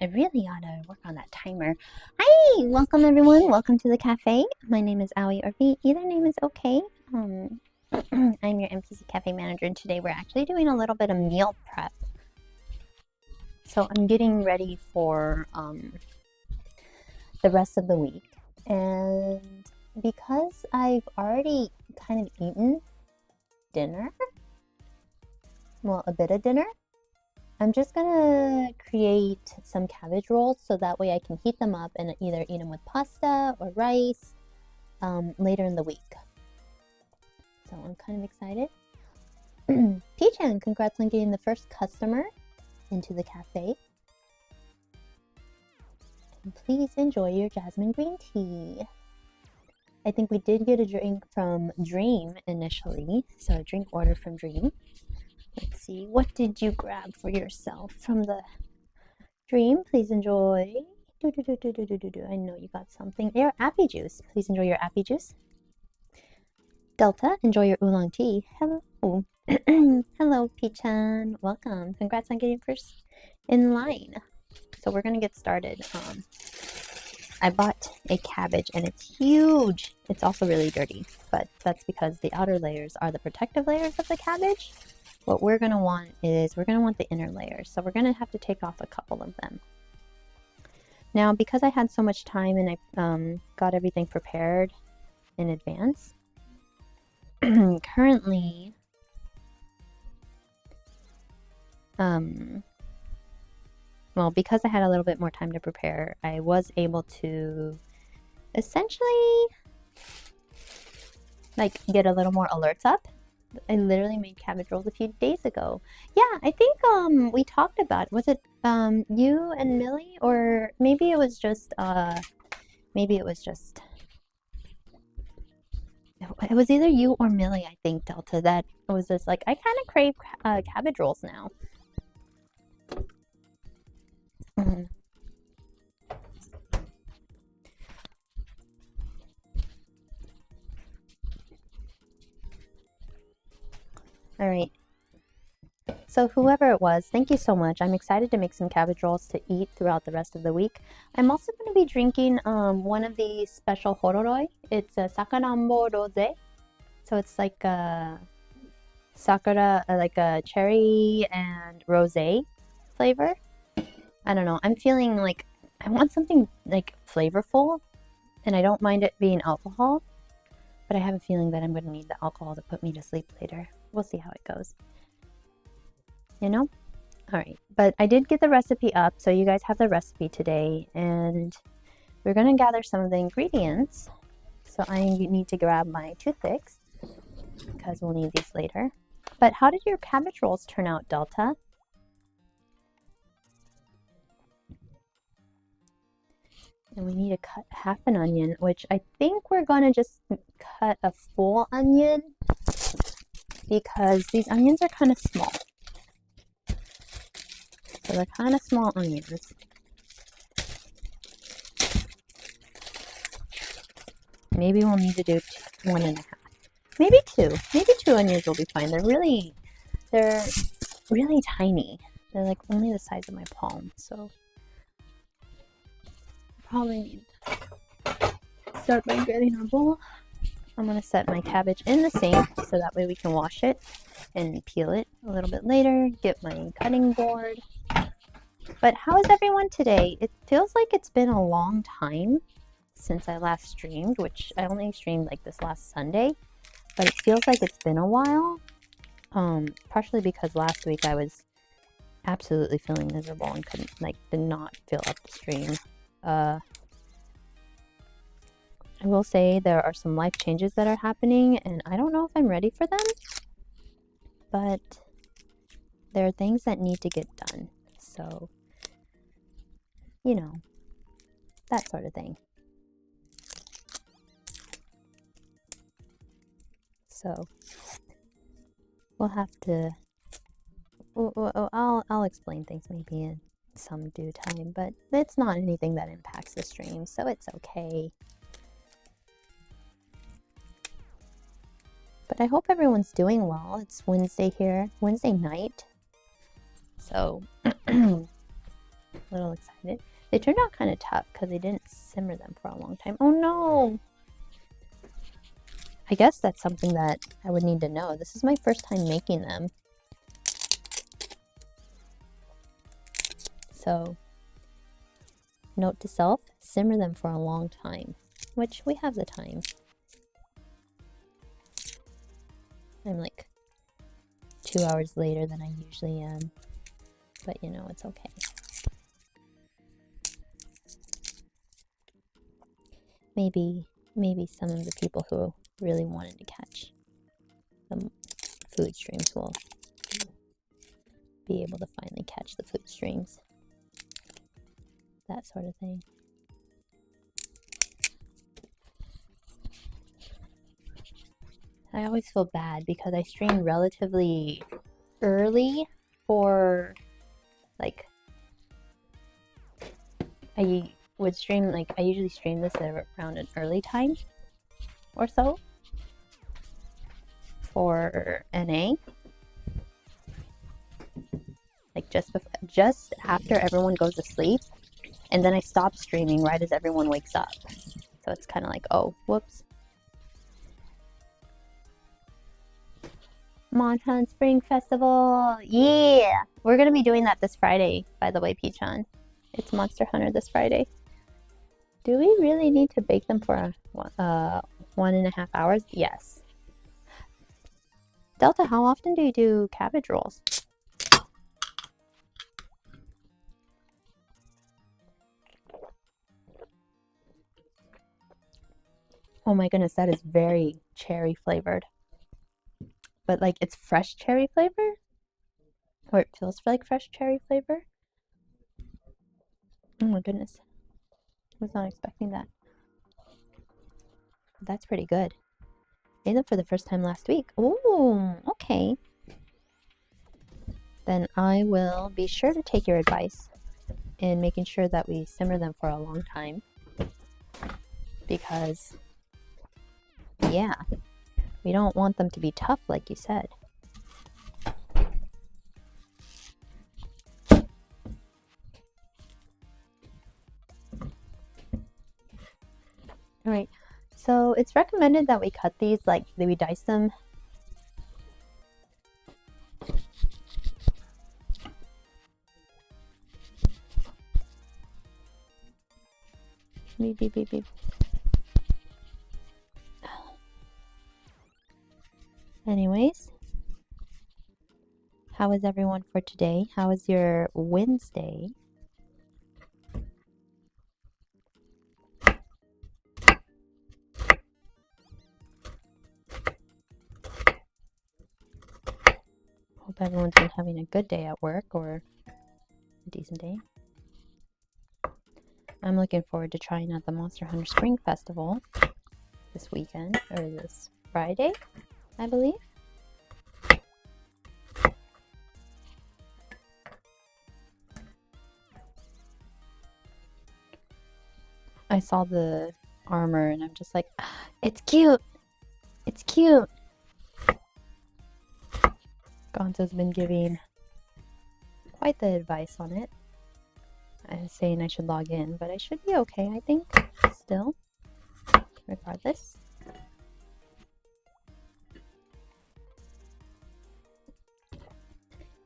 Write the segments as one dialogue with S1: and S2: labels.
S1: I really ought to work on that timer. Hi, welcome everyone. Welcome to the cafe. My name is Aoi or V. Either name is okay. I'm your MPC Cafe manager, and today we're actually doing a little bit of meal prep. So I'm getting ready for the rest of the week, and because I've already kind of eaten dinner, well, a bit of dinner, I'm just gonna create some cabbage rolls so that way I can heat them up and either eat them with pasta or rice later in the week. So I'm kind of excited. P-chan, congrats on getting the first customer into the cafe. And please enjoy your jasmine green tea. I think we did get a drink from Dream initially, so a drink order from Dream. Let's see, what did you grab for yourself from the Dream? Please enjoy. I know you got something. Your appy juice. Please enjoy your appy juice. Delta, enjoy your oolong tea. Hello. Hello, P-chan. Welcome. Congrats on getting first in line. So we're going to get started. I bought a cabbage and it's huge. It's also really dirty, but that's because the outer layers are the protective layers of the cabbage. What we're going to want is we're going to want the inner layers. So we're going to have to take off a couple of them. Now, because I had so much time and I got everything prepared in advance, currently, well, because I had a little bit more time to prepare, I was able to essentially like get a little more alerts up. I literally made cabbage rolls a few days ago. Yeah, I think we talked about it. Was it you and Millie, or maybe it was just it was either you or Millie, I think, Delta, that was just like, I kind of crave cabbage rolls now. All right. So whoever it was, thank you so much. I'm excited to make some cabbage rolls to eat throughout the rest of the week. I'm also going to be drinking one of the special hororoi. It's a Sakurambo Rose. So it's like a sakura, like a cherry and rosé flavor. I don't know. I'm feeling like I want something like flavorful, and I don't mind it being alcohol, but I have a feeling that I'm going to need the alcohol to put me to sleep later. We'll see how it goes. You know? All right. But I did get the recipe up, so you guys have the recipe today, and we're going to gather some of the ingredients. So I need to grab my toothpicks because we'll need these later. But how did your cabbage rolls turn out, Delta? And we need to cut half an onion, which I think we're going to just cut a full onion because these onions are kind of small. So they're kind of small onions. Maybe we'll need to do 1.5. Maybe 2. Maybe 2 onions will be fine. They're really tiny. They're like only the size of my palm, so probably need to start by getting our bowl. I'm gonna set my cabbage in the sink so that way we can wash it and peel it a little bit later. Get my cutting board. But how is everyone today? It feels like it's been a long time since I last streamed, which I only streamed like this last Sunday, but it feels like it's been a while. Partially because last week I was absolutely feeling miserable and did not feel up the stream. I will say there are some life changes that are happening, and I don't know if I'm ready for them, but there are things that need to get done. So, you know, that sort of thing. So, we'll have to. I'll explain things maybe in some due time, but it's not anything that impacts the stream, so it's okay. But I hope everyone's doing well. It's Wednesday here, Wednesday night. So a little excited. They turned out kind of tough because they didn't simmer them for a long time. Oh no! I guess that's something that I would need to know. This is my first time making them. So, note to self, simmer them for a long time, which we have the time. I'm like 2 hours later than I usually am, but you know, it's okay. Maybe some of the people who really wanted to catch the food streams will be able to finally catch the food streams. That sort of thing. I always feel bad because I stream relatively early for, like, I would stream, like, I usually stream this around an early time or so for NA. Like, just after everyone goes to sleep, and then I stop streaming right as everyone wakes up. So it's kind of like, oh, whoops. Monhan Spring Festival! Yeah! We're gonna be doing that this Friday, by the way, Peachon. It's Monster Hunter this Friday. Do we really need to bake them for 1.5 hours? Yes. Delta, how often do you do cabbage rolls? Oh my goodness, that is very cherry flavored. But like, it's fresh cherry flavor? Or it feels like fresh cherry flavor? Oh my goodness. I was not expecting that. That's pretty good. Made them for the first time last week. Ooh, okay. Then I will be sure to take your advice in making sure that we simmer them for a long time. Because, yeah, we don't want them to be tough like you said. Alright, so it's recommended that we cut these, like, that we dice them. Beep, beep, beep, beep. Anyways, how is everyone for today? How is your Wednesday? Hope everyone's been having a good day at work or a decent day. I'm looking forward to trying out the Monster Hunter Spring Festival this weekend, or this Friday, I believe. I saw the armor and I'm just like, ah, it's cute! It's cute! Gonzo's been giving quite the advice on it. I was saying I should log in, but I should be okay, I think, still, regardless.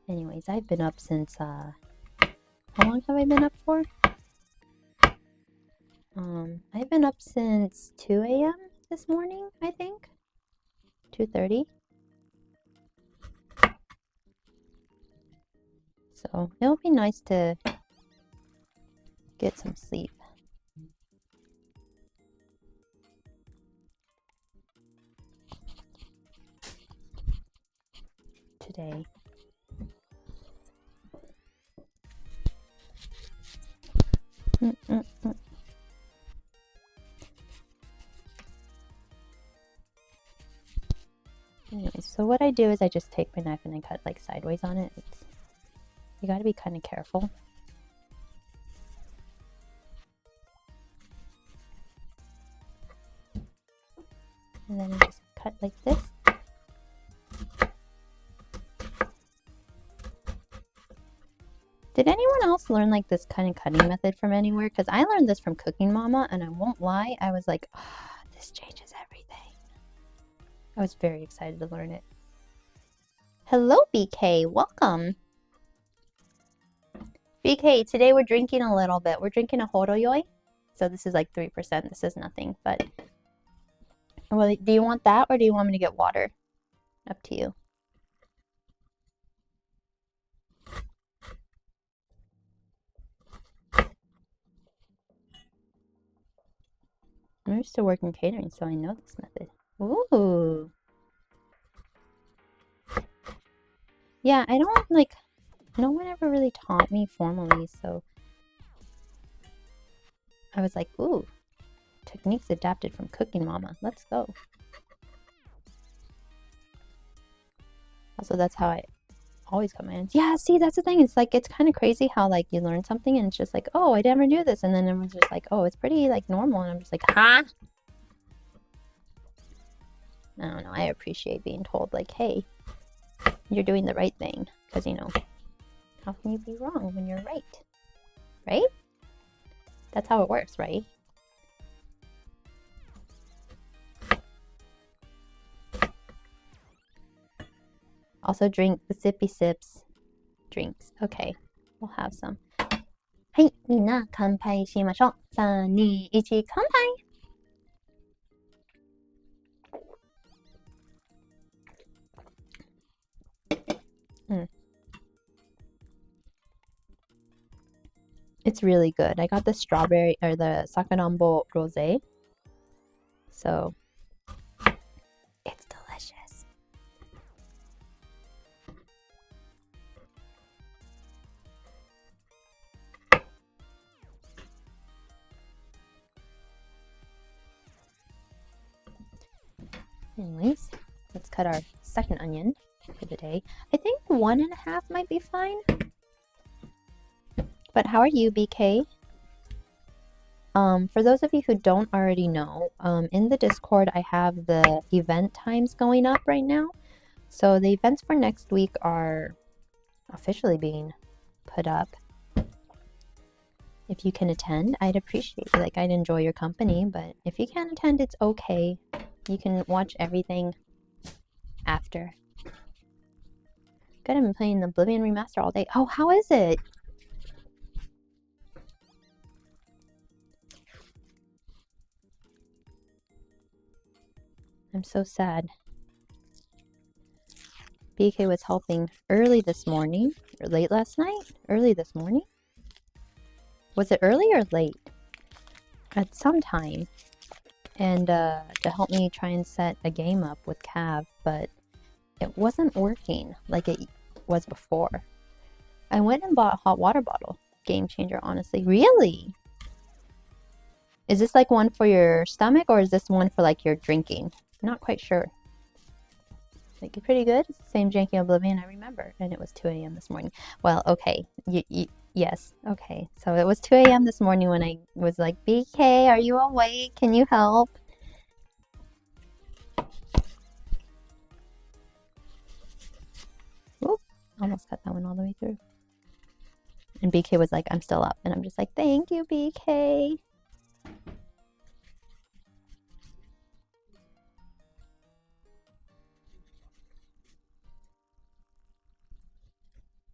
S1: Anyways, I've been up since, how long have I been up for? I've been up since 2 a.m. this morning, I think. 2:30. So it'll be nice to get some sleep. Today. Anyways, so what I do is I just take my knife and I cut like sideways on it. You gotta be kind of careful. And then I just cut like this. Did anyone else learn like this kind of cutting method from anywhere? Because I learned this from Cooking Mama, and I won't lie, I was like, oh, this changes everything. I was very excited to learn it. Hello, BK. Welcome. BK, today we're drinking a little bit. We're drinking a Horoyoi. So this is like 3%. This is nothing, but... Well, do you want that or do you want me to get water? Up to you. I used to work in catering, so I know this method. Ooh. Yeah, I don't like... No one ever really taught me formally, so... I was like, ooh. Techniques adapted from Cooking Mama. Let's go. Also, that's how I always cut my hands. Yeah, see, that's the thing. It's like, it's kind of crazy how, like, you learn something and it's just like, oh, I never knew this. And then everyone's just like, oh, it's pretty, like, normal. And I'm just like, huh? I don't know. I appreciate being told, like, hey, you're doing the right thing. Because, you know, how can you be wrong when you're right? Right? That's how it works, right? Also drink the sippy sips drinks. Okay, we'll have some. はい、みんな乾杯しましょう。3、2、1、乾杯! It's really good. I got the strawberry or the Sakurambo Rosé. So it's delicious. Anyways, let's cut our second onion for the day. I think 1.5 might be fine. But how are you, BK? For those of you who don't already know, in the Discord I have the event times going up right now. So the events for next week are officially being put up. If you can attend, I'd appreciate it. Like, I'd enjoy your company, but if you can't attend, it's okay. You can watch everything after. Good, I've been playing the Oblivion Remaster all day. Oh, how is it? I'm so sad. BK was helping early this morning, or late last night? Early this morning? Was it early or late? At some time. And to help me try and set a game up with Cav, but it wasn't working like it was before. I went and bought a hot water bottle. Game changer, honestly. Really? Is this like one for your stomach or is this one for like your drinking? I'm not quite sure. Like, it's pretty good. It's the same janky Oblivion I remember. And it was 2 a.m. this morning. Well, okay. Yes. Okay. So it was 2 a.m. this morning when I was like, BK, are you awake? Can you help? Oop. Almost cut that one all the way through. And BK was like, I'm still up. And I'm just like, thank you, BK.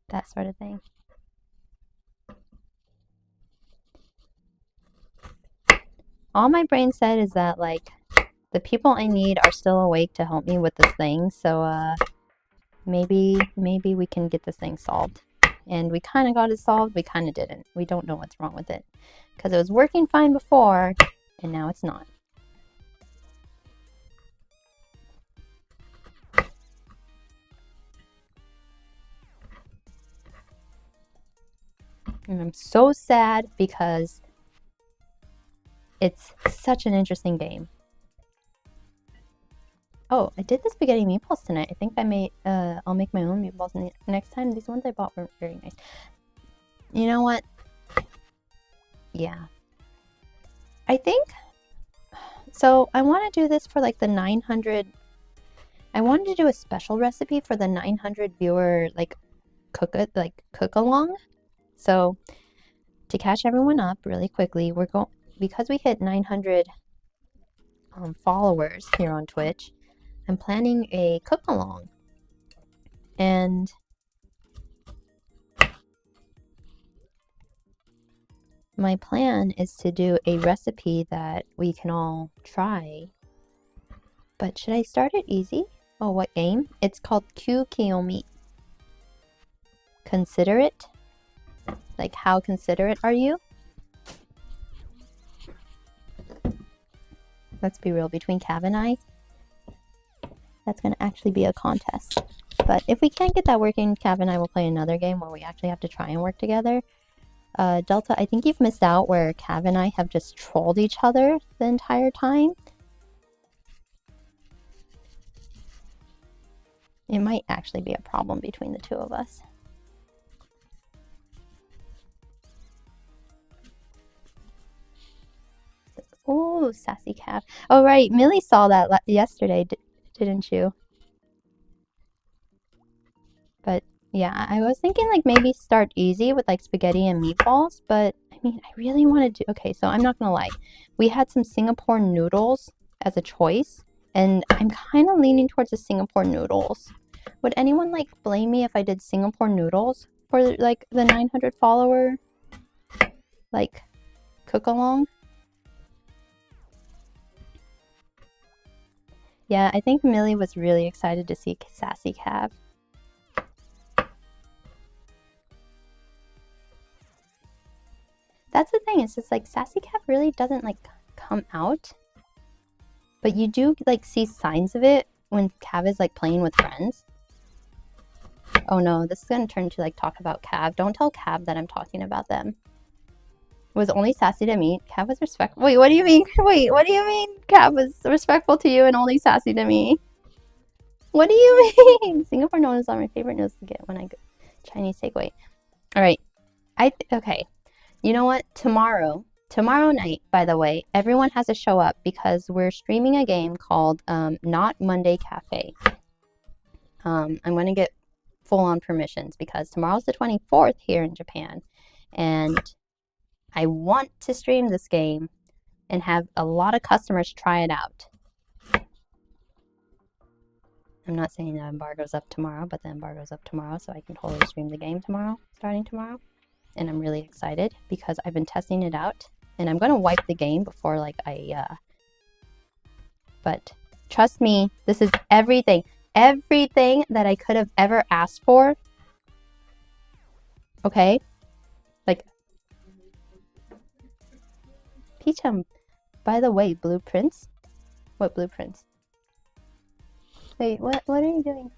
S1: That sort of thing. All my brain said is that, like, the people I need are still awake to help me with this thing. So, maybe we can get this thing solved. And we kind of got it solved. We kind of didn't. We don't know what's wrong with it. Because it was working fine before, and now it's not. And I'm so sad because it's such an interesting game. Oh, I did the spaghetti meatballs tonight. I think I'll make my own meatballs next time. These ones I bought were very nice. You know what? Yeah. I think, so I want to do this for like the 900, I wanted to do a special recipe for the 900 viewer, like cook along. So to catch everyone up really quickly, because we hit 900 followers here on Twitch, I'm planning a cook along. And my plan is to do a recipe that we can all try. But should I start it easy? Oh, what game? It's called Kyukiyomi. Considerate? Like, how considerate are you? Let's be real, between Cav and I, that's going to actually be a contest. But if we can't get that working, Cav and I will play another game where we actually have to try and work together. Delta, I think you've missed out where Cav and I have just trolled each other the entire time. It might actually be a problem between the two of us. Oh, sassy Cav. Oh, right. Millie saw that yesterday, didn't you? But yeah, I was thinking like maybe start easy with like spaghetti and meatballs, but I mean, I really want to do, okay, so I'm not gonna lie. We had some Singapore noodles as a choice, and I'm kind of leaning towards the Singapore noodles. Would anyone like blame me if I did Singapore noodles for like the 900 follower like cook along? Yeah, I think Millie was really excited to see Sassy Cav. That's the thing, it's just like Sassy Cav really doesn't like come out. But you do like see signs of it when Cav is like playing with friends. Oh no, this is gonna turn to like talk about Cav. Don't tell Cav that I'm talking about them. It was only sassy to me. Cav was respectful. Wait, what do you mean? Wait, what do you mean? Cav was respectful to you and only sassy to me. What do you mean? Singapore noodles are my favorite noodles to get when I go Chinese takeaway. All right, okay. You know what? Tomorrow night, by the way, everyone has to show up because we're streaming a game called Not Monday Cafe. I'm going to get full-on permissions because tomorrow's the 24th here in Japan, and I want to stream this game and have a lot of customers try it out. I'm not saying the embargo's up tomorrow, but the embargo's up tomorrow, so I can totally stream the game tomorrow, starting tomorrow. And I'm really excited because I've been testing it out, and I'm going to wipe the game before like but trust me, this is everything that I could have ever asked for. Okay? Like Peachum, by the way, blueprints? What blueprints? Wait, what are you doing?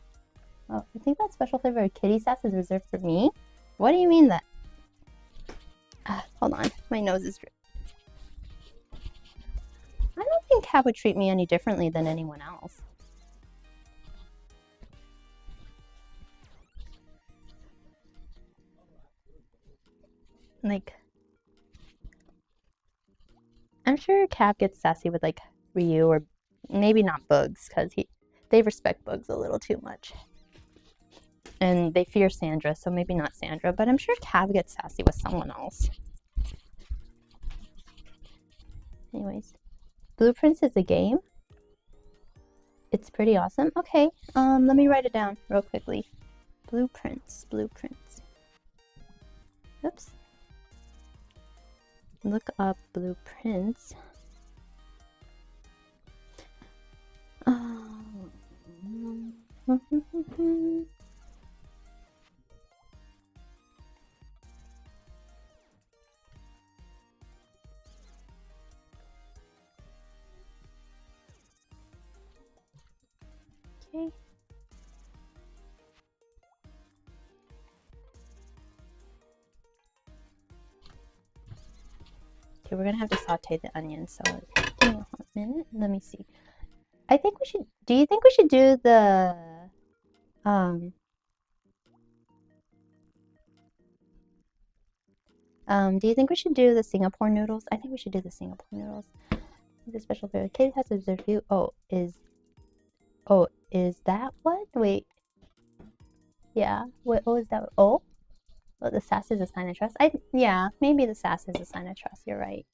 S1: Oh, I think that special flavor of kitty sass is reserved for me? What do you mean that? Hold on, my nose is dripping. I don't think Cav would treat me any differently than anyone else. Like, I'm sure Cav gets sassy with like Ryu or maybe not Bugs because they respect Bugs a little too much. And they fear Sandra, so maybe not Sandra, but I'm sure Cav gets sassy with someone else. Anyways, Blueprints is a game. It's pretty awesome. Okay, let me write it down real quickly. Blueprints. Oops. Look up Blueprints. Okay. Okay, we're gonna have to saute the onions, so give me a hot minute. Let me see. I think we should. Do you think we should do the do you think we should do the Singapore noodles? I think we should do the Singapore noodles. The special flavor. Katie has to observe you. Oh, is that what? Wait. Yeah. What is that? Oh? Oh, the sass is a sign of trust. Yeah, maybe the sass is a sign of trust. You're right.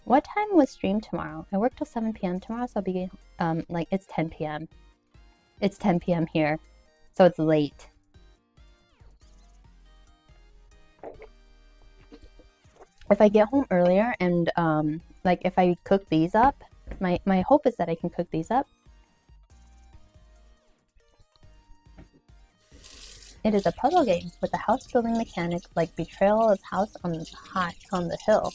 S1: What time was stream tomorrow? I work till 7 p.m. tomorrow, so I'll be like it's 10 p.m. It's 10 p.m. here, so it's late. If I get home earlier and like if I cook these up, my hope is that I can cook these up. It is a puzzle game with a house building mechanic like Betrayal of House on the Hill.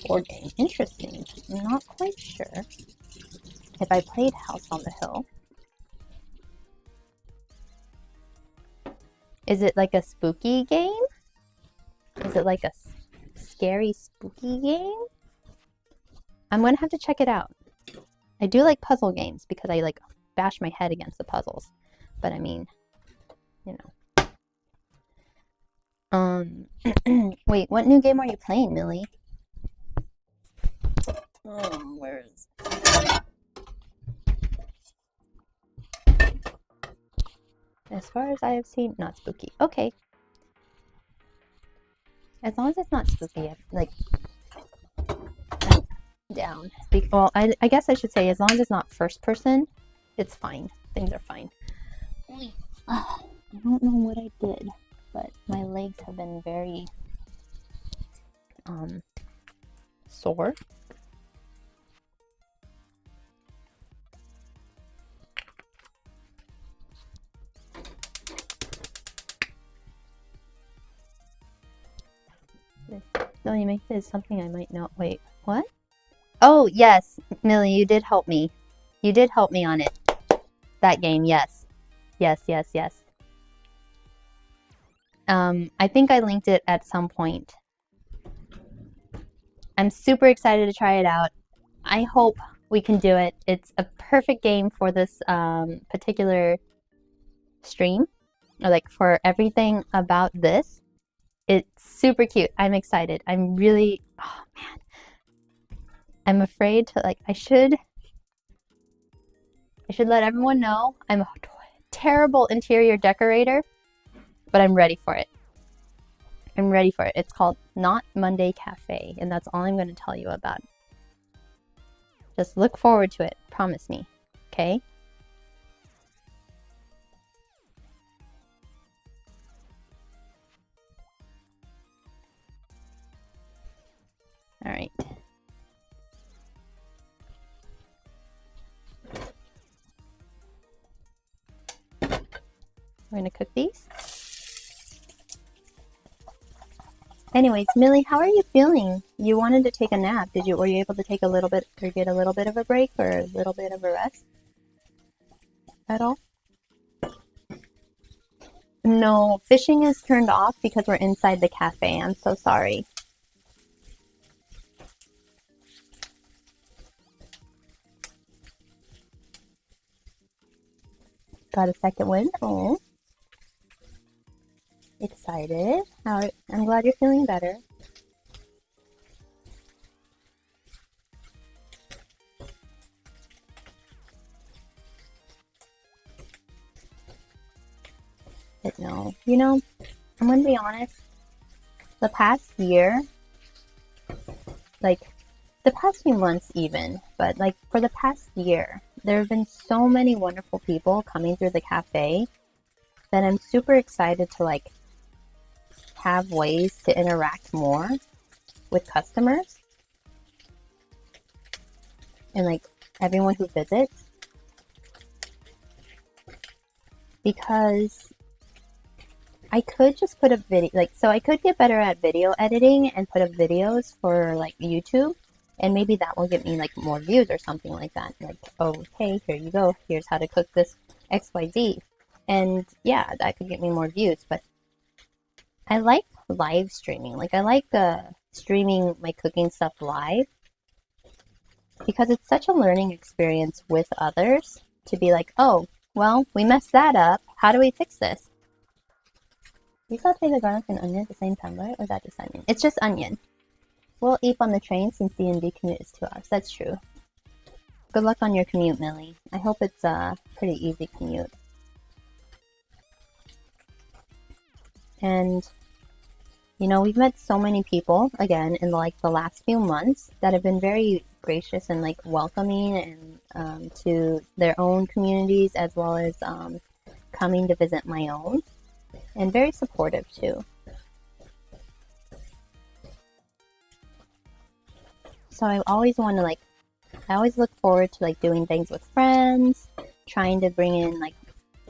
S1: Board game. Interesting. I'm not quite sure if I played House on the Hill. Is it like a spooky game? Is it like a scary spooky game? I'm gonna have to check it out. I do like puzzle games because I like bash my head against the puzzles. But I mean, you know. Wait, what new game are you playing, Millie? Where is... As far as I have seen, not spooky. Okay. As long as it's not spooky, like... down. Well, I guess I should say, as long as it's not first person, it's fine. Things are fine. I don't know what I did, but my legs have been very sore. No, you make this something I might not. Wait, what? Oh, yes, Millie, you did help me. You did help me on it. That game, yes. Yes, yes, yes. I think I linked it at some point. I'm super excited to try it out. I hope we can do it. It's a perfect game for this particular stream, or like for everything about this. It's super cute. I'm excited. I'm really, oh man. I'm afraid to like, I should let everyone know I'm a terrible interior decorator, but I'm ready for it. I'm ready for it. It's called Not Monday Cafe, and that's all I'm going to tell you about. Just look forward to it. Promise me. Okay? All right. We're going to cook these. Anyways, Millie, how are you feeling? You wanted to take a nap. Were you able to take a little bit, or get a little bit of a break, or a little bit of a rest at all? No, fishing is turned off because we're inside the cafe. I'm so sorry. Got a second win. Oh. Excited. I'm glad you're feeling better. But no, you know, I'm gonna be honest. The past year, like the past few months even, but like for the past year, there have been so many wonderful people coming through the cafe that I'm super excited to like have ways to interact more with customers and like everyone who visits, because I could just put a video, like, so I could get better at video editing and put up videos for like YouTube, and maybe that will get me like more views or something like that. Like, oh, hey, here you go. Here's how to cook this XYZ. And yeah, that could get me more views, but I like live streaming. Like, I like streaming my cooking stuff live because it's such a learning experience with others to be like, oh, well, we messed that up. How do we fix this? You saute the garlic and onion at the same time, right? Or is that just onion? It's just onion. We'll eat on the train since D&D commute is 2 hours. That's true. Good luck on your commute, Millie. I hope it's a pretty easy commute. And You know, we've met so many people, again, in like the last few months that have been very gracious and like welcoming and to their own communities as well as coming to visit my own, and very supportive too. So I always want to like, I always look forward to like doing things with friends, trying to bring in like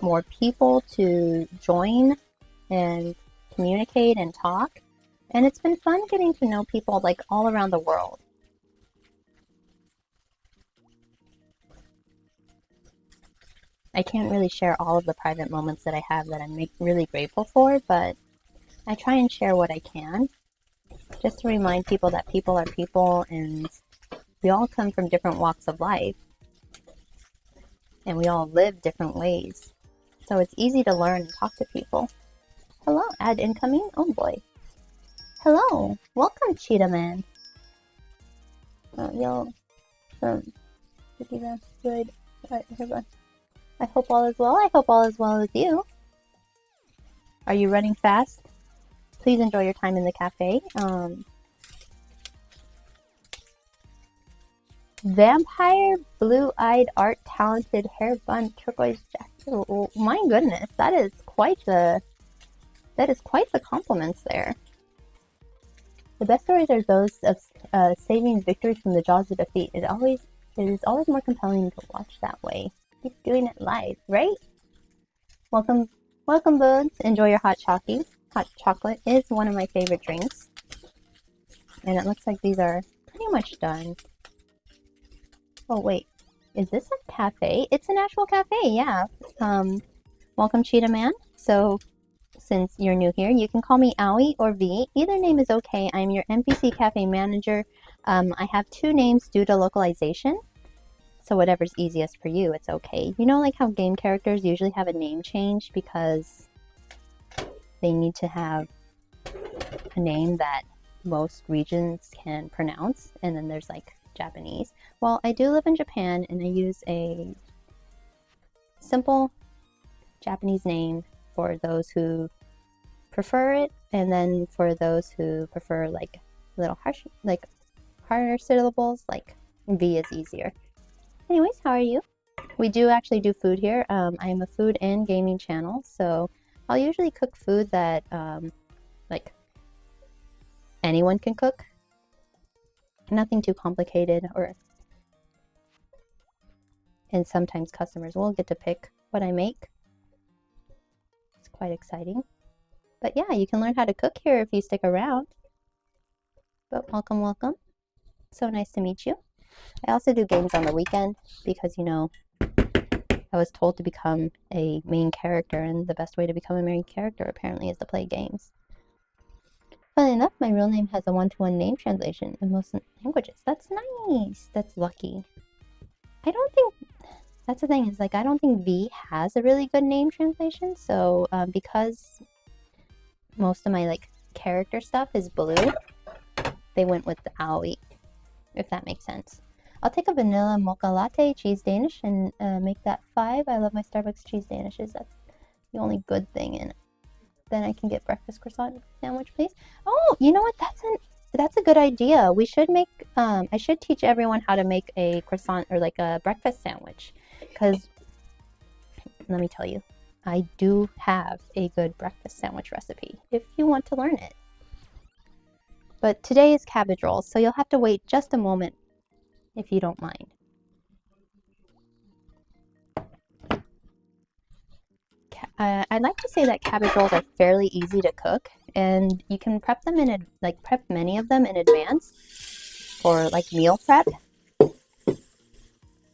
S1: more people to join and communicate and talk. And it's been fun getting to know people like all around the world. I can't really share all of the private moments that I have that I'm really grateful for, but I try and share what I can just to remind people that people are people and we all come from different walks of life and we all live different ways. So it's easy to learn and talk to people. Hello, ad incoming? Oh boy. Hello, welcome Cheetah Man. Yo, that's good. Alright, everyone. I hope all is well. I hope all is well with you. Are you running fast? Please enjoy your time in the cafe. Vampire, blue-eyed, art, talented, hair bun, turquoise jacket. Oh, my goodness, that is quite the compliments there. The best stories are those of saving victories from the jaws of defeat. It is always more compelling to watch that way. Keep doing it live, right? Welcome, Bones. Enjoy your hot chocolate. Hot chocolate is one of my favorite drinks. And it looks like these are pretty much done. Oh wait, is this a cafe? It's an actual cafe, yeah. Welcome Cheetah Man. So, since you're new here, you can call me Owie or V. Either name is okay. I'm your NPC cafe manager. I have two names due to localization. So whatever's easiest for you, it's okay. You know like how game characters usually have a name change because they need to have a name that most regions can pronounce, and then there's like Japanese. Well, I do live in Japan and I use a simple Japanese name for those who prefer it, and then for those who prefer like little harsh, like harder syllables, like V is easier. Anyways, how are you? We do actually do food here. I'm a food and gaming channel, so I'll usually cook food that like anyone can cook. Nothing too complicated, and sometimes customers will get to pick what I make. It's quite exciting. But yeah, you can learn how to cook here if you stick around. But welcome, welcome. So nice to meet you. I also do games on the weekend because, you know, I was told to become a main character, and the best way to become a main character apparently is to play games. Funnily enough, my real name has a one-to-one name translation in most languages. That's nice. That's lucky. I don't think... That's the thing, is like I don't think V has a really good name translation, so because most of my like character stuff is blue, they went with the Aoi, if that makes sense. I'll take a vanilla mocha latte, cheese Danish, and make that 5. I love my Starbucks cheese Danishes. That's the only good thing in it. Then I can get breakfast croissant sandwich, please. Oh, you know what? That's a good idea. We should make. I should teach everyone how to make a croissant or like a breakfast sandwich, because let me tell you, I do have a good breakfast sandwich recipe if you want to learn it. But today is cabbage rolls, so you'll have to wait just a moment if you don't mind. I'd like to say that cabbage rolls are fairly easy to cook, and you can prep them prep many of them in advance for like meal prep.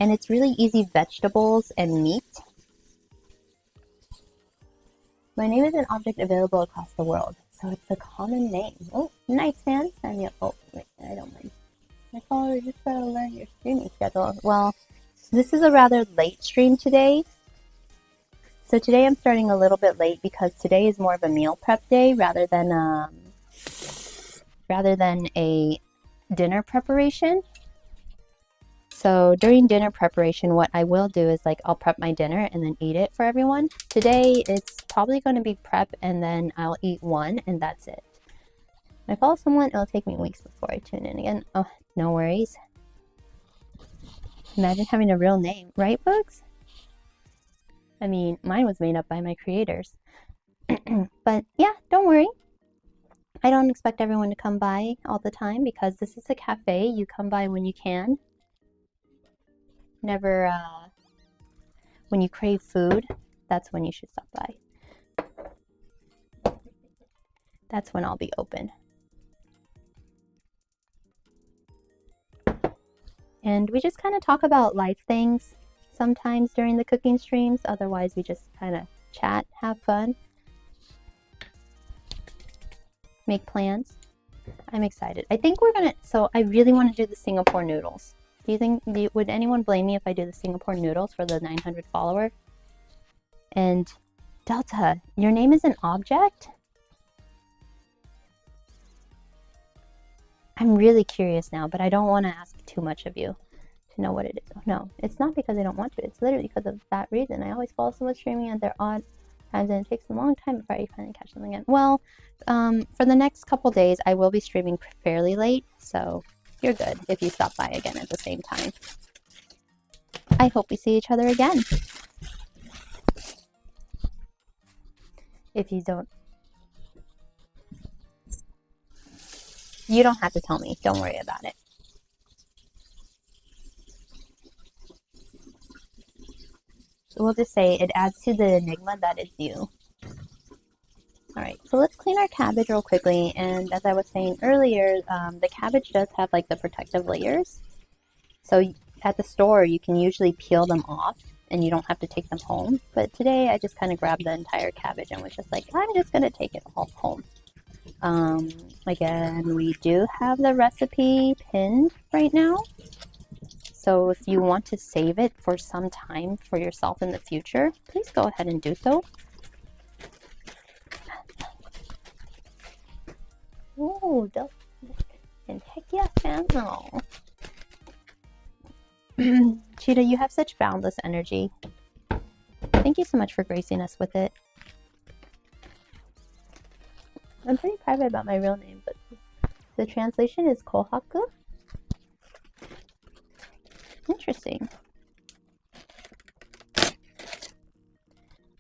S1: And it's really easy vegetables and meat. My name is an object available across the world, so it's a common name. Oh, nice, man. Sign me up. Oh, wait, I don't mind. My followers just gotta learn your streaming schedule. Well, this is a rather late stream today. So today I'm starting a little bit late because today is more of a meal prep day rather than a dinner preparation. So during dinner preparation, what I will do is like I'll prep my dinner and then eat it for everyone. Today it's probably going to be prep and then I'll eat one and that's it. When I follow someone, it'll take me weeks before I tune in again. Oh, no worries. Imagine having a real name, right, Bugs? I mean, mine was made up by my creators. But yeah, don't worry. I don't expect everyone to come by all the time because this is a cafe. You come by when you can. Never, when you crave food, that's when you should stop by. That's when I'll be open. And we just kind of talk about life things sometimes during the cooking streams. Otherwise, we just kind of chat, have fun, make plans. I'm excited. I think we're gonna, so I really want to do the Singapore noodles. Do you think, would anyone blame me if I do the Singapore noodles for the 900 follower? And Delta, your name is an object? I'm really curious now, but I don't want to ask too much of you to know what it is. No, it's not because I don't want to. It's literally because of that reason. I always follow someone streaming at their odd times, and it takes a long time before I finally catch them again. Well, for the next couple days, I will be streaming fairly late, so you're good if you stop by again at the same time. I hope we see each other again. If you don't, you don't have to tell me. Don't worry about it. We'll just say it adds to the enigma that is you. Alright, so let's clean our cabbage real quickly, and as I was saying earlier, the cabbage does have like the protective layers. So at the store, you can usually peel them off, and you don't have to take them home. But today, I just kind of grabbed the entire cabbage and was just like, I'm just going to take it all home. Again, we do have the recipe pinned right now. So if you want to save it for some time for yourself in the future, please go ahead and do so. Oh, and heck yeah, channel. Cheetah, you have such boundless energy. Thank you so much for gracing us with it. I'm pretty private about my real name, but the translation is Kohaku. Interesting.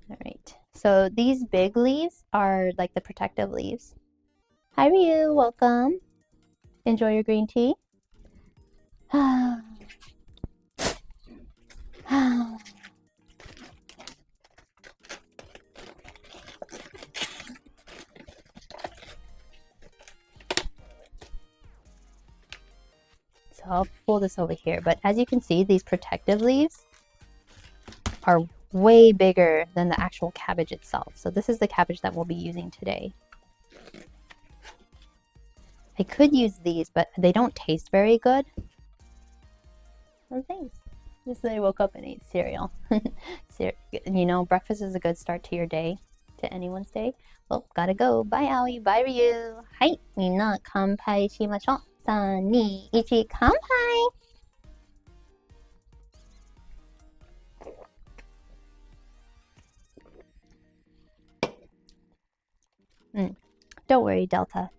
S1: Alright, so these big leaves are like the protective leaves. Hi Ryu, welcome. Enjoy your green tea. So I'll pull this over here, but as you can see, these protective leaves are way bigger than the actual cabbage itself. So this is the cabbage that we'll be using today. I could use these, but they don't taste very good. Oh, thanks. Just that I woke up and ate cereal. You know, breakfast is a good start to your day, to anyone's day. Well, gotta go. Bye, Aoi. Bye, Ryu. Hi, みんな乾杯しましょう。3、2、1、乾杯! Don't worry, Delta.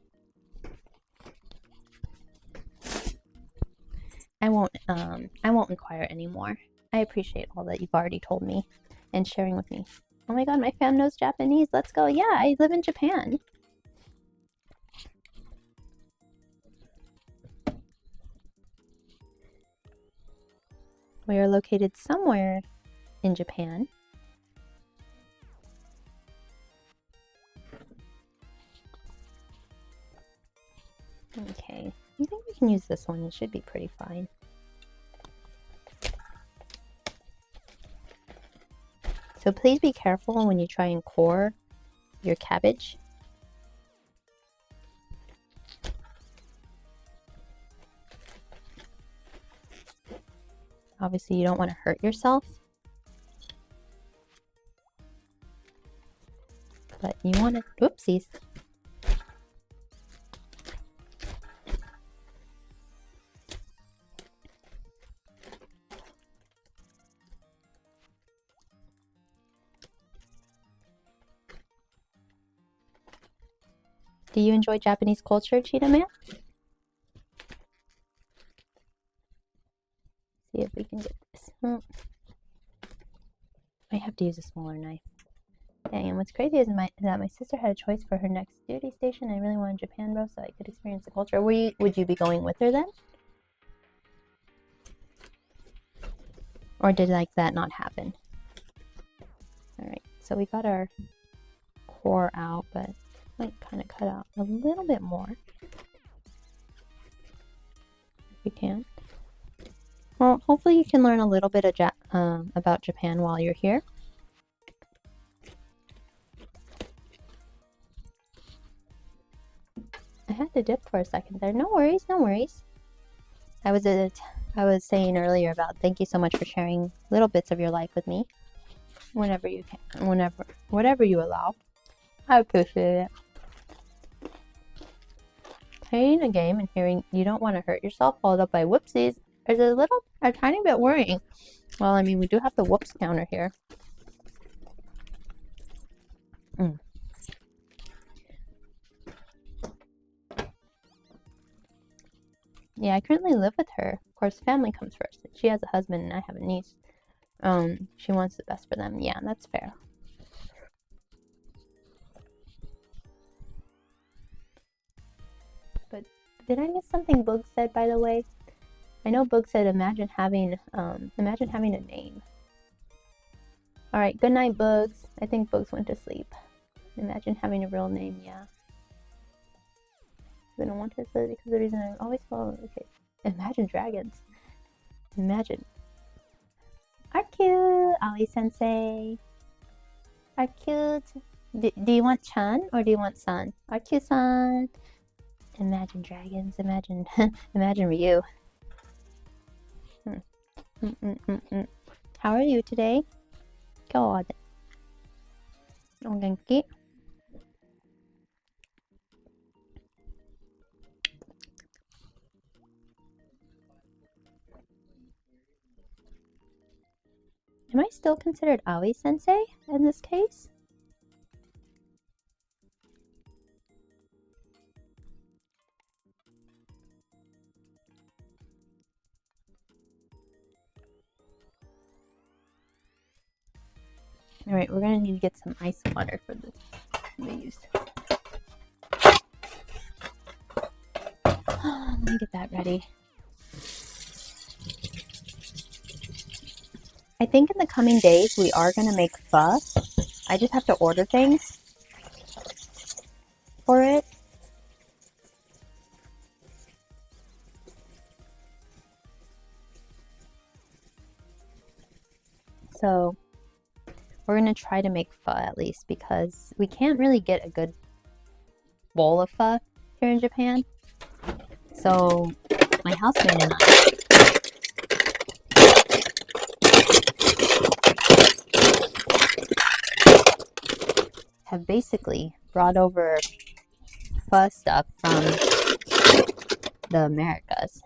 S1: I won't inquire anymore. I appreciate all that you've already told me and sharing with me. Oh my god, my fam knows Japanese. Let's go. Yeah, I live in Japan. We are located somewhere in Japan. Okay, I think we can use this one. It should be pretty fine. So please be careful when you try and core your cabbage. Obviously, you don't want to hurt yourself. But you want to, whoopsies. Do you enjoy Japanese culture, Cheetah Man? See if we can get this. Oh. I have to use a smaller knife. Dang, and what's crazy is that my sister had a choice for her next duty station. I really wanted Japan, bro, so I could experience the culture. Would you be going with her then? Or did like that not happen? Alright, so we got our core out, but might kind of cut out a little bit more. If we can. Well, hopefully you can learn a little bit of about Japan while you're here. I had to dip for a second there. No worries, no worries. I was saying earlier about thank you so much for sharing little bits of your life with me. Whenever you can, whatever you allow. I appreciate it. Playing a game and hearing you don't want to hurt yourself followed up by whoopsies is a tiny bit worrying. Well, I mean, we do have the whoops counter here. Yeah, I currently live with her. Of course, family comes first. She has a husband and I have a niece. She wants the best for them. Yeah, that's fair. But did I miss something Boog said, by the way? I know Boog said imagine having a name. Alright, good night, Boogs. I think Boogs went to sleep. Imagine having a real name, yeah. I don't want to say because the reason I always follow. Okay. Imagine Dragons. Imagine. Are cute, Ali Sensei. Are cute. Do you want Chan or do you want San? Are cute San. Imagine Dragons. Imagine imagine Ryu. How are you today? God. O genki? Am I still considered Aoi Sensei in this case? Alright, we're gonna need to get some ice water for this use. Let me get that ready. I think in the coming days we are gonna make pho. I just have to order things for it. So we're gonna try to make pho at least because we can't really get a good bowl of pho here in Japan. So my housemate and I have basically brought over pho stuff from the Americas.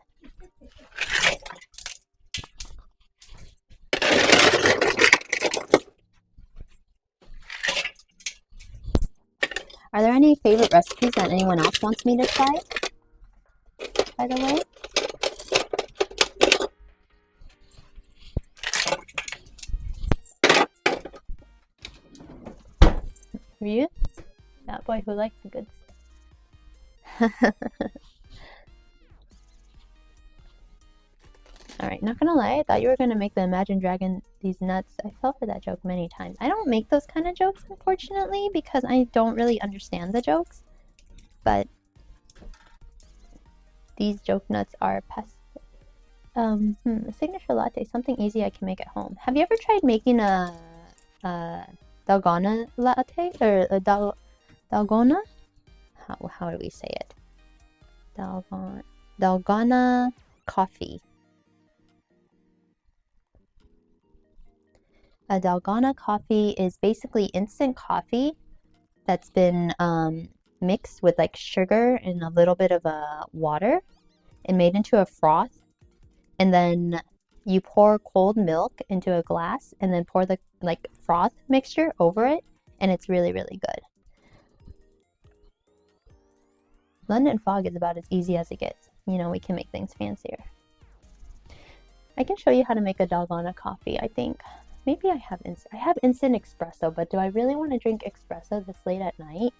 S1: Are there any favorite recipes that anyone else wants me to try, by the way? You? That boy who likes the good stuff. Alright, not gonna lie, I thought you were gonna make the Imagine Dragon these nuts. I fell for that joke many times. I don't make those kind of jokes, unfortunately, because I don't really understand the jokes. But these joke nuts are a signature latte, something easy I can make at home. Have you ever tried making a dalgona latte or a dalgona? How do we say it? Dalgona coffee. A dalgona coffee is basically instant coffee that's been mixed with like sugar and a little bit of water and made into a froth. And then you pour cold milk into a glass and then pour the like froth mixture over it, and it's really, really good. London fog is about as easy as it gets. You know, we can make things fancier. I can show you how to make a Dalgona coffee, I think. Maybe I have instant espresso, but do I really want to drink espresso this late at night?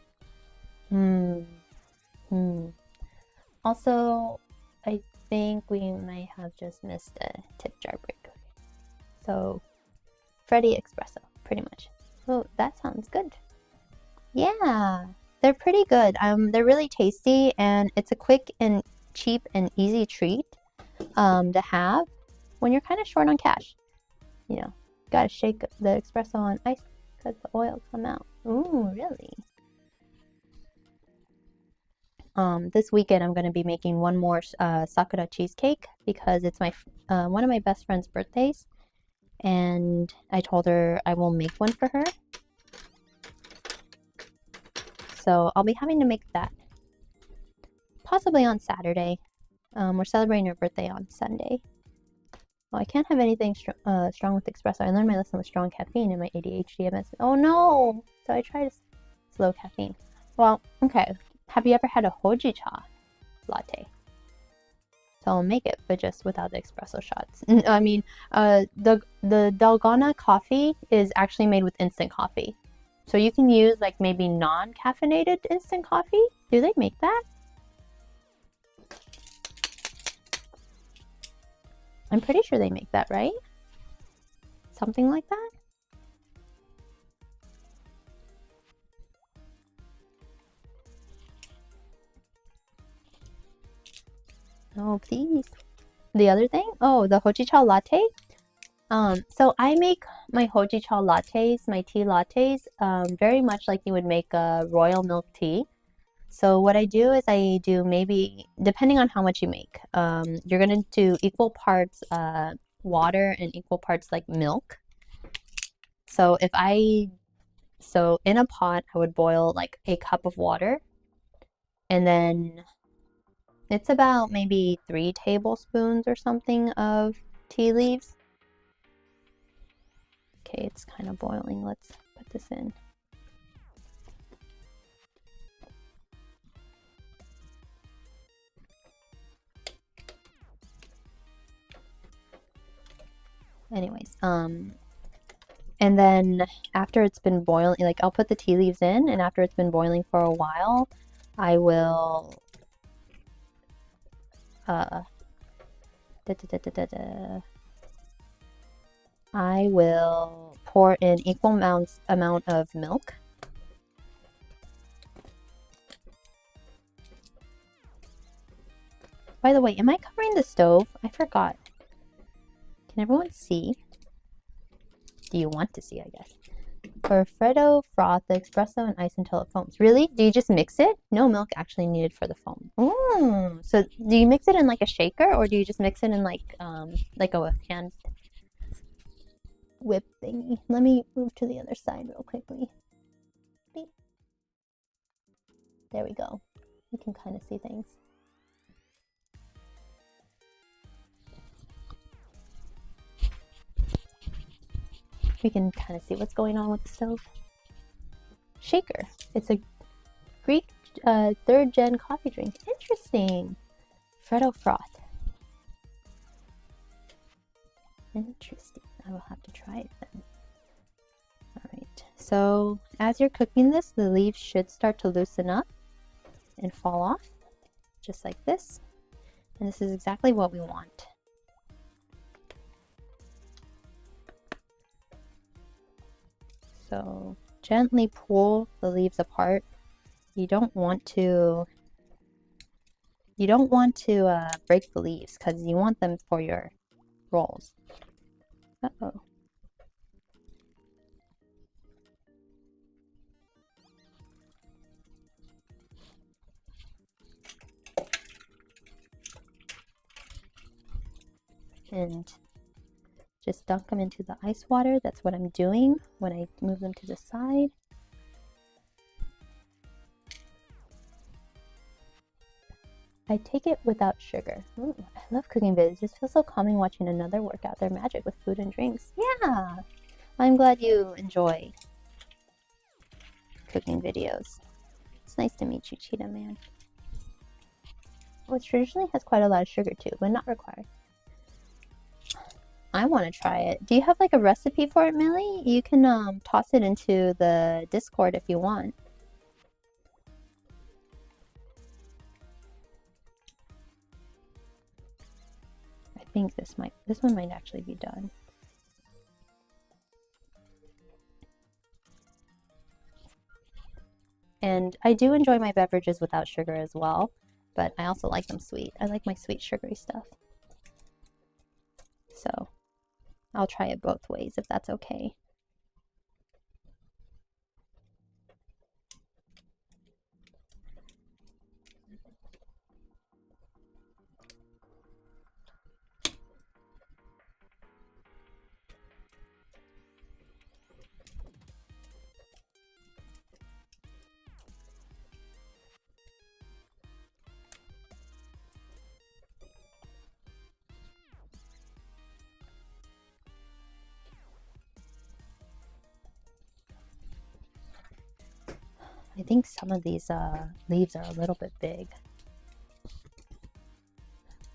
S1: Also, I think we might have just missed a tip jar break. So, Freddy espresso, pretty much. Oh, that sounds good. Yeah, they're pretty good. They're really tasty, and it's a quick and cheap and easy treat to have when you're kind of short on cash. You know, gotta shake the espresso on ice because the oil come out. Ooh, really? This weekend I'm gonna be making one more Sakura cheesecake because it's my one of my best friend's birthdays, and I told her I will make one for her. So I'll be having to make that possibly on Saturday. We're celebrating her birthday on Sunday. Oh, I can't have anything strong with espresso. I learned my lesson with strong caffeine in my ADHD MS. Oh no! So I tried slow caffeine. Well, okay. Have you ever had a hojicha latte? So I'll make it, but just without the espresso shots. I mean, the Dalgona coffee is actually made with instant coffee. So you can use like maybe non-caffeinated instant coffee. Do they make that? I'm pretty sure they make that, right? Something like that? Oh, please. The other thing? Oh, the hojicha latte. So I make my hojicha lattes, my tea lattes, very much like you would make a royal milk tea. So what I do is I do maybe, depending on how much you make, you're gonna do equal parts water and equal parts like milk. So so in a pot, I would boil like a cup of water, and then it's about maybe 3 tablespoons or something of tea leaves. Okay, it's kind of boiling. Let's put this in. Anyways, and then after it's been boiling, like I'll put the tea leaves in, and after it's been boiling for a while, I will I will pour in equal amount of milk. By the way, am I covering the stove? I forgot. Can everyone see? Do you want to see, I guess? For Freddo, froth the espresso and ice until it foams. Really? Do you just mix it? No milk actually needed for the foam. Oh, so do you mix it in like a shaker, or do you just mix it in like a hand whip thingy? Let me move to the other side real quickly. Beep. There we go. You can kind of see things. We can kind of see what's going on with the stove. Shaker. It's a Greek 3rd gen coffee drink. Interesting. Freddo froth. Interesting. I will have to try it then. Alright. So as you're cooking this, the leaves should start to loosen up and fall off. Just like this. And this is exactly what we want. So gently pull the leaves apart. You don't want to break the leaves because you want them for your rolls. Uh-oh. And just dunk them into the ice water. That's what I'm doing when I move them to the side. I take it without sugar. Ooh, I love cooking videos. It just feels so calming watching another work out their magic with food and drinks. Yeah, I'm glad you enjoy cooking videos. It's nice to meet you, Cheetah Man. which traditionally has quite a lot of sugar too, but not required. I want to try it. Do you have like a recipe for it, Millie? You can toss it into the Discord if you want. I think this one might actually be done. And I do enjoy my beverages without sugar as well, but I also like them sweet. I like my sweet sugary stuff. So I'll try it both ways if that's okay. I think some of these leaves are a little bit big.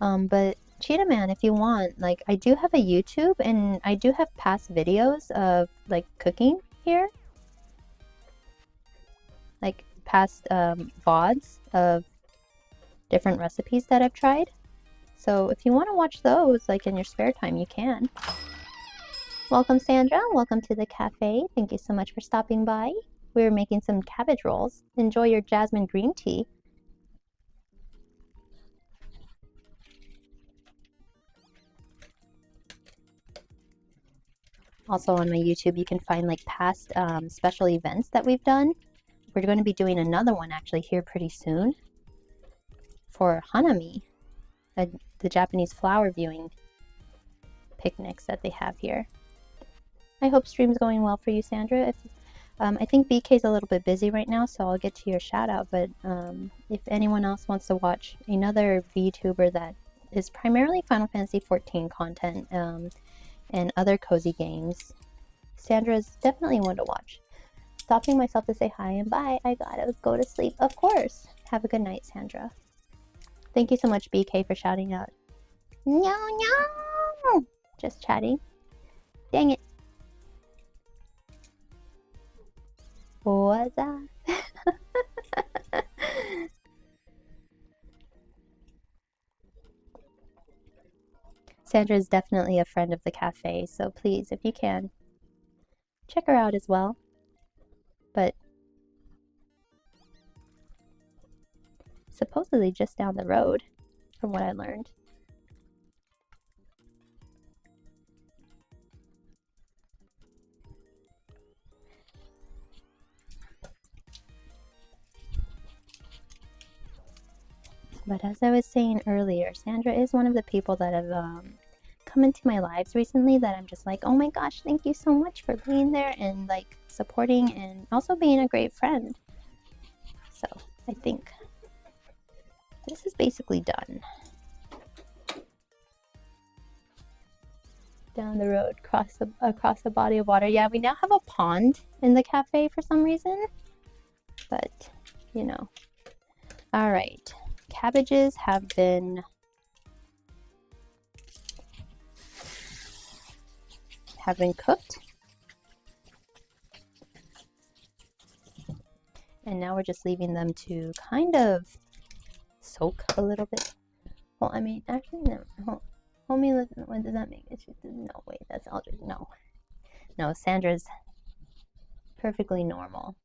S1: But Cheetah Man, if you want, like I do have a YouTube and I do have past videos of like cooking here. Like past VODs of different recipes that I've tried. So if you want to watch those like in your spare time, you can. Welcome Sandra, welcome to the cafe. Thank you so much for stopping by. We're making some cabbage rolls. Enjoy your jasmine green tea. Also on my YouTube, you can find like past special events that we've done. We're going to be doing another one actually here pretty soon for Hanami, the Japanese flower viewing picnics that they have here. I hope stream's going well for you, Sandra. I think BK's a little bit busy right now, so I'll get to your shout out, but if anyone else wants to watch another VTuber that is primarily Final Fantasy XIV content and other cozy games, Sandra is definitely one to watch. Stopping myself to say hi and bye. I gotta go to sleep. Of course. Have a good night, Sandra. Thank you so much, BK, for shouting out. No, no! Just chatting. Dang it. What's that? Sandra is definitely a friend of the cafe, so please, if you can, check her out as well. But supposedly just down the road, from what I learned. But as I was saying earlier, Sandra is one of the people that have come into my lives recently that I'm just like, oh my gosh, thank you so much for being there and like supporting and also being a great friend. So I think this is basically done. Down the road, across a body of water. Yeah, we now have a pond in the cafe for some reason, but you know. All right. Cabbages have been cooked. And now we're just leaving them to kind of soak a little bit. Well, I mean, actually, no. Homie, what does that make? It's just, no, wait, that's Aldrich. No. No, Sandra's perfectly normal.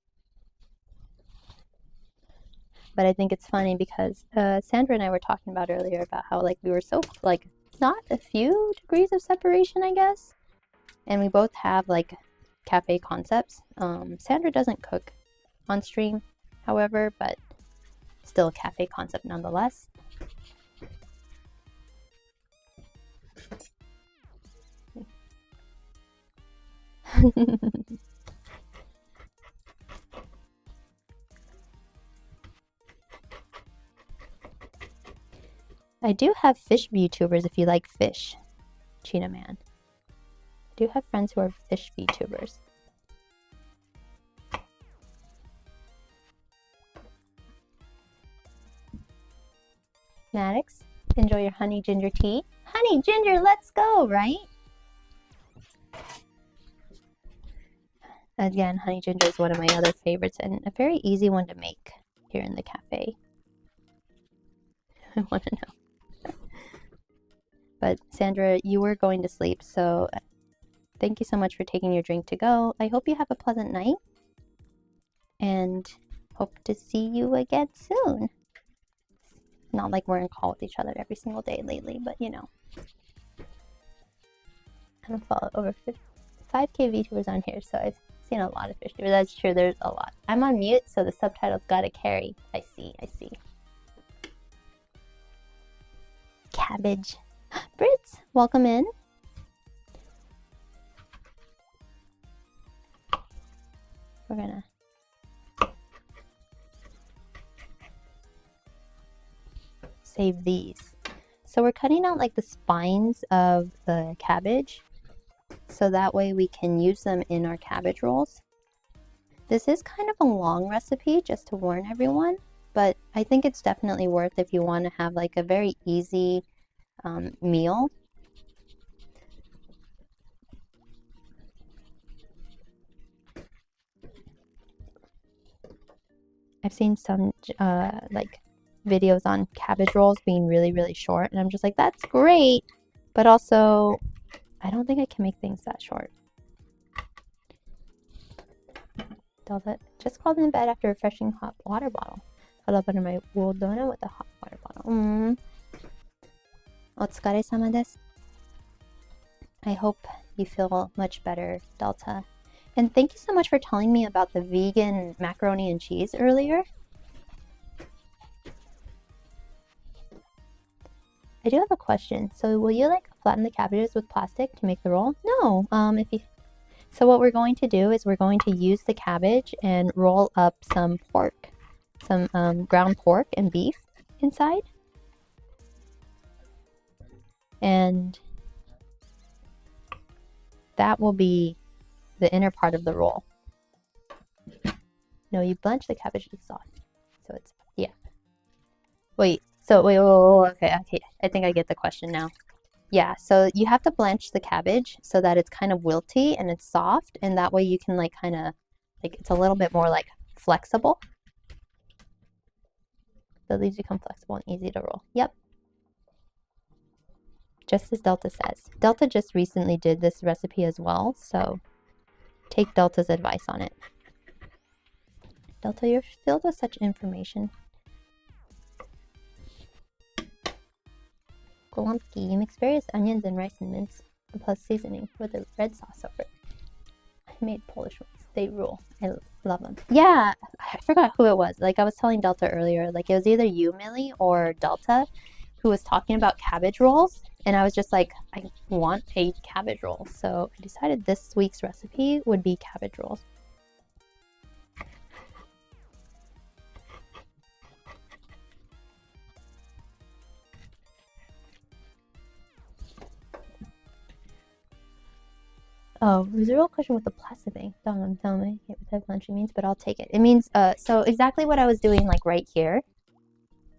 S1: But I think it's funny because Sandra and I were talking about earlier about how like we were so like not a few degrees of separation, I guess. And we both have like cafe concepts. Sandra doesn't cook on stream, however, but still a cafe concept nonetheless. I do have fish VTubers if you like fish, Cheetah Man. I do have friends who are fish VTubers. Maddox, enjoy your honey ginger tea. Honey ginger, let's go, right? Again, honey ginger is one of my other favorites and a very easy one to make here in the cafe. I want to know. But Sandra, you were going to sleep, so thank you so much for taking your drink to go. I hope you have a pleasant night and hope to see you again soon. Not like we're in call with each other every single day lately, but you know. I don't follow over 5K VTubers on here, so I've seen a lot of fish. That's true, there's a lot. I'm on mute, so the subtitles gotta carry. I see. Cabbage. Brits, welcome in. We're gonna save these. So we're cutting out like the spines of the cabbage, so that way we can use them in our cabbage rolls. This is kind of a long recipe, just to warn everyone, but I think it's definitely worth if you want to have like a very easy meal. I've seen some like videos on cabbage rolls being really short, and I'm just like, that's great, but also I don't think I can make things that short. Delta just crawled in bed after a refreshing hot water bottle. Cuddled up under my wool donut with a hot water bottle. Otsukare-sama desu. I hope you feel much better, Delta. And thank you so much for telling me about the vegan macaroni and cheese earlier. I do have a question. So will you like flatten the cabbages with plastic to make the roll? No. So what we're going to do is we're going to use the cabbage and roll up some pork, some ground pork and beef inside. And that will be the inner part of the roll. No, you blanch the cabbage to soft. So it's, yeah. Wait, okay, I think I get the question now. Yeah, so you have to blanch the cabbage so that it's kind of wilty and it's soft, and that way you can like kind of, like it's a little bit more like flexible. The leaves become flexible and easy to roll. Yep. Just as Delta says. Delta just recently did this recipe as well, so take Delta's advice on it. Delta, you're filled with such information. Golumski, you mix various onions and rice and mince, plus seasoning with a red sauce over it. I made Polish ones. They rule. I love them. Yeah, I forgot who it was. Like I was telling Delta earlier, like it was either you, Millie, or Delta, who was talking about cabbage rolls. And I was just like, I want a cabbage roll. So I decided this week's recipe would be cabbage rolls. Oh, there's a real question with the plastic thing. Don't tell me what type of lunch it means, but I'll take it. It means, so exactly what I was doing like right here.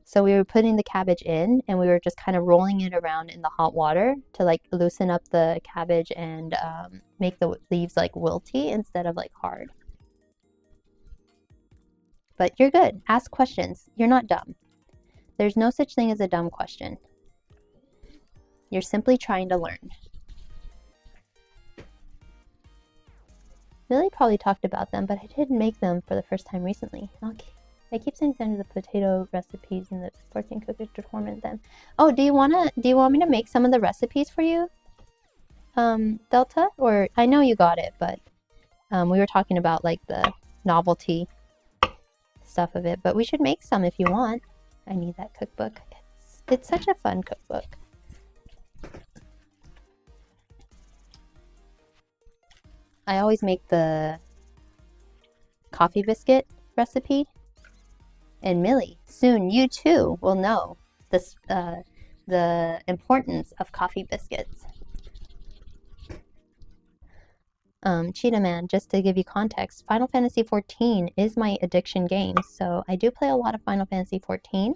S1: So we were putting the cabbage in and we were just kind of rolling it around in the hot water to like loosen up the cabbage and make the leaves like wilty instead of like hard. But you're good. Ask questions. You're not dumb. There's no such thing as a dumb question. You're simply trying to learn. Millie probably talked about them, but I didn't make them for the first time recently. Okay. I keep saying send the potato recipes and the 14 cookies to torment them. Oh, do you want me to make some of the recipes for you? Delta? Or I know you got it, but we were talking about like the novelty stuff of it, but we should make some if you want. I need that cookbook. It's such a fun cookbook. I always make the coffee biscuit recipe. And Millie, soon you too will know this, the importance of coffee biscuits. Cheetah Man, just to give you context, Final Fantasy XIV is my addiction game, so I do play a lot of Final Fantasy XIV.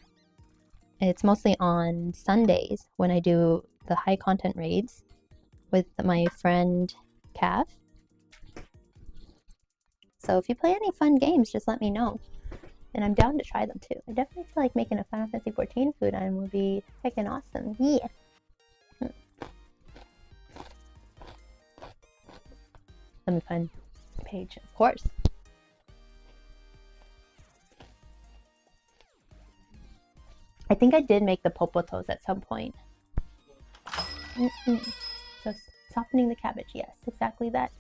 S1: It's mostly on Sundays when I do the high content raids with my friend Cav. So if you play any fun games, just let me know. And I'm down to try them too. I definitely feel like making a Final Fantasy XIV food item would be heckin' awesome. Yeah. Let me find the page, of course. I think I did make the popotos at some point. So softening the cabbage, yes, exactly that.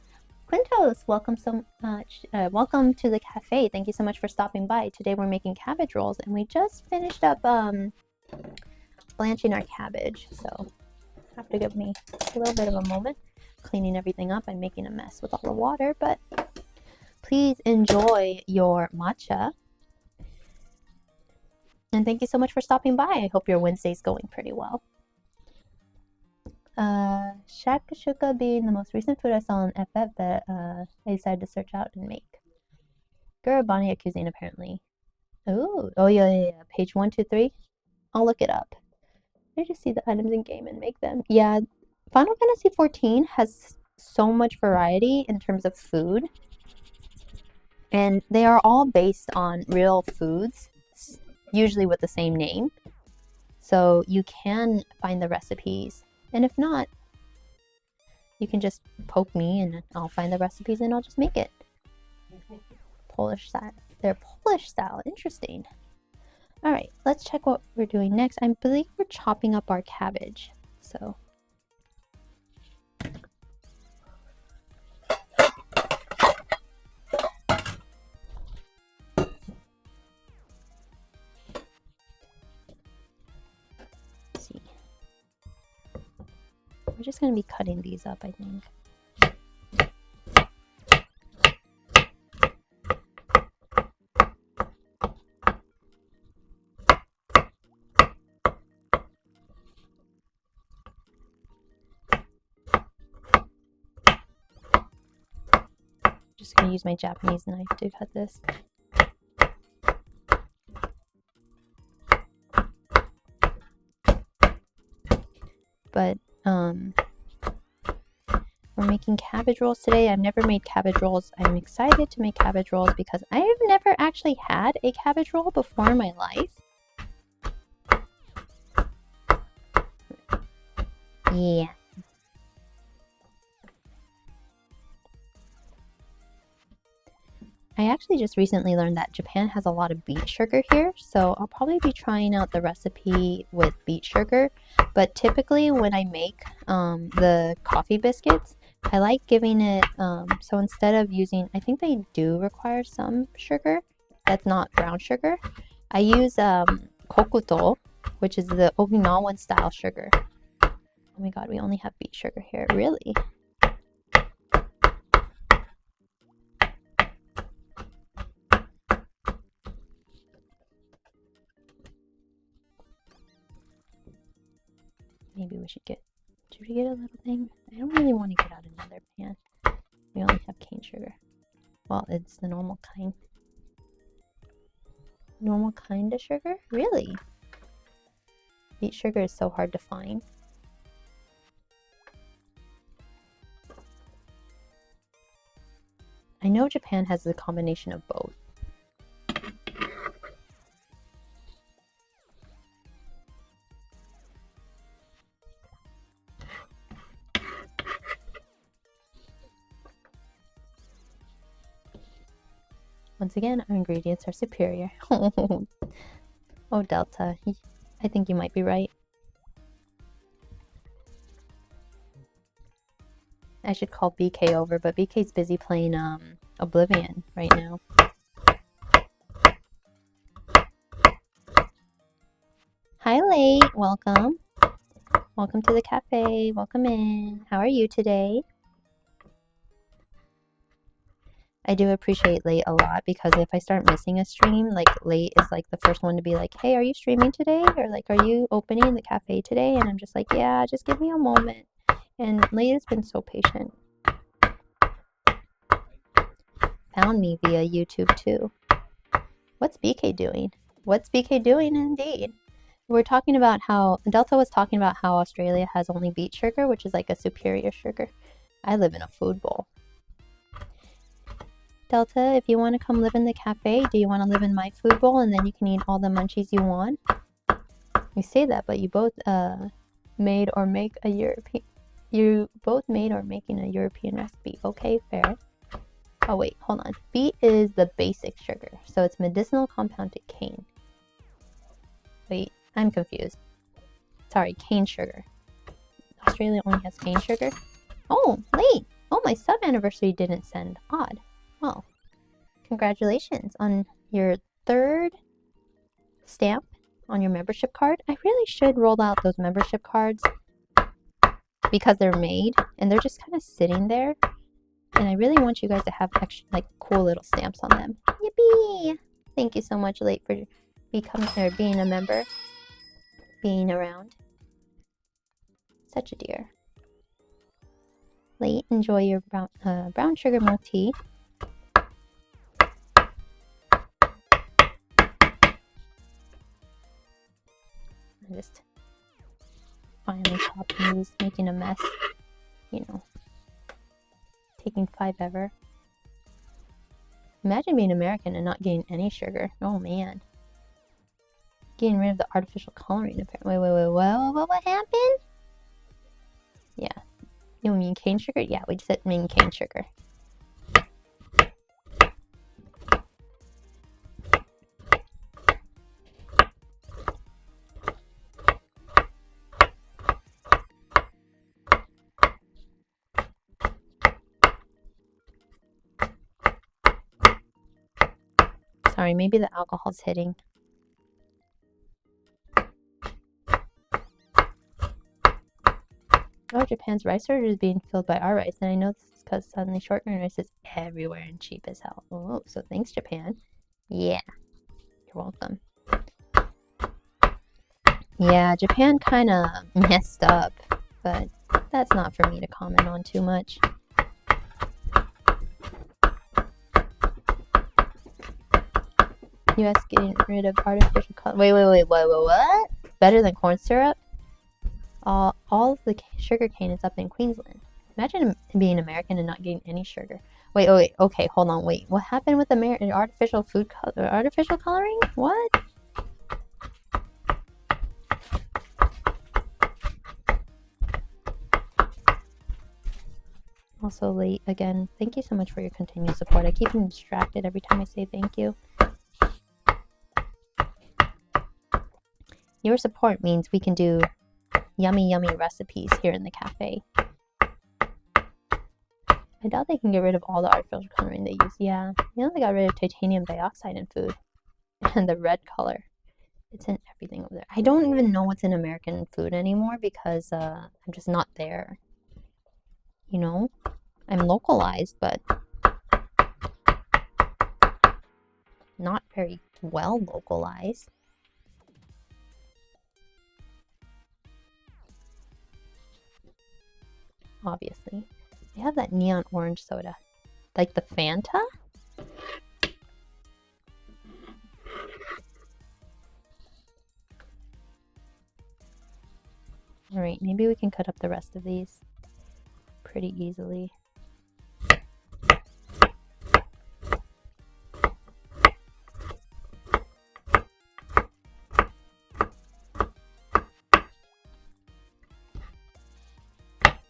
S1: Quintos, welcome so much. Welcome to the cafe. Thank you so much for stopping by. Today we're making cabbage rolls, and we just finished up blanching our cabbage. So have to give me a little bit of a moment, cleaning everything up and making a mess with all the water. But please enjoy your matcha. And thank you so much for stopping by. I hope your Wednesday's going pretty well. Shakshuka being the most recent food I saw on FF that I decided to search out and make. Garabania cuisine, apparently. Oh yeah. Page 1, 2, 3. I'll look it up. I just see the items in game and make them. Yeah, Final Fantasy XIV has so much variety in terms of food, and they are all based on real foods, usually with the same name. So you can find the recipes. And if not, you can just poke me and I'll find the recipes and I'll just make it. Polish style. They're Polish style. Interesting. Alright, let's check what we're doing next. I believe we're chopping up our cabbage. So. Let's see. We're just going to be cutting these up, I think. Just going to use my Japanese knife to cut this. But we're making cabbage rolls today. I've never made cabbage rolls. I'm excited to make cabbage rolls because I have never actually had a cabbage roll before in my life. Yeah. I actually just recently learned that Japan has a lot of beet sugar here, so I'll probably be trying out the recipe with beet sugar. But typically when I make the coffee biscuits, I like giving it, so instead of using, I think they do require some sugar that's not brown sugar. I use kokuto, which is the Okinawan style sugar. Oh my god, we only have beet sugar here, really? Maybe we should get, should we get a little thing? I don't really want to get out another pan. We only have cane sugar. Well, it's the normal kind. Normal kind of sugar? Really? Beet sugar is so hard to find. I know Japan has a combination of both. Once again, our ingredients are superior. Oh, Delta. I think you might be right. I should call BK over, but BK's busy playing Oblivion right now. Hi, Late. Welcome. Welcome to the cafe. Welcome in. How are you today? I do appreciate Late a lot because if I start missing a stream, like Late is like the first one to be like, hey, are you streaming today? Or like, are you opening the cafe today? And I'm just like, yeah, just give me a moment. And Late has been so patient. Found me via YouTube too. What's BK doing? What's BK doing indeed? we're talking about how Delta was talking about how Australia has only beet sugar, which is like a superior sugar. I live in a food bowl. Delta, if you want to come live in the cafe, do you want to live in my food bowl and then you can eat all the munchies you want? You say that, but you both made or make a European. You both made or making a European recipe. Okay, fair. Oh wait, hold on. Beet is the basic sugar, so it's medicinal compounded cane. Wait, I'm confused. Sorry, cane sugar. Australia only has cane sugar? Oh, late! Oh, my sub anniversary didn't send. Odd. Well, congratulations on your 3rd stamp on your membership card. I really should roll out those membership cards because they're made and they're just kind of sitting there. And I really want you guys to have extra, like, cool little stamps on them. Yippee! Thank you so much, Late, for being a member, being around. Such a dear. Late, enjoy your brown sugar milk tea. I'm just finally chopping these, making a mess. You know, taking 5 ever. Imagine being American and not getting any sugar. Oh man. Getting rid of the artificial coloring apparently. Wait, what happened? Yeah. You mean cane sugar? Yeah, we just mean cane sugar. Sorry, maybe the alcohol's hitting. Oh, Japan's rice order is being filled by our rice, and I know this is because suddenly short-grain rice is everywhere and cheap as hell. Oh, so thanks, Japan. Yeah, you're welcome. Yeah, Japan kind of messed up, but that's not for me to comment on too much. US getting rid of artificial color. Wait, what? Better than corn syrup? All of the sugar cane is up in Queensland. Imagine being American and not getting any sugar. Wait, okay, hold on, wait. What happened with artificial coloring? What? Also Late again. Thank you so much for your continued support. I keep getting distracted every time I say thank you. Your support means we can do yummy recipes here in the cafe. I doubt they can get rid of all the artificial coloring they use. Yeah, you know they got rid of titanium dioxide in food. And the red color. It's in everything over there. I don't even know what's in American food anymore because I'm just not there. You know? I'm localized, but not very well localized. Obviously. They have that neon orange soda. Like the Fanta? Alright, maybe we can cut up the rest of these pretty easily.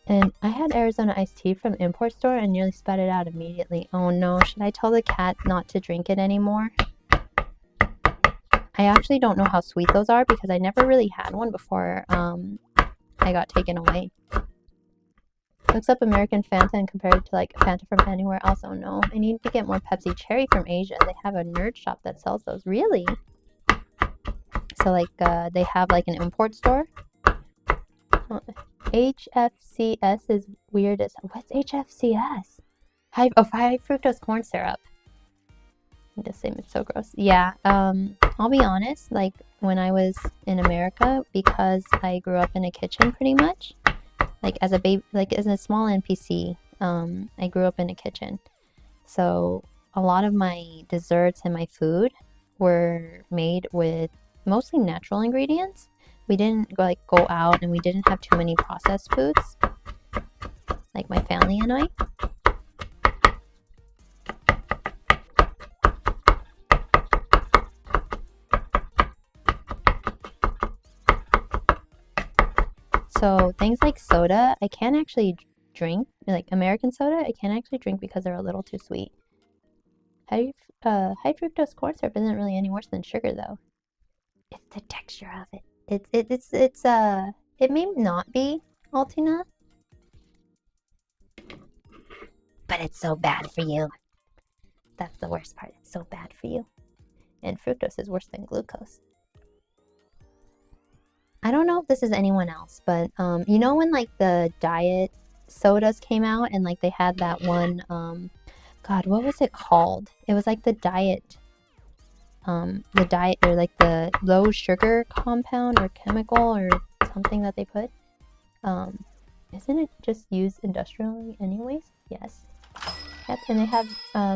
S1: And I had Arizona iced tea from the import store and nearly spat it out immediately. Oh no, should I tell the cat not to drink it anymore? I actually don't know how sweet those are because I never really had one before I got taken away. Looks up American Fanta and compared it to like Fanta from anywhere else. Oh no, I need to get more Pepsi Cherry from Asia. They have a nerd shop that sells those. Really? So like they have like an import store. HFCS is weird as what's HFCS? High fructose corn syrup. I'm just saying it's so gross. Yeah, I'll be honest, like when I was in America, because I grew up in a kitchen pretty much, like as a baby, like as a small NPC, I grew up in a kitchen. So a lot of my desserts and my food were made with mostly natural ingredients. We didn't like go out and we didn't have too many processed foods, like my family and I. So things like soda, I can't actually drink, like American soda, I can't actually drink because they're a little too sweet. High fructose corn syrup isn't really any worse than sugar though. It's the texture of it. It may not be, Altina, but it's so bad for you. That's the worst part. It's so bad for you. And fructose is worse than glucose. I don't know if this is anyone else, but you know when like the diet sodas came out and like they had that one God, what was it called? It was like the diet or like the low sugar compound or chemical or something that they put. Isn't it just used industrially anyways? Yes. Yep, and they have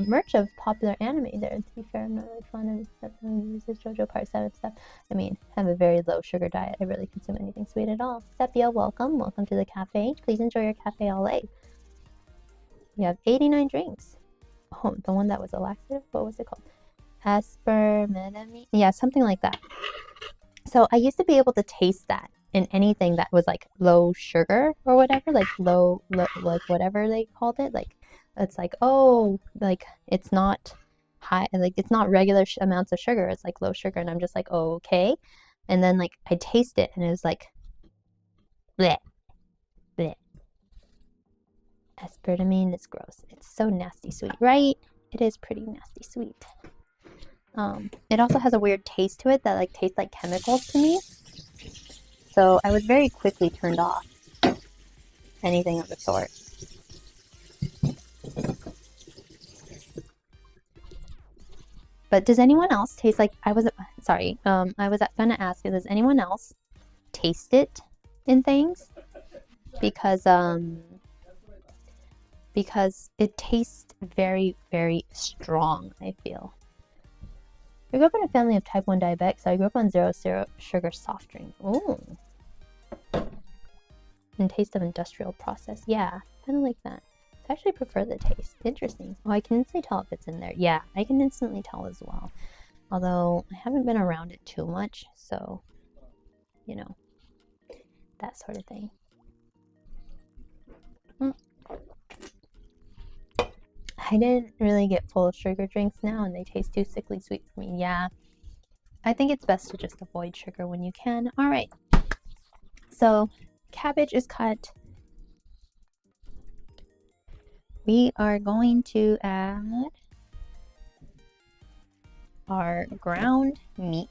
S1: merch of popular anime there. To be fair, I'm not really fond of stuff that uses JoJo Part 7 stuff. I mean, I have a very low sugar diet. I rarely consume anything sweet at all. Sepia, welcome. Welcome to the cafe. Please enjoy your cafe au lait. You have 89 drinks. Oh, the one that was a laxative? What was it called? Aspartame? Yeah, something like that. So I used to be able to taste that in anything that was like low sugar or whatever, like low like whatever they called it. Like it's like, oh, like it's not high, like it's not regular amounts of sugar. It's like low sugar, and I'm just like, oh, okay. And then like I taste it, and it was like, bleh, bleh. Aspartame is gross. It's so nasty sweet, right? It is pretty nasty sweet. It also has a weird taste to it that like tastes like chemicals to me. So I was very quickly turned off anything of the sort. But does anyone else taste like I was gonna ask you, does anyone else taste it in things? Because it tastes very, very strong, I feel. I grew up in a family of type 1 diabetics, so I grew up on zero sugar soft drink. Ooh. And taste of industrial process. Yeah, kind of like that. I actually prefer the taste. Interesting. Oh, I can instantly tell if it's in there. Yeah, I can instantly tell as well. Although I haven't been around it too much, so, you know, that sort of thing. I didn't really get full sugar drinks now, and they taste too sickly sweet for me. Yeah, I think it's best to just avoid sugar when you can. All right. So, cabbage is cut. We are going to add our ground meat.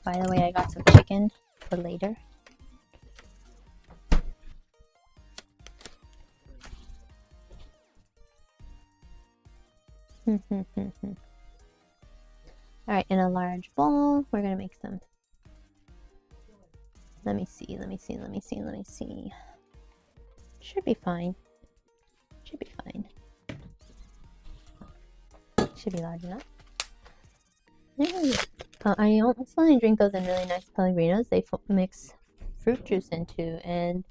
S1: By the way, I got some chicken for later. Alright, in a large bowl, we're gonna make some. Let me see. Should be fine. Should be large enough. I also drink those in really nice Pellegrinos. They mix fruit juice into, and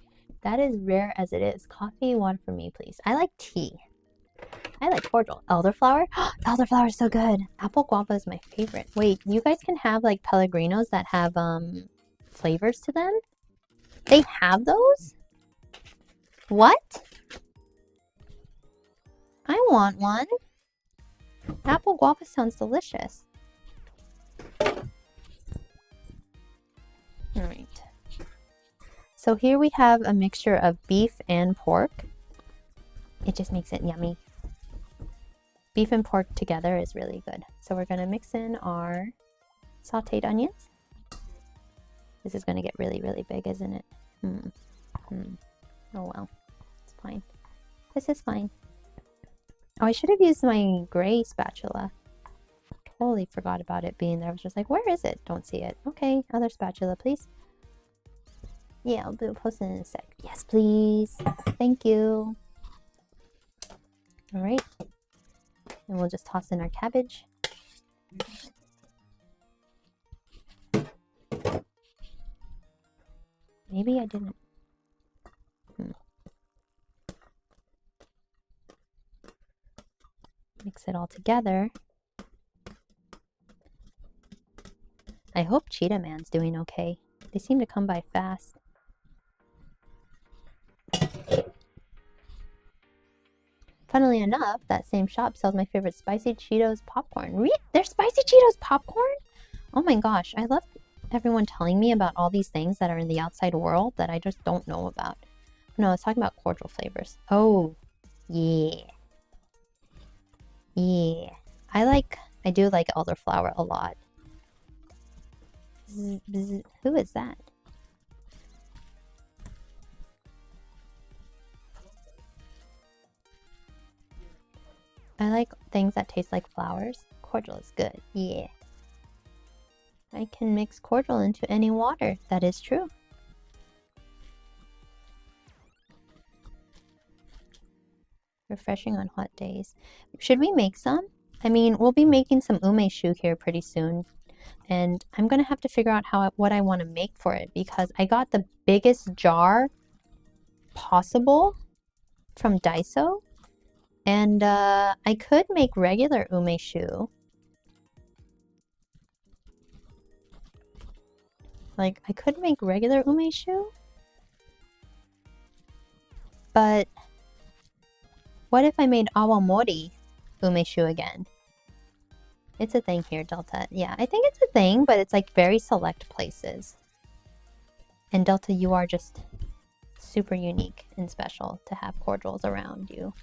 S1: that is rare as it is. Coffee, water for me, please. I like tea. I like cordial. Elderflower? Elderflower is so good. Apple guava is my favorite. Wait, you guys can have like Pellegrinos that have flavors to them? They have those? What? I want one. Apple guava sounds delicious. Alright. So here we have a mixture of beef and pork. It just makes it yummy. Beef and pork together is really good. So we're going to mix in our sauteed onions. This is going to get really, really big, isn't it? Oh well, it's fine. This is fine. Oh, I should have used my gray spatula. Totally forgot about it being there. I was just like, where is it? Don't see it. Okay, other spatula, please. Yeah, I'll post it in a sec. Yes, please. Thank you. All right. And we'll just toss in our cabbage. Maybe I didn't. Mix it all together. I hope Cheetah Man's doing okay. They seem to come by fast. Funnily enough, that same shop sells my favorite Spicy Cheetos popcorn. There's Spicy Cheetos popcorn? Oh my gosh, I love everyone telling me about all these things that are in the outside world that I just don't know about. No, I was talking about cordial flavors. Oh, yeah. Yeah. I do like elderflower a lot. Bzz, bzz. Who is that? I like things that taste like flowers. Cordial is good. Yeah. I can mix cordial into any water. That is true. Refreshing on hot days. Should we make some? I mean, we'll be making some umeshu here pretty soon. And I'm going to have to figure out what I want to make for it because I got the biggest jar possible from Daiso. And I could make regular umeshu. Like, I could make regular umeshu. But what if I made awamori umeshu again? It's a thing here, Delta. Yeah, I think it's a thing, but it's like very select places. And Delta, you are just super unique and special to have cordials around you.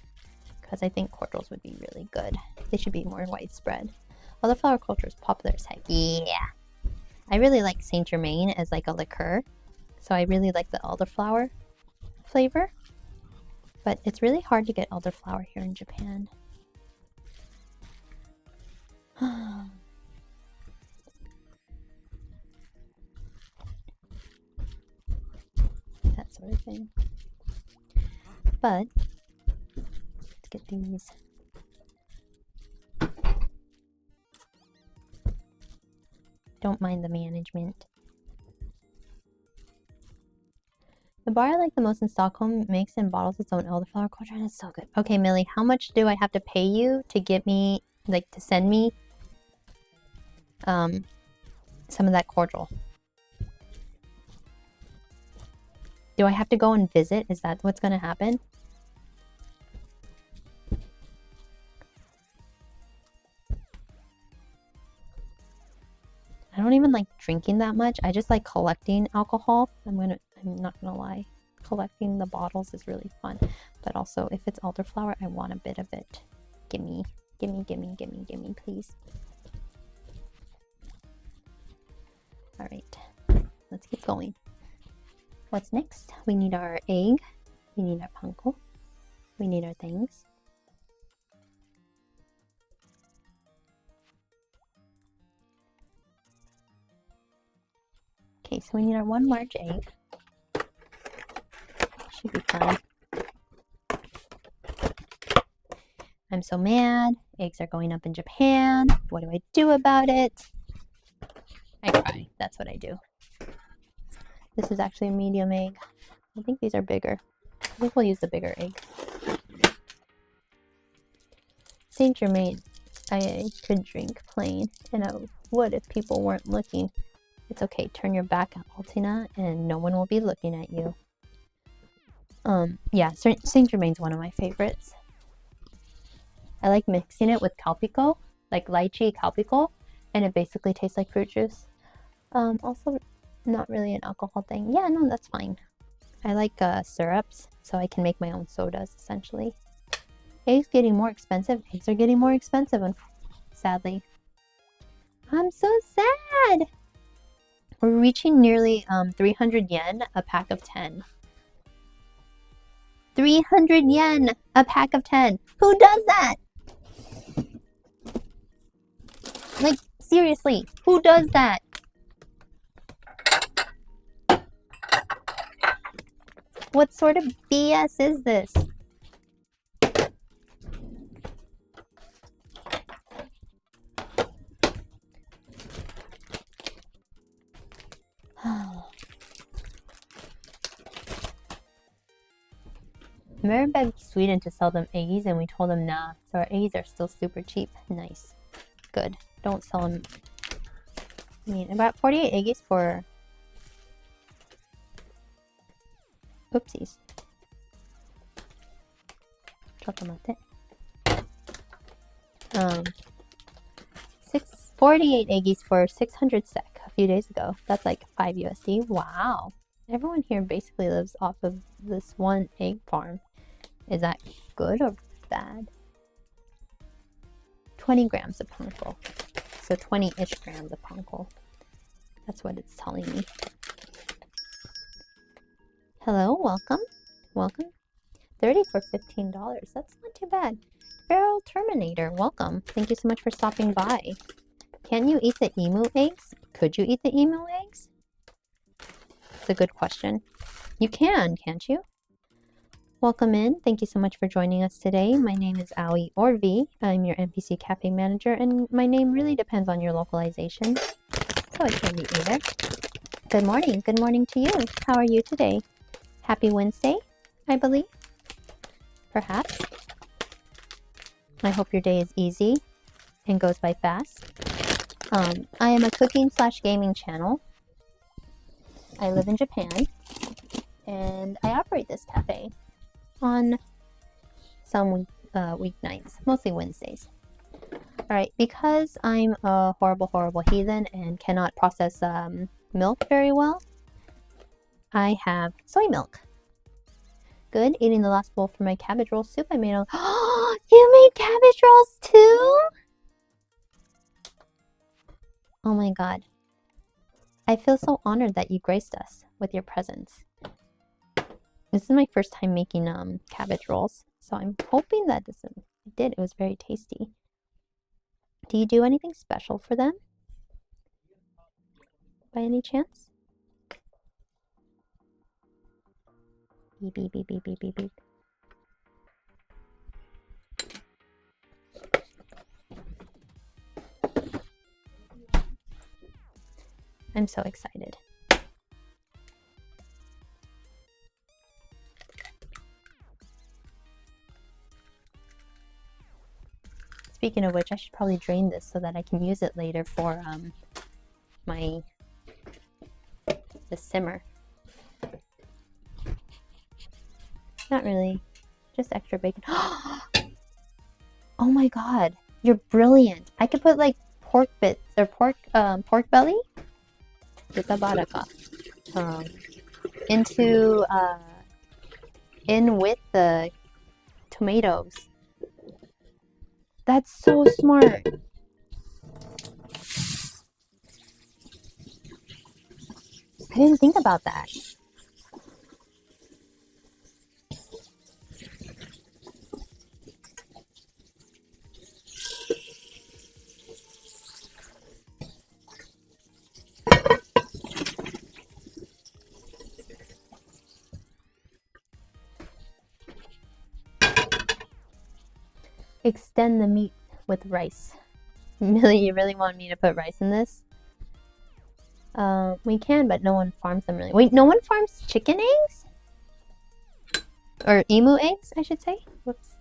S1: Because I think cordials would be really good. They should be more widespread. Elderflower culture is popular as heck. Yeah. I really like Saint Germain as like a liqueur. So I really like the elderflower flavor. But it's really hard to get elderflower here in Japan. That sort of thing. But let's get these. Don't mind the management. The bar I like the most in Stockholm makes and bottles its own elderflower culture and it's so good. Okay, Millie, how much do I have to pay you to get me, like, to send me some of that cordial? Do I have to go and visit? Is that what's going to happen? I don't even like drinking that much. I just like collecting alcohol. I'm not gonna lie. Collecting the bottles is really fun. But also, if it's elderflower, I want a bit of it. Gimme, gimme, gimme, gimme, gimme, please. Alright, let's keep going. What's next? We need our egg. We need our panko. We need our things. Okay, so we need our one large egg. Should be fine. I'm so mad. Eggs are going up in Japan. What do I do about it? I cry. That's what I do. This is actually a medium egg. I think these are bigger. I think we'll use the bigger egg. Saint Germain, I could drink plain, and I would if people weren't looking. It's okay, turn your back at Altina and no one will be looking at you. Yeah, Saint Germain's one of my favorites. I like mixing it with Calpico, like lychee Calpico, and it basically tastes like fruit juice. Also, not really an alcohol thing. Yeah, no, that's fine. I like syrups, so I can make my own sodas, essentially. Eggs getting more expensive. Eggs are getting more expensive, sadly. I'm so sad! We're reaching nearly 300 yen a pack of 10. 300 yen a pack of 10. Who does that? Like, seriously, who does that? What sort of BS is this? Mirabeg Sweden to sell them eggies, and we told them nah. So our eggies are still super cheap. Nice. Good. Don't sell them. I mean, about 48 eggies for... Oopsies. Chocolate. 48 eggies for 600 sec a few days ago. That's like 5 USD. Wow. Everyone here basically lives off of this one egg farm. Is that good or bad? 20 grams of punkle. So 20-ish grams of punkle. That's what it's telling me. Hello, welcome. Welcome. 30 for $15. That's not too bad. Feral Terminator, welcome. Thank you so much for stopping by. Can you eat the emu eggs? Could you eat the emu eggs? It's a good question. You can, can't you? Welcome in. Thank you so much for joining us today. My name is Aoi or V. I'm your NPC Cafe Manager, and my name really depends on your localization. So it can be either. Good morning. Good morning to you. How are you today? Happy Wednesday, I believe. Perhaps. I hope your day is easy and goes by fast. I am a cooking/gaming channel. I live in Japan, and I operate this cafe on some weeknights, mostly Wednesdays. Alright, because I'm a horrible heathen and cannot process milk very well, I have soy milk. Good, eating the last bowl for my cabbage roll soup I made. Oh, you made cabbage rolls too? Oh my god. I feel so honored that you graced us with your presence. This is my first time making cabbage rolls, so I'm hoping that this did. It was very tasty. Do you do anything special for them? By any chance? Beep, beep, beep, beep, beep, beep, beep. I'm so excited. Speaking of which, I should probably drain this so that I can use it later for the simmer. Not really, just extra bacon. Oh my god, you're brilliant! I could put like pork bits or pork belly into in with the tomatoes. That's so smart. I didn't think about that. Extend the meat with rice. Really, you really want me to put rice in this? We can, but no one farms them really. Wait, no one farms chicken eggs? Or emu eggs, I should say. Whoops.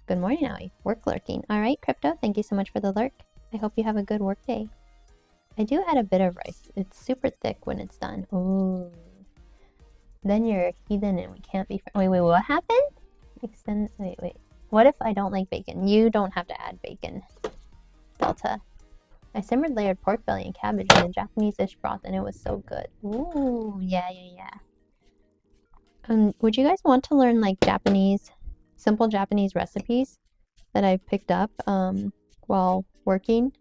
S1: Good morning, Aoi. Work lurking. Alright, Crypto, thank you so much for the lurk. I hope you have a good work day. I do add a bit of rice. It's super thick when it's done. Ooh. Then you're a heathen and we can't be friends. Wait, what happened? Wait. What if I don't like bacon? You don't have to add bacon. Delta. I simmered layered pork belly and cabbage in a Japanese-ish broth and it was so good. Ooh, yeah. Would you guys want to learn like simple Japanese recipes that I've picked up while working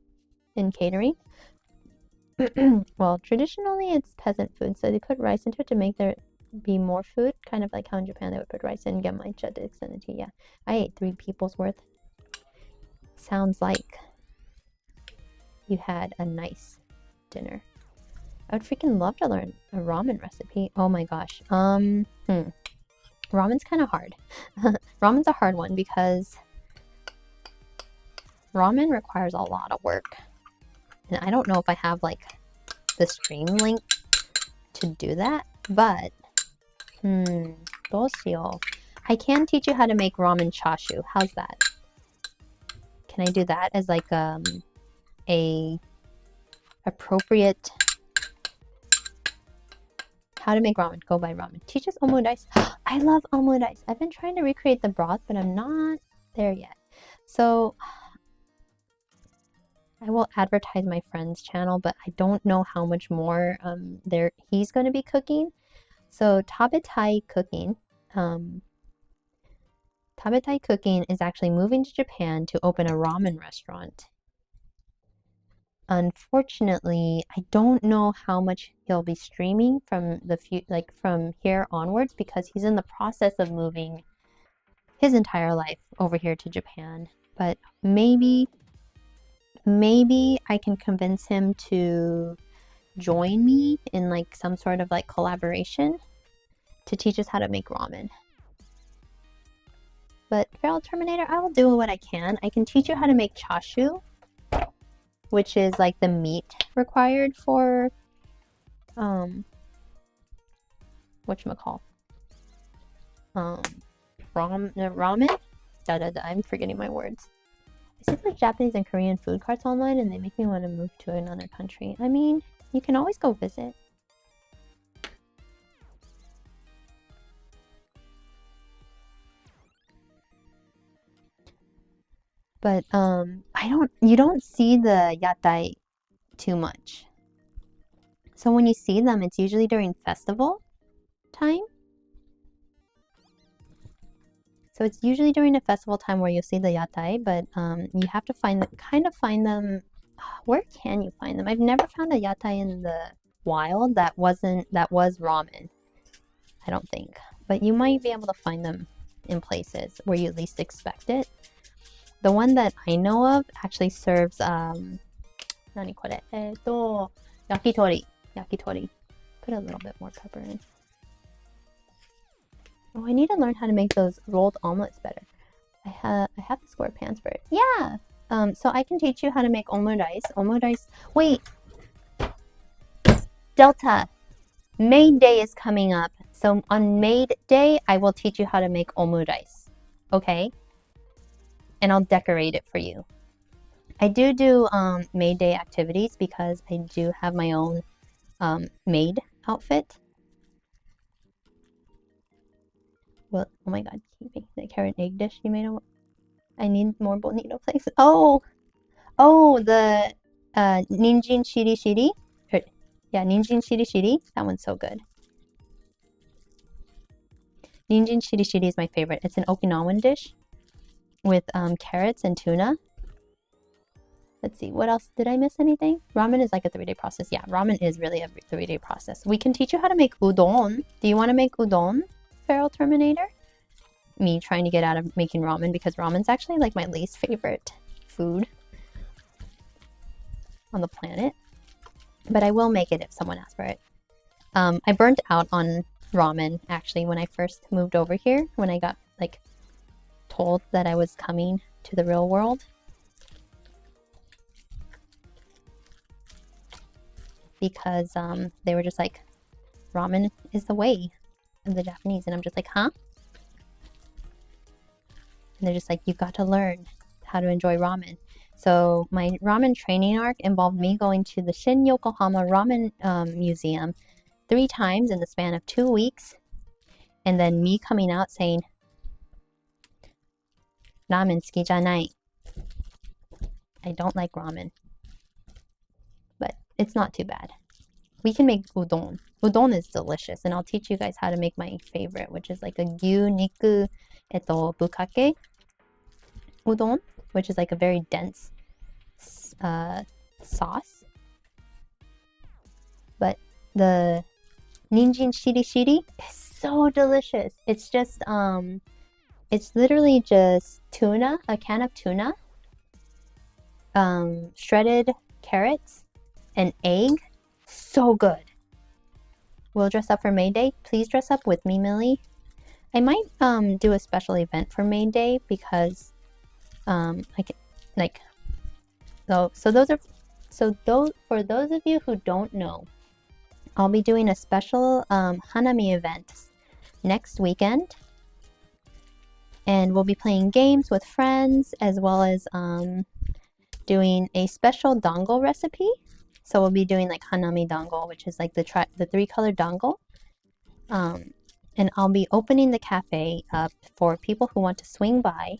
S1: in catering? Well, traditionally it's peasant food, so they put rice into it to make there be more food, kind of like how in Japan they would put rice in genmaicha to extend it to. Yeah, I ate 3 people's worth. Sounds like you had a nice dinner. I would freaking love to learn a ramen recipe. Oh my gosh. Ramen's kind of hard. Ramen's a hard one because ramen requires a lot of work. And I don't know if I have like the stream link to do that, but 도시요. I can teach you how to make ramen chashu. How's that? Can I do that as like a appropriate how to make ramen? Go buy ramen. Teach us omurice. I love omurice. I've been trying to recreate the broth, but I'm not there yet. So I will advertise my friend's channel, but I don't know how much more there he's going to be cooking. So Tabetai Cooking, Tabetai Cooking is actually moving to Japan to open a ramen restaurant. Unfortunately, I don't know how much he'll be streaming from from here onwards because he's in the process of moving his entire life over here to Japan. But maybe I can convince him to join me in like some sort of like collaboration to teach us how to make ramen. But Feral Terminator, I will do what I can. I can teach you how to make chashu, which is like the meat required for whatchamacall? Ramen? I'm forgetting my words. I see like Japanese and Korean food carts online and they make me want to move to another country. I mean, you can always go visit. But you don't see the yatai too much. So when you see them, it's usually during festival time. So it's usually during a festival time where you'll see the yatai, but you have to find them. Where can you find them? I've never found a yatai in the wild that was ramen. I don't think, but you might be able to find them in places where you least expect it. The one that I know of actually serves yakitori. Yakitori. Put a little bit more pepper in. Oh, I need to learn how to make those rolled omelets better. I have the square pans for it. Yeah. So I can teach you how to make omurice. Omurice. Wait. Delta. Maid Day is coming up. So on Maid Day, I will teach you how to make omurice. Okay? And I'll decorate it for you. I do Maid Day activities because I do have my own maid outfit. Well, oh my god, the carrot egg dish you made. I need more bonito flakes. Oh, the ninjin shiri shiri. Yeah, ninjin shiri shiri. That one's so good. Ninjin shiri shiri is my favorite. It's an Okinawan dish with carrots and tuna. Let's see, what else? Did I miss anything? Ramen is like a 3-day process. Yeah, ramen is really a 3-day process. We can teach you how to make udon. Do you want to make udon, Feral Terminator? Me trying to get out of making ramen because ramen's actually like my least favorite food on the planet. But I will make it if someone asks for it. I burnt out on ramen actually when I first moved over here, when I got like told that I was coming to the real world. Because they were just like, ramen is the way of the Japanese. And I'm just like, huh? And they're just like, you've got to learn how to enjoy ramen. So my ramen training arc involved me going to the Shin Yokohama Ramen Museum 3 times in the span of 2 weeks. And then me coming out saying, ramen suki janai. I don't like ramen. But it's not too bad. We can make udon. Udon is delicious, and I'll teach you guys how to make my favorite, which is like a gyu niku bukake udon, which is like a very dense sauce. But the ninjin shiri shiri is so delicious. It's just it's literally just tuna, a can of tuna, shredded carrots, an egg. So good. We'll dress up for May Day. Please dress up with me, Millie. I might do a special event for May Day because for those of you who don't know, I'll be doing a special Hanami event next weekend. And we'll be playing games with friends as well as doing a special dango recipe. So we'll be doing like hanami dango, which is like the 3-color dango. And I'll be opening the cafe up for people who want to swing by.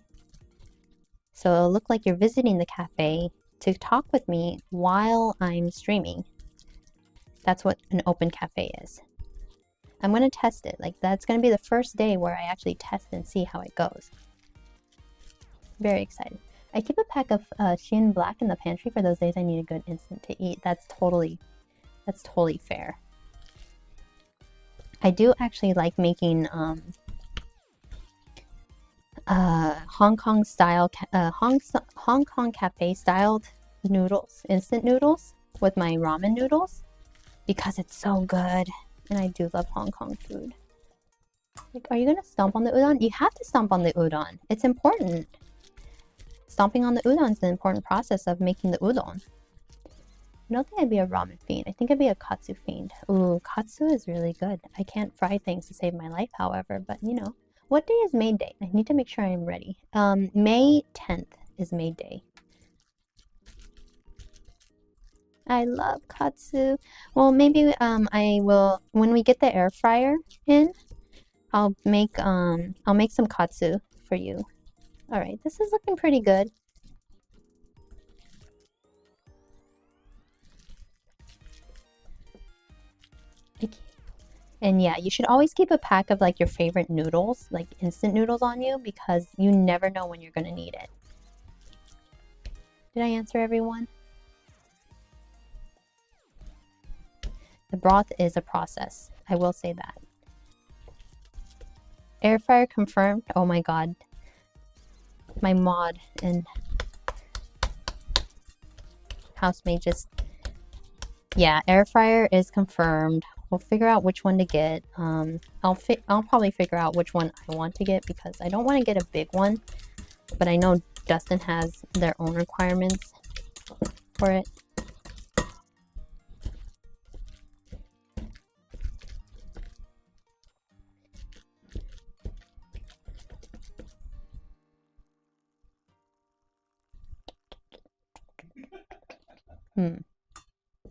S1: So it'll look like you're visiting the cafe to talk with me while I'm streaming. That's what an open cafe is. I'm going to test it. Like, that's going to be the first day where I actually test and see how it goes. Very excited. I keep a pack of Shein Black in the pantry for those days I need a good instant to eat. That's totally fair. I do actually like making Hong Kong style Hong Kong cafe styled noodles, instant noodles with my ramen noodles because it's so good, and I do love Hong Kong food. Like, are you gonna stomp on the udon? You have to stomp on the udon. It's important. Stomping on the udon is an important process of making the udon. I don't think I'd be a ramen fiend. I think I'd be a katsu fiend. Ooh, katsu is really good. I can't fry things to save my life, however, but you know. What day is May Day? I need to make sure I'm ready. May 10th is May Day. I love katsu. Well, maybe I will, when we get the air fryer in, I'll make some katsu for you. All right, this is looking pretty good. And yeah, you should always keep a pack of like your favorite noodles, like instant noodles on you, because you never know when you're gonna need it. Did I answer everyone? The broth is a process. I will say that. Air fryer confirmed. Oh my god. My mod and housemate just... Yeah, air fryer is confirmed. We'll figure out which one to get. I'll probably figure out which one I want to get because I don't want to get a big one, but I know Dustin has their own requirements for it.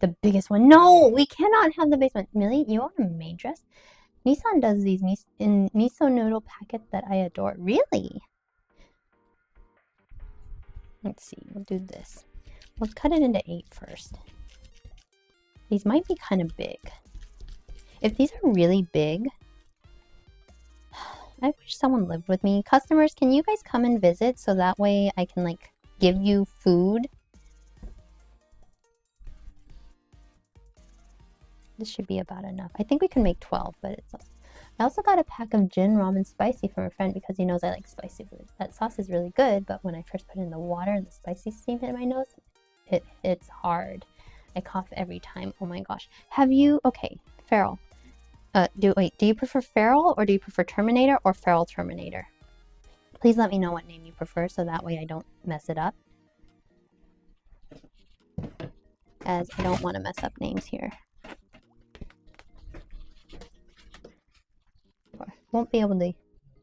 S1: The biggest one. No, we cannot have the biggest one. Millie, you want a maid dress? Nissan does these in miso noodle packets that I adore. Really? Let's see. We'll do this. We'll cut it into 8 first. These might be kind of big. If these are really big, I wish someone lived with me. Customers, can you guys come and visit so that way I can like give you food? This should be about enough. I think we can make 12, but it's... I also got a pack of gin ramen spicy from a friend because he knows I like spicy food. That sauce is really good, but when I first put it in the water and the spicy steam hit my nose, it's hard. I cough every time. Oh my gosh. Have you... Okay, Feral. Do you prefer Feral or do you prefer Terminator or Feral Terminator? Please let me know what name you prefer so that way I don't mess it up. As I don't want to mess up names here. Won't be able to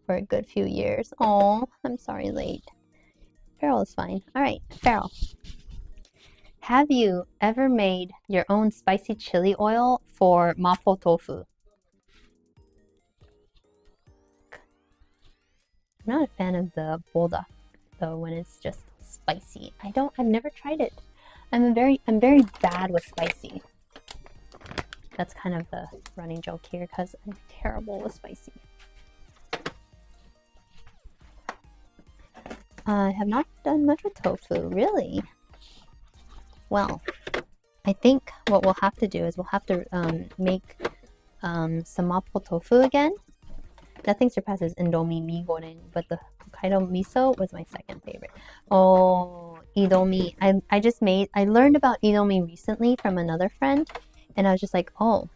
S1: for a good few years. Oh, I'm sorry, late. Feral is fine. All right, Feral. Have you ever made your own spicy chili oil for mapo tofu? I'm not a fan of the bulldog though when it's just spicy. I've never tried it. I'm very bad with spicy. That's kind of the running joke here because I'm terrible with spicy. I have not done much with tofu, really. Well, I think what we'll have to do is we'll have to make some mapo tofu again. Nothing surpasses Indomie mi goreng, but the Hokkaido miso was my second favorite. Oh, Indomie. I learned about Indomie recently from another friend, and I was just like, oh,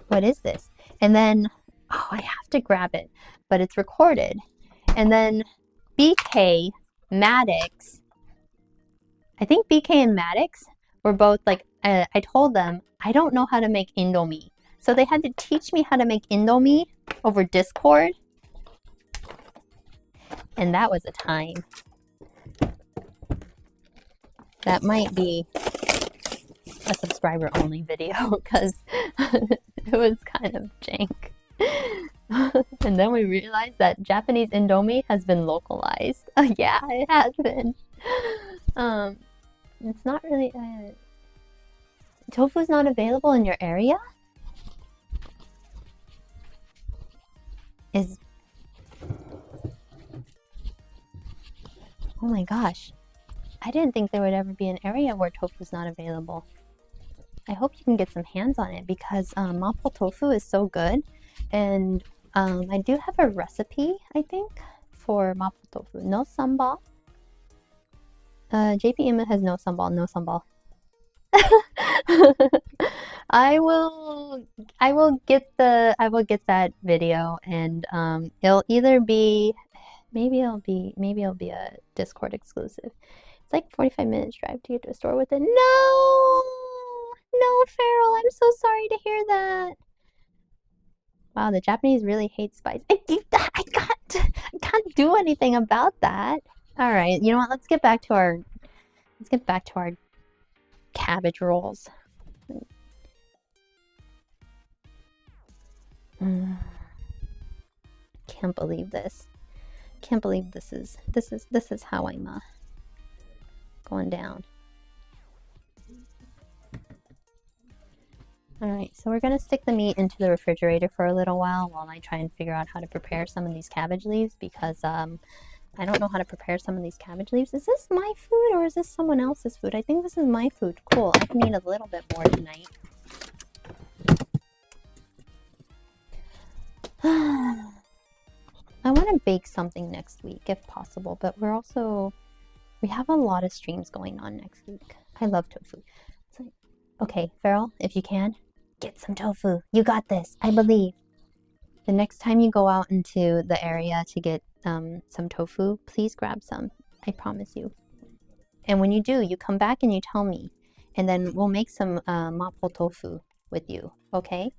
S1: what is this? And then, oh, I have to grab it, but it's recorded. And then BK, Maddox, I think BK and Maddox were both like, I told them, I don't know how to make Indomie. So they had to teach me how to make Indomie over Discord. And that was a time. That might be a subscriber only video because it was kind of jank. And then we realized that Japanese Indomie has been localized. Yeah, it has been. It's not really tofu's not available in your area? Oh my gosh. I didn't think there would ever be an area where tofu's not available. I hope you can get some hands on it because mapo tofu is so good. And I do have a recipe, I think, for mapo tofu. No sambal. JP Ima has no sambal, no sambal. I will get that video, and it'll either be maybe it'll be a Discord exclusive. It's like 45 minutes drive to get to a store with it. No, Farrell, I'm so sorry to hear that. Wow, the Japanese really hate spice. I can't do anything about that. All right, you know what? Let's get back to our cabbage rolls. Can't believe this. Can't believe this is how I'm going down. Alright, so we're gonna stick the meat into the refrigerator for a little while I try and figure out how to prepare some of these cabbage leaves because I don't know how to prepare some of these cabbage leaves. Is this my food or is this someone else's food? I think this is my food. Cool, I can eat a little bit more tonight. I want to bake something next week if possible, but we have a lot of streams going on next week. I love tofu. So, okay, Farrell, if you can, get some tofu. You got this. I believe. The next time you go out into the area to get some tofu, please grab some. I promise you. And when you do, you come back and you tell me. And then we'll make some mapo tofu with you, okay?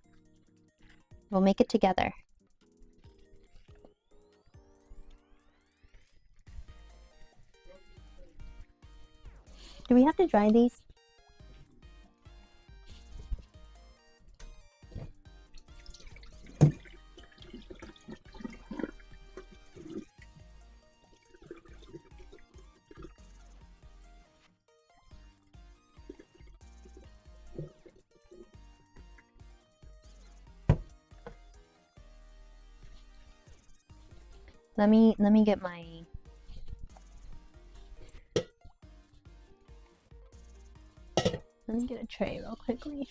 S1: We'll make it together. Do we have to dry these? Let me get my let me get a tray real quickly.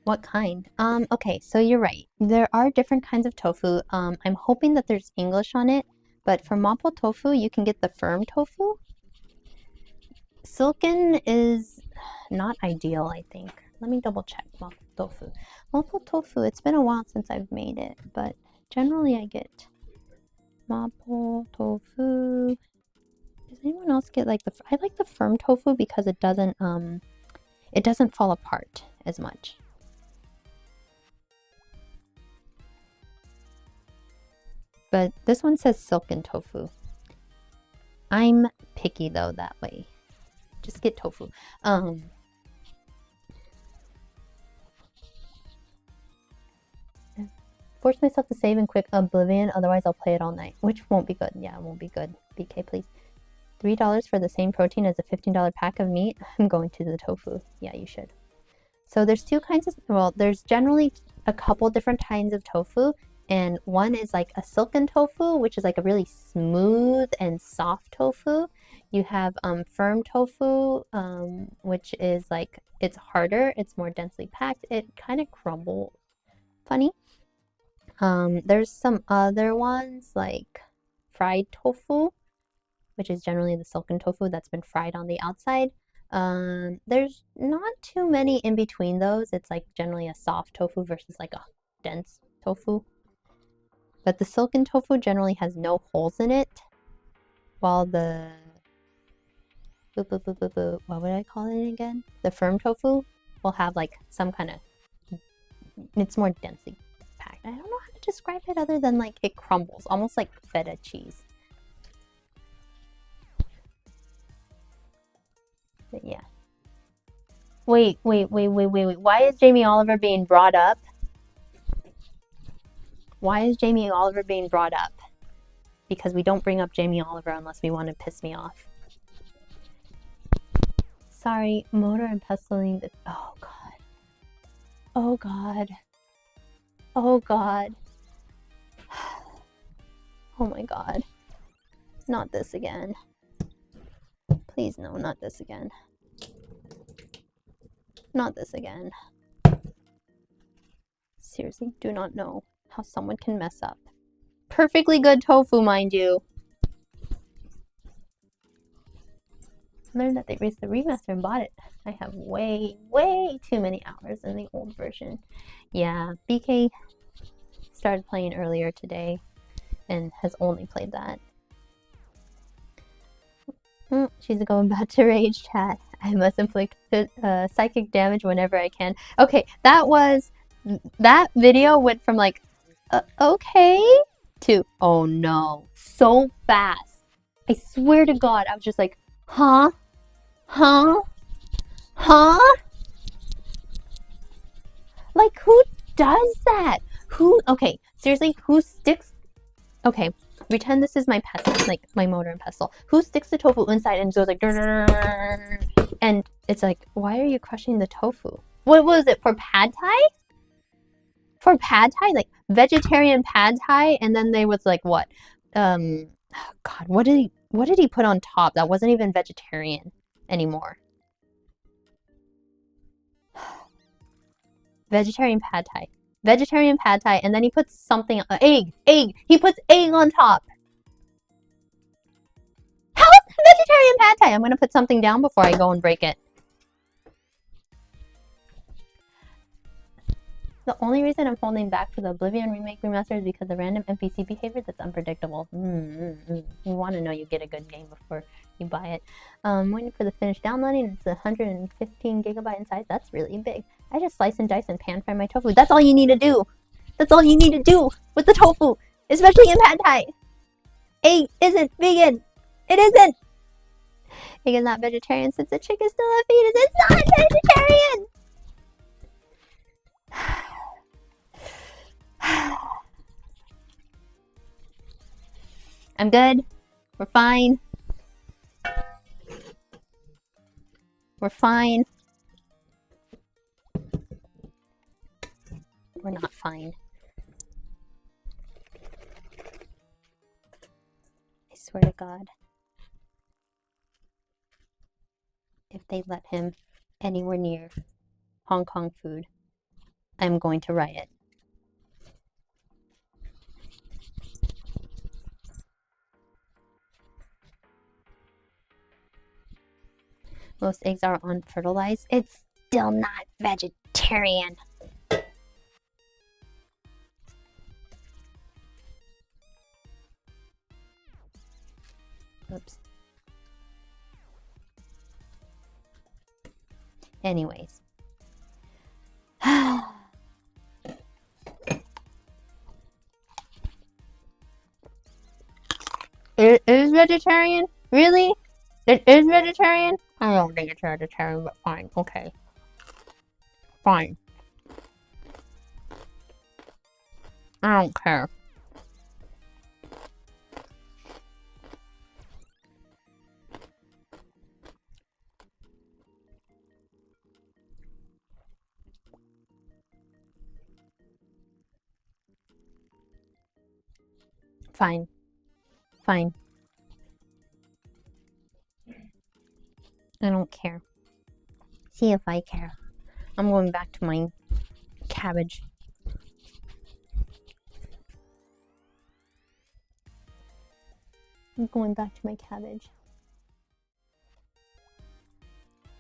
S1: What kind? Okay, so you're right. There are different kinds of tofu. I'm hoping that there's English on it, but for mapo tofu, you can get the firm tofu. Silken is not ideal, I think. Let me double check mapo tofu. Mapo tofu, it's been a while since I've made it, but generally I get mapo tofu. Does anyone else get like I like the firm tofu because it doesn't fall apart as much. But this one says silken tofu. I'm picky though that way. Just get tofu. Force myself to save in quick oblivion, otherwise I'll play it all night. Which won't be good. Yeah, it won't be good. BK, please. $3 for the same protein as a $15 pack of meat. I'm going to the tofu. Yeah, you should. So there's two kinds of, well, there's generally a couple different kinds of tofu. And one is like a silken tofu, which is like a really smooth and soft tofu. You have firm tofu, which is like, it's harder, it's more densely packed. It kind of crumbles funny. There's some other ones like fried tofu, which is generally the silken tofu that's been fried on the outside. There's not too many in between those. It's like generally a soft tofu versus like a dense tofu. But the silken tofu generally has no holes in it, while the what would I call it again? The firm tofu will have like some kind of, it's more densely packed. I don't know how to describe it other than like it crumbles, almost like feta cheese. But yeah. Wait. Why is Jamie Oliver being brought up? Why is Jamie Oliver being brought up? Because we don't bring up Jamie Oliver unless we want to piss me off. Sorry, motor and pestling. Oh god. Oh god. Oh god. Oh my god. Not this again. Please no, not this again. Not this again. Seriously, do not know how someone can mess up. Perfectly good tofu, mind you. Learned that they released the remaster and bought it. I have way too many hours in the old version. Yeah, BK started playing earlier today and has only played that. She's going back to rage chat. I must inflict psychic damage whenever I can. Okay, that video went from like, okay, to, oh no, so fast. I swear to God, I was just like, huh? Like, who does that? Okay, seriously, who sticks, okay, pretend this is my pestle, like my motor and pestle. Who sticks the tofu inside and goes like, and it's like, why are you crushing the tofu? What was it, for pad thai? For pad thai, like vegetarian pad thai, and then there was like what? God, what did he put on top that wasn't even vegetarian anymore? Vegetarian pad thai. Vegetarian pad thai, and then he puts something, egg. He puts egg on top. How is that vegetarian pad thai? I'm gonna put something down before I go and break it. The only reason I'm holding back for the Oblivion Remake Remaster is because of random NPC behavior that's unpredictable. You want to know you get a good game before you buy it. Waiting for the finished downloading. It's 115 gigabyte in size. That's really big. I just slice and dice and pan fry my tofu. That's all you need to do. That's all you need to do with the tofu, especially in pad thai. Egg isn't vegan. It isn't. Egg is not vegetarian since the chick is still a fetus. It's not vegetarian. I'm good. We're fine. We're fine. We're not fine. I swear to God. If they let him anywhere near Hong Kong food, I'm going to riot. Most eggs are unfertilized. It's still not vegetarian. Oops. Anyways. It is vegetarian? Really? It is vegetarian? I don't think it's vegetarian, but fine. Okay. Fine. I don't care. Fine. Fine. I don't care. See if I care. I'm going back to my cabbage. I'm going back to my cabbage.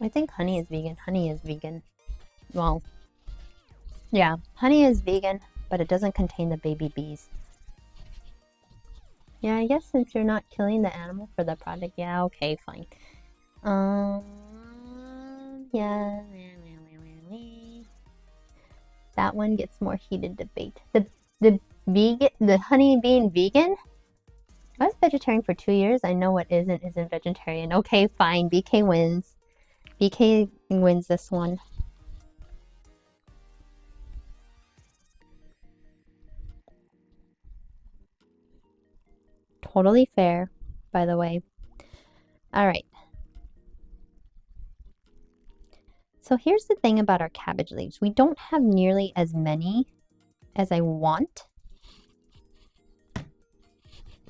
S1: I think honey is vegan. Honey is vegan. Well, yeah, honey is vegan, but it doesn't contain the baby bees. Yeah, I guess since you're not killing the animal for the product, yeah, okay, fine. Yeah. That one gets more heated debate. The honey being vegan? I was vegetarian for 2 years. I know what isn't vegetarian. Okay, fine. BK wins. BK wins this one. Totally fair, by the way. All right. So here's the thing about our cabbage leaves. We don't have nearly as many as I want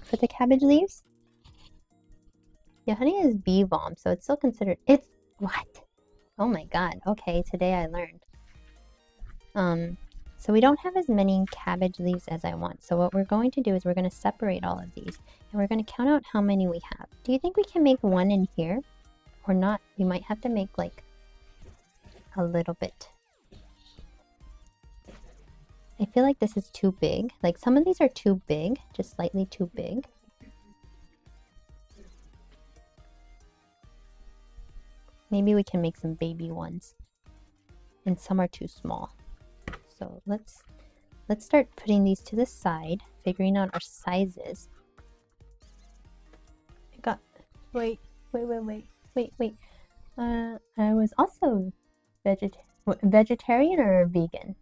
S1: for the cabbage leaves. Yeah, honey is bee balm, so it's still considered. It's what? Oh my god. Okay, today I learned. So we don't have as many cabbage leaves as I want. So what we're going to do is we're going to separate all of these and we're going to count out how many we have. Do you think we can make one in here or not? We might have to make like a little bit. I feel like this is too big. Like some of these are too big, just slightly too big. Maybe we can make some baby ones. And some are too small. So let's start putting these to the side, figuring out our sizes. I got wait. I was also vegetarian or vegan.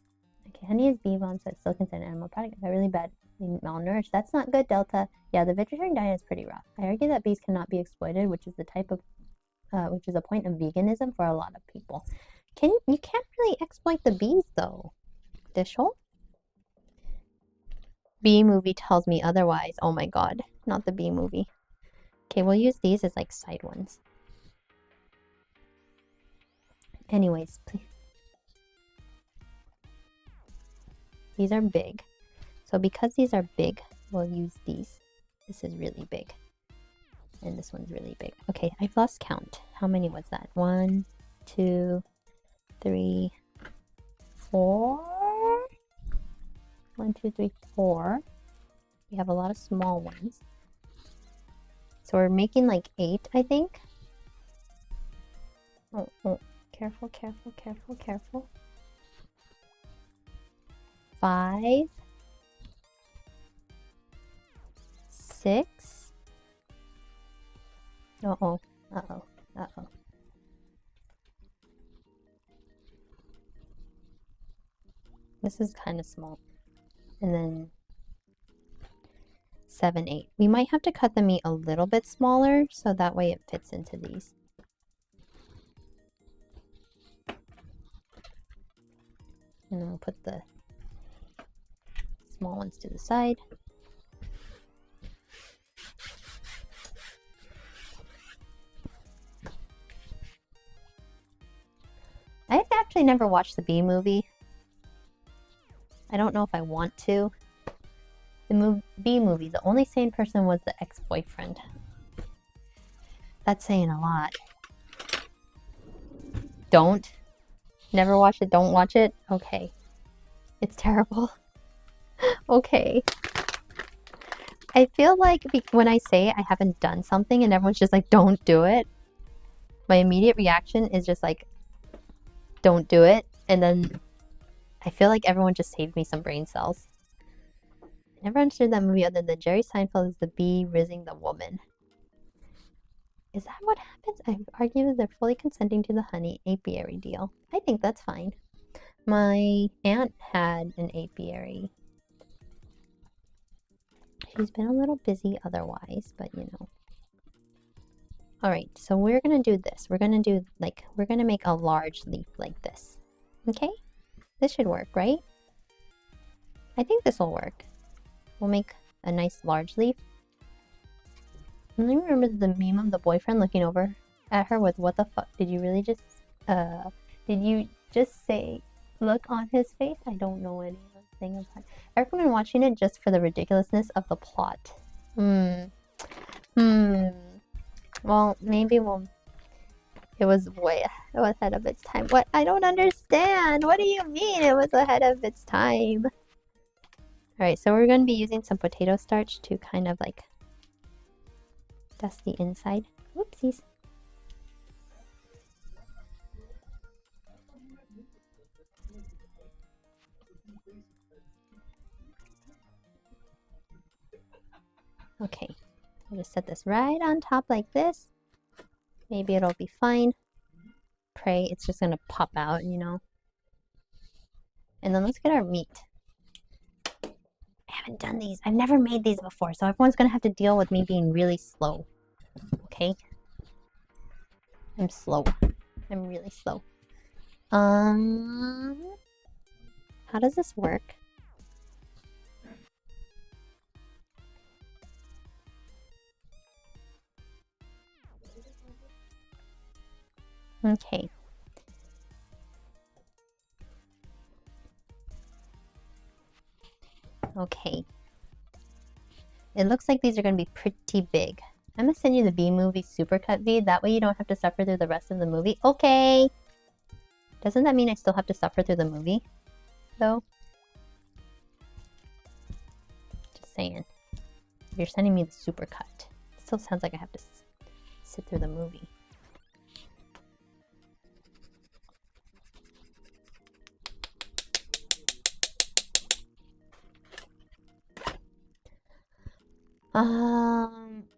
S1: Okay, honey is bee balm, so it's still considered an animal product. If I'm really bad, malnourished. That's not good, Delta. Yeah, the vegetarian diet is pretty rough. I argue that bees cannot be exploited, which is the type of which is a point of veganism for a lot of people. You can't really exploit the bees though. Dishhole? Bee movie tells me otherwise. Oh my god, not the bee movie. Okay, we'll use these as like side ones. Anyways, please. These are big. So because these are big, we'll use these. This is really big. And this one's really big. Okay, I've lost count. How many was that? 1, 2, 3, 4. 1, 2, 3, 4. We have a lot of small ones. So we're making like 8, I think. Oh, careful. 5, 6. Uh-oh. This is kind of small. And then 7, 8. We might have to cut the meat a little bit smaller so that way it fits into these. And then we'll put the small ones to the side. I've actually never watched the Bee movie. I don't know if I want to. The Bee movie, the only sane person was the ex-boyfriend. That's saying a lot. Don't. Never watch it, don't watch it? Okay. It's terrible. Okay. I feel like when I say I haven't done something and everyone's just like, don't do it, my immediate reaction is just like, don't do it. And then I feel like everyone just saved me some brain cells. I never understood that movie other than Jerry Seinfeld is the bee rizzing the woman. Is that what happens? I argue that they're fully consenting to the honey apiary deal. I think that's fine. My aunt had an apiary. She's been a little busy otherwise, but you know. Alright, so we're gonna do this. We're gonna make a large leaf like this. Okay? This should work, right? I think this will work. We'll make a nice large leaf. And I remember the meme of the boyfriend looking over at her with, what the fuck? Did you just say, look on his face? I don't know anything about it. I recommend watching it just for the ridiculousness of the plot. Well, maybe it was ahead of its time. What? I don't understand. What do you mean it was ahead of its time? Alright, so we're going to be using some potato starch to kind of like dust the inside. Whoopsies. Okay, I'll just set this right on top like this. Maybe it'll be fine. Pray it's just gonna pop out, you know. And then let's get our meat. I haven't done these. I've never made these before, so everyone's gonna have to deal with me being really slow. Okay? I'm slow. I'm really slow. How does this work? Okay. Okay. It looks like these are going to be pretty big. I'm going to send you the B-movie supercut V. That way you don't have to suffer through the rest of the movie. Okay! Doesn't that mean I still have to suffer through the movie? Though? Just saying. If you're sending me the supercut, it still sounds like I have to sit through the movie.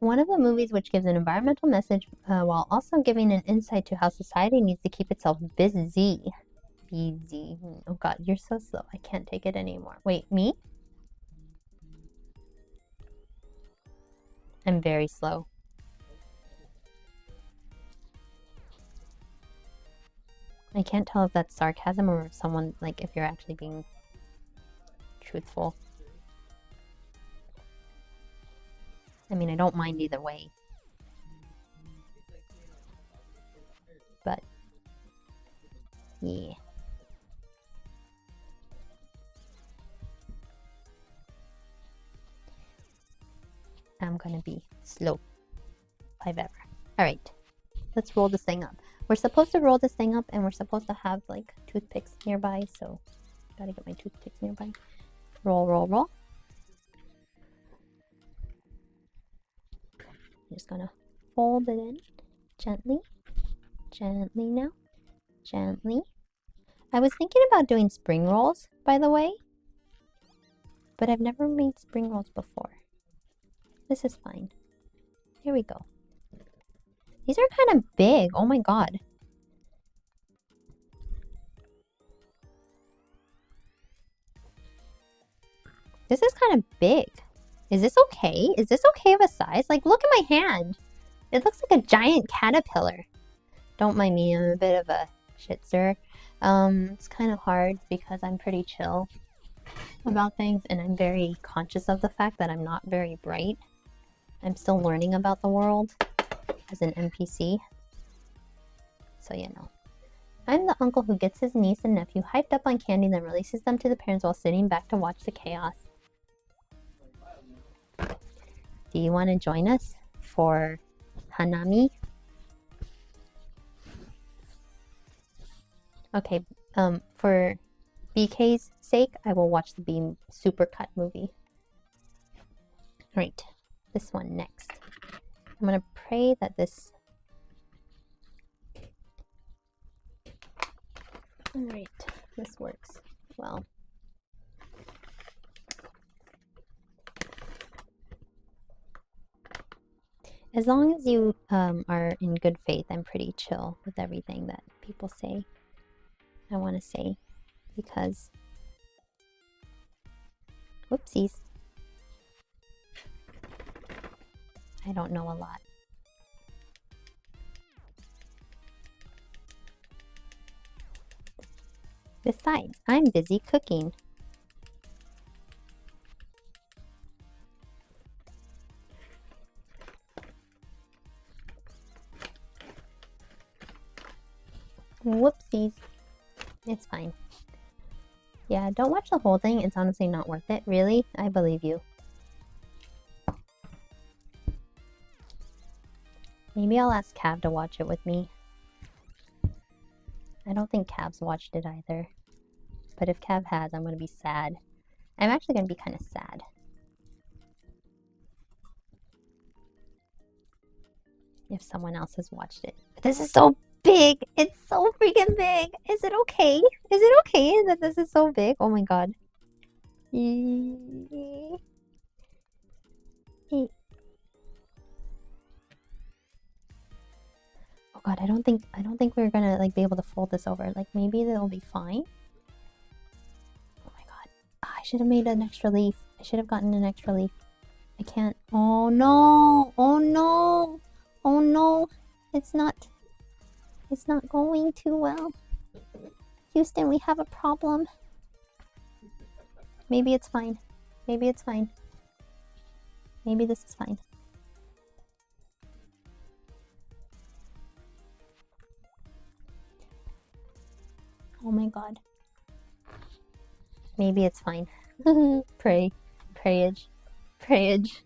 S1: One of the movies which gives an environmental message while also giving an insight to how society needs to keep itself busy. Busy. Oh god, you're so slow. I can't take it anymore. Wait, me? I'm very slow. I can't tell if that's sarcasm or if someone, like, if you're actually being truthful. I mean, I don't mind either way. But, yeah. I'm gonna be slow. If I've ever. Alright. Let's roll this thing up. We're supposed to roll this thing up and we're supposed to have, like, toothpicks nearby, so gotta get my toothpicks nearby. Roll, roll, roll. I'm just gonna fold it in gently. Gently now. Gently. I was thinking about doing spring rolls, by the way. But I've never made spring rolls before. This is fine. Here we go. These are kind of big. Oh my god. This is kind of big. Is this okay? Is this okay of a size? Like, look at my hand. It looks like a giant caterpillar. Don't mind me, I'm a bit of a shitster. It's kind of hard because I'm pretty chill about things and I'm very conscious of the fact that I'm not very bright. I'm still learning about the world as an NPC. So, you know. I'm the uncle who gets his niece and nephew hyped up on candy and then releases them to the parents while sitting back to watch the chaos. Do you want to join us for Hanami? Okay, for BK's sake, I will watch the Beam Supercut movie. Right, this one next. I'm gonna pray that this... Alright, this works well. As long as you are in good faith, I'm pretty chill with everything that people say. I want to say, because whoopsies, I don't know a lot. Besides, I'm busy cooking. Whoopsies. It's fine. Yeah, don't watch the whole thing. It's honestly not worth it. Really? I believe you. Maybe I'll ask Cav to watch it with me. I don't think Cav's watched it either. But if Cav has, I'm going to be sad. I'm actually going to be kind of sad. If someone else has watched it. But this is so big. It's so freaking big. Is it okay? Is it okay that this is so big? Oh my god. Oh god, I don't think we're gonna like be able to fold this over. Like maybe it'll be fine. Oh my god. I should have made an extra leaf. I should have gotten an extra leaf. I can't. Oh no. Oh no. Oh no. It's not going too well. Houston, we have a problem. Maybe it's fine. Maybe it's fine. Maybe this is fine. Oh my god. Maybe it's fine. Pray. Prayage. Prayage.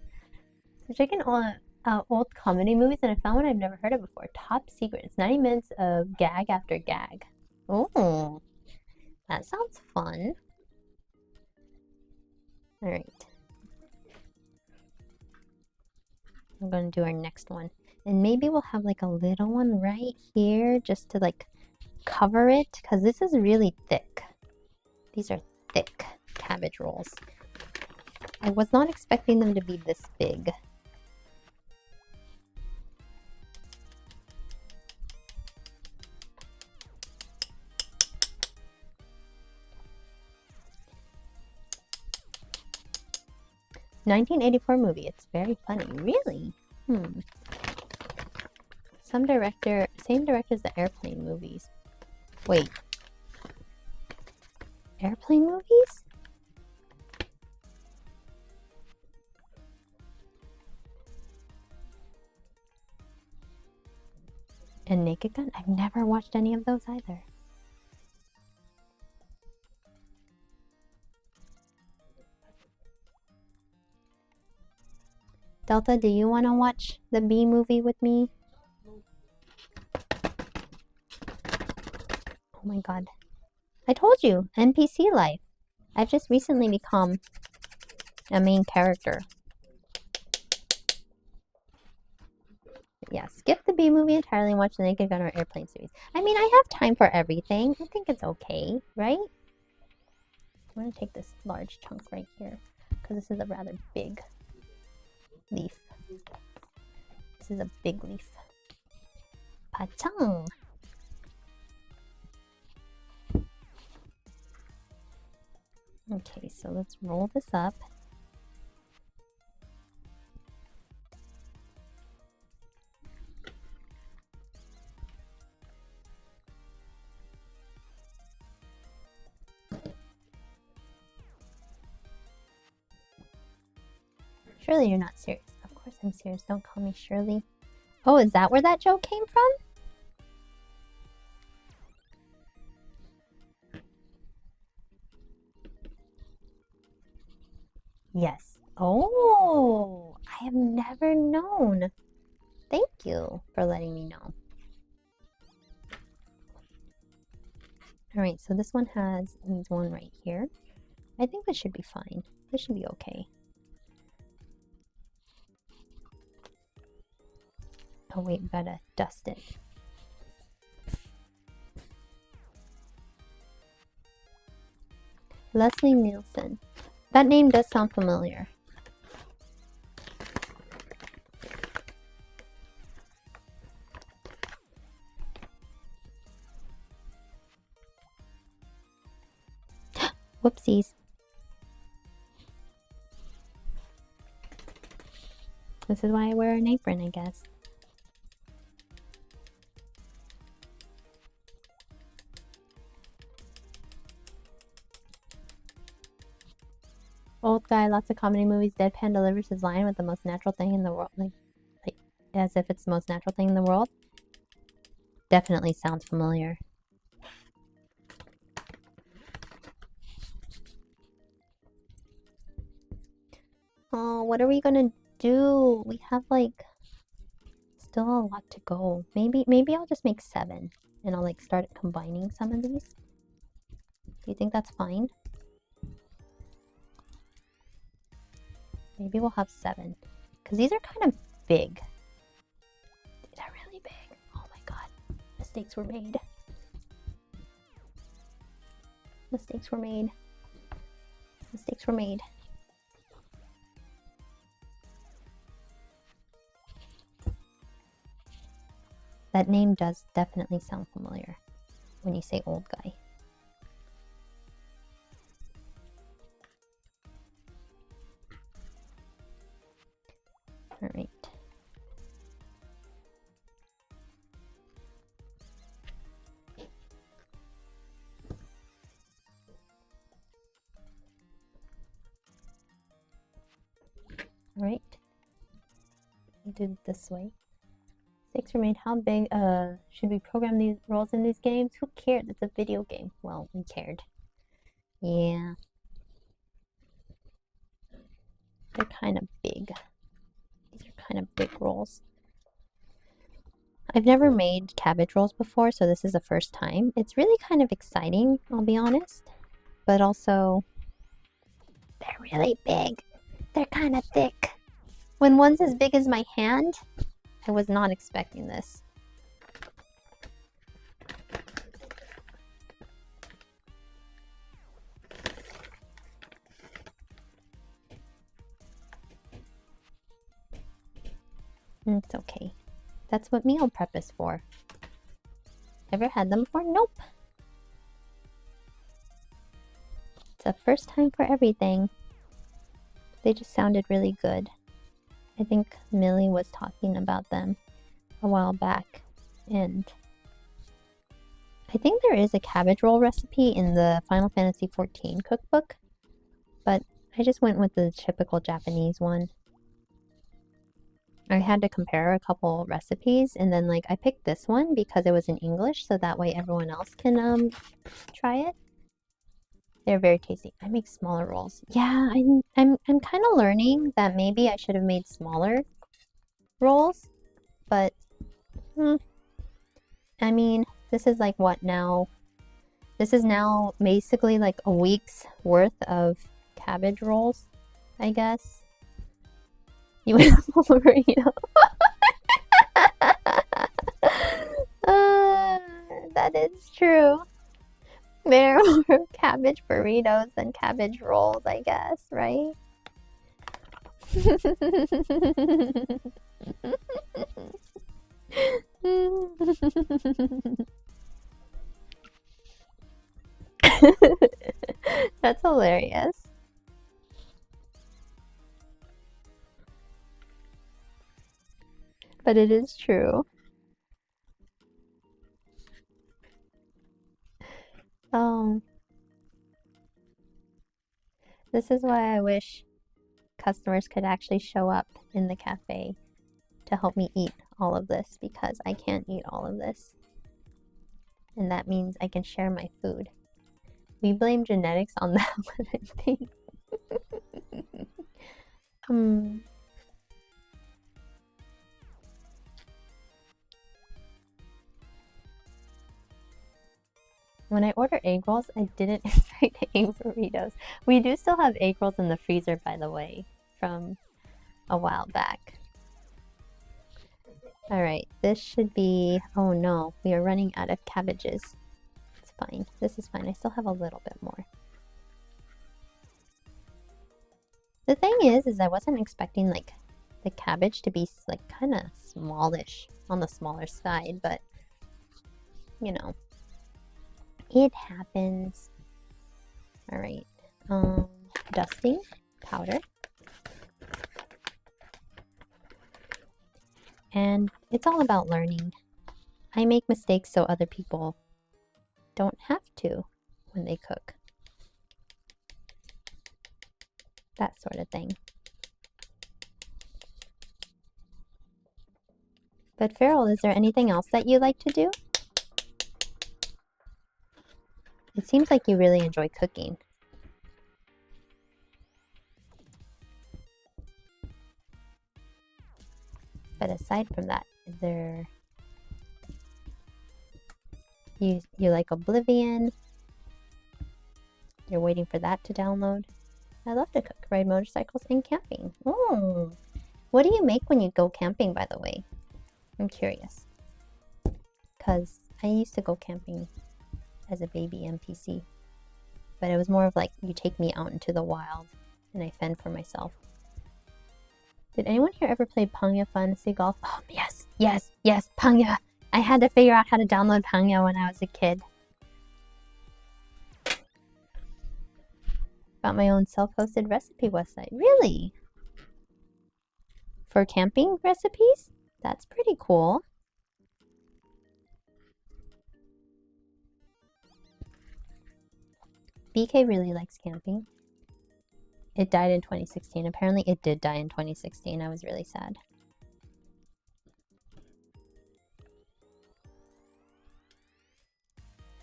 S1: So checking on old comedy movies and I found one I've never heard of before. Top Secret. It's 90 minutes of gag after gag. Oh. That sounds fun. Alright. I'm gonna do our next one. And maybe we'll have like a little one right here just to like cover it because this is really thick. These are thick cabbage rolls. I was not expecting them to be this big. ...1984 movie. It's very funny. Really? Same director as the Airplane movies. Wait. Airplane movies? And Naked Gun? I've never watched any of those either. Delta, do you want to watch the Bee movie with me? Oh my god. I told you, NPC life. I've just recently become a main character. Yeah, skip the Bee movie entirely and watch the Naked Gun or Airplane series. I mean, I have time for everything. I think it's okay, right? I'm going to take this large chunk right here because this is a rather big leaf. This is a big leaf. Pachang! Okay, so let's roll this up. Surely you're not serious. Of course I'm serious. Don't call me Shirley. Oh, is that where that joke came from? Yes. Oh, I have never known. Thank you for letting me know. Alright, so this one needs one right here. I think this should be fine. This should be okay. Oh wait, we gotta dust it. Leslie Nielsen. That name does sound familiar. Whoopsies. This is why I wear an apron, I guess. Old guy, lots of comedy movies. Deadpan delivers his line with the most natural thing in the world. Like as if it's the most natural thing in the world. Definitely sounds familiar. Oh, what are we gonna do? We have like still a lot to go. Maybe I'll just make 7 and I'll like start combining some of these. Do you think that's fine? Maybe we'll have 7 because these are kind of big. These are really big. Oh my god, this Mistakes were made. Mistakes were made. Mistakes were made. That name does definitely sound familiar when you say old guy. All right. All right. We did it this way. Mistakes were made. How big should we program these roles in these games? Who cared? It's a video game. Well, we cared. Yeah. They're kind of big. These are kind of big rolls. I've never made cabbage rolls before, so this is the first time. It's really kind of exciting, I'll be honest. But also, they're really big. They're kind of thick. When one's as big as my hand, I was not expecting this. It's okay. That's what meal prep is for. Ever had them before? Nope. It's a first time for everything. They just sounded really good. I think Millie was talking about them a while back, and I think there is a cabbage roll recipe in the Final Fantasy XIV cookbook, but I just went with the typical Japanese one. I had to compare a couple recipes, and then I picked this one because it was in English, so that way everyone else can try it. They're very tasty. I make smaller rolls. Yeah, I'm kind of learning that maybe I should have made smaller rolls, but I mean, this is what now? This is now basically a week's worth of cabbage rolls, I guess. You went full burrito. That is true. There are more cabbage burritos than cabbage rolls, I guess, right? That's hilarious. But it is true. This is why I wish customers could actually show up in the cafe to help me eat all of this, because I can't eat all of this. And that means I can share my food. We blame genetics on that one, I think. When I order egg rolls, I didn't expect egg burritos. We do still have egg rolls in the freezer, by the way, from a while back. Alright, this should be... Oh no, we are running out of cabbages. It's fine. This is fine. I still have a little bit more. The thing is I wasn't expecting, the cabbage to be, kind of smallish, on the smaller side, but, you know. It happens. Alright. Dusting powder. And it's all about learning. I make mistakes so other people don't have to when they cook. That sort of thing. But Farrell, is there anything else that you like to do? It seems like you really enjoy cooking. But aside from that, is there... You like Oblivion? You're waiting for that to download? I love to cook, ride motorcycles, and camping. Oh, what do you make when you go camping, by the way? I'm curious. Because I used to go camping as a baby NPC, but it was more of like you take me out into the wild and I fend for myself. Did anyone here ever play Pangya Fantasy Golf? Oh, yes, yes, yes, Pangya. I had to figure out how to download Pangya when I was a kid. Got my own self-hosted recipe website. Really? For camping recipes? That's pretty cool. BK really likes camping. It died in 2016. Apparently it did die in 2016. I was really sad.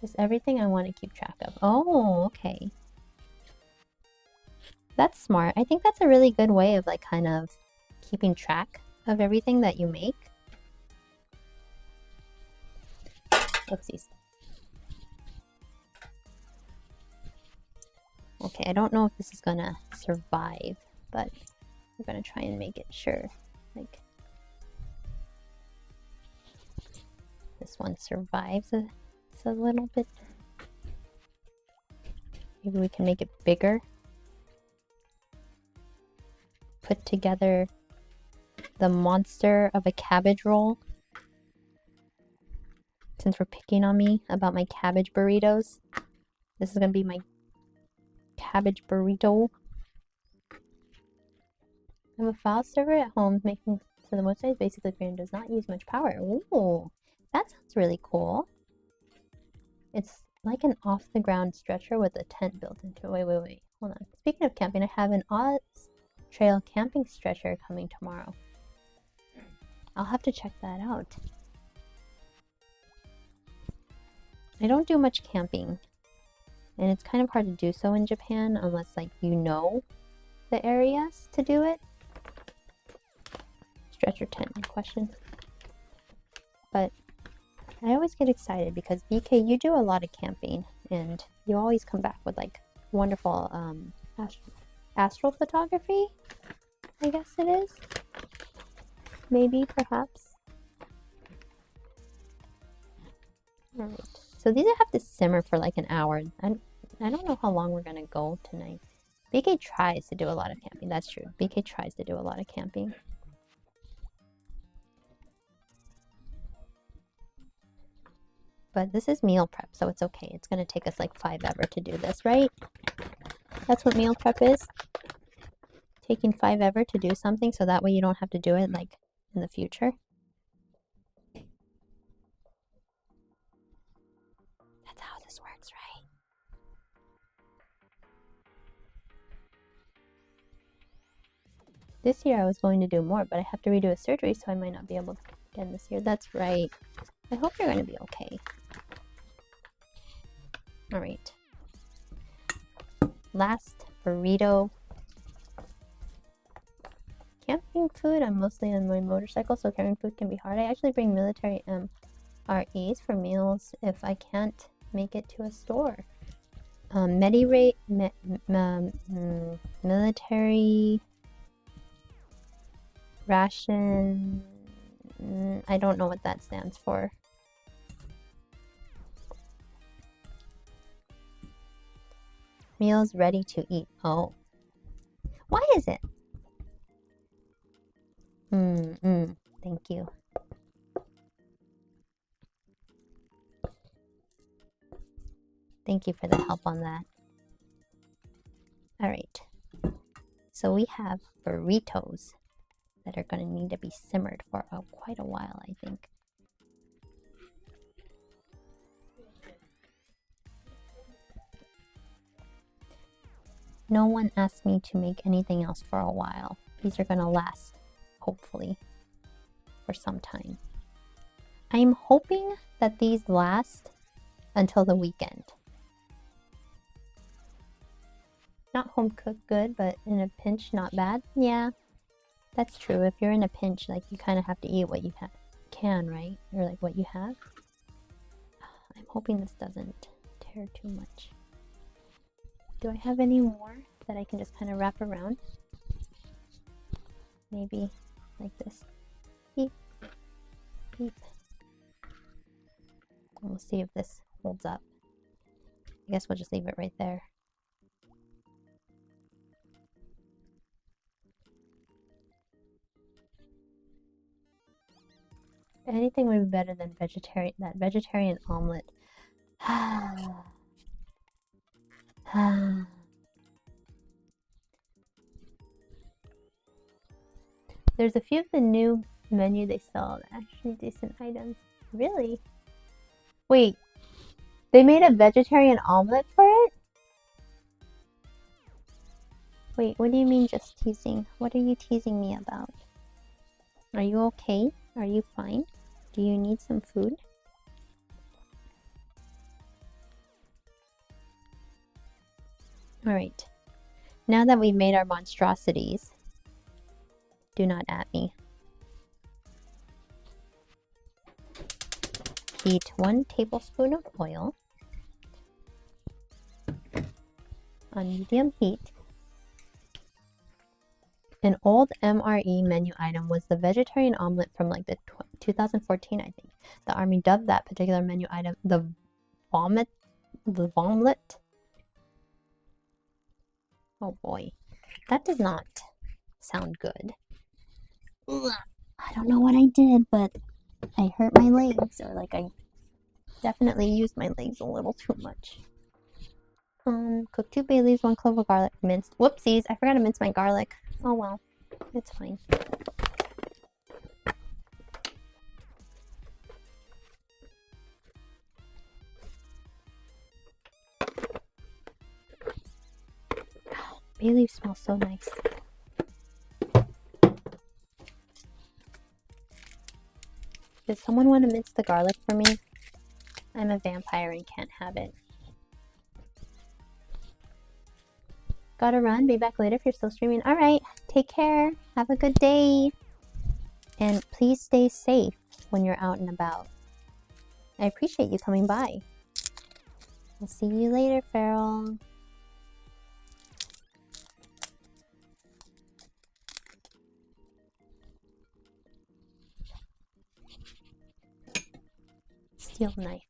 S1: Just everything I want to keep track of. Oh, okay. That's smart. I think that's a really good way of like kind of keeping track of everything that you make. Oopsies. Okay, I don't know if this is gonna survive, but we're gonna try and make it sure. Like this one survives a little bit. Maybe we can make it bigger. Put together the monster of a cabbage roll. Since we're picking on me about my cabbage burritos, this is gonna be my cabbage burrito. I have a file server at home making so the website is basically free and does not use much power. Ooh, that sounds really cool. It's like an off-the-ground stretcher with a tent built into it. Wait. Hold on. Speaking of camping, I have an Oz Trail camping stretcher coming tomorrow. I'll have to check that out. I don't do much camping, and it's kind of hard to do so in Japan unless like you know the areas to do it. Stretcher tent in question. But I always get excited because BK, you do a lot of camping and you always come back with like wonderful astral photography, I guess it is. Maybe, perhaps. Alright, so these have to simmer for like an hour. I don't know how long we're gonna go tonight. BK tries to do a lot of camping, that's true. BK tries to do a lot of camping. But this is meal prep, so it's okay. It's gonna take us like 5 ever to do this, right? That's what meal prep is. Taking 5 ever to do something so that way you don't have to do it like in the future. That's how this works, right? This year I was going to do more, but I have to redo a surgery, so I might not be able to again this year. That's right. I hope you're going to be okay. Alright. Last burrito. Camping food, I'm mostly on my motorcycle, so carrying food can be hard. I actually bring military MREs for meals if I can't make it to a store. Military ration. I don't know what that stands for. Meals ready to eat. Oh. Why is it? Thank you. Thank you for the help on that. Alright. So we have burritos that are going to need to be simmered for quite a while, I think. No one asked me to make anything else for a while. These are going to last, hopefully, for some time. I'm hoping that these last until the weekend. Not home cooked good, but in a pinch, not bad. Yeah, that's true. If you're in a pinch, like you kind of have to eat what you can, right? Or like what you have. I'm hoping this doesn't tear too much. Do I have any more that I can just kind of wrap around? Maybe like this. Beep. Beep. We'll see if this holds up. I guess we'll just leave it right there. Anything would be better than that vegetarian omelet. There's a few of the new menu they sell that actually decent items. Really? Wait, they made a vegetarian omelet for it? Wait, what do you mean just teasing? What are you teasing me about? Are you okay? Are you fine? Do you need some food? Alright. Now that we've made our monstrosities, do not at me. Heat 1 tablespoon of oil on medium heat. An old MRE menu item was the vegetarian omelet from like the 2014, I think. The army dubbed that particular menu item the vomit. Oh boy, that does not sound good. Ugh. I don't know what I did, but I hurt my legs, or like I definitely used my legs a little too much. Cook 2 bay leaves, 1 clove of garlic minced. Whoopsies, I forgot to mince my garlic. Oh well, it's fine. Bay leaves smell so nice. Does someone want to mince the garlic for me? I'm a vampire and can't have it. Gotta run. Be back later if you're still streaming. Alright, take care. Have a good day. And please stay safe when you're out and about. I appreciate you coming by. I'll see you later, Feral. Steel knife.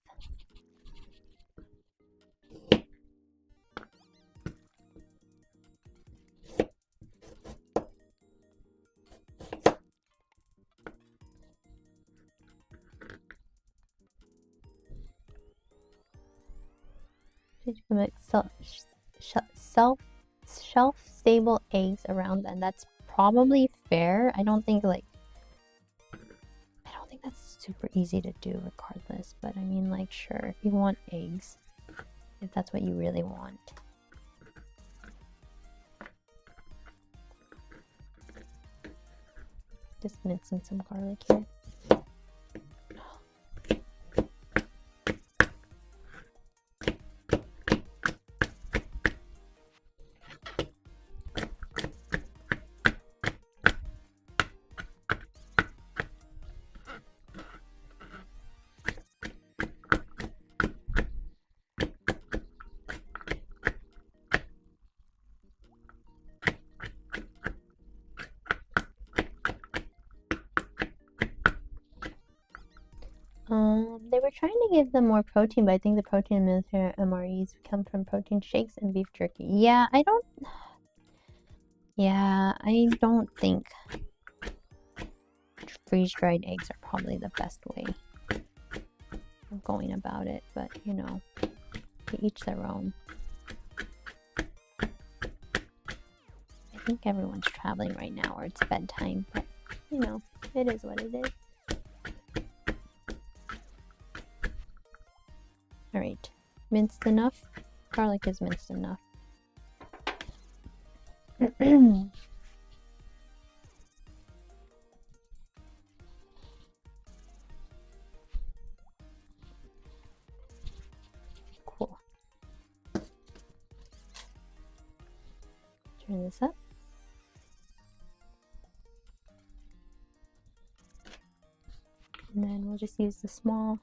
S1: Did you make shelf-stable eggs around them? That's probably fair. I don't think that's super easy to do regardless, but I mean, like, sure, if you want eggs, if that's what you really want. Just mincing some garlic here. They were trying to give them more protein, but I think the protein in military MREs come from protein shakes and beef jerky. Yeah, I don't think freeze-dried eggs are probably the best way of going about it, but you know, to each their own. I think everyone's traveling right now or it's bedtime, but you know, it is what it is. Alright, minced enough? Garlic is minced enough. Cool. Turn this up. And then we'll just use the small.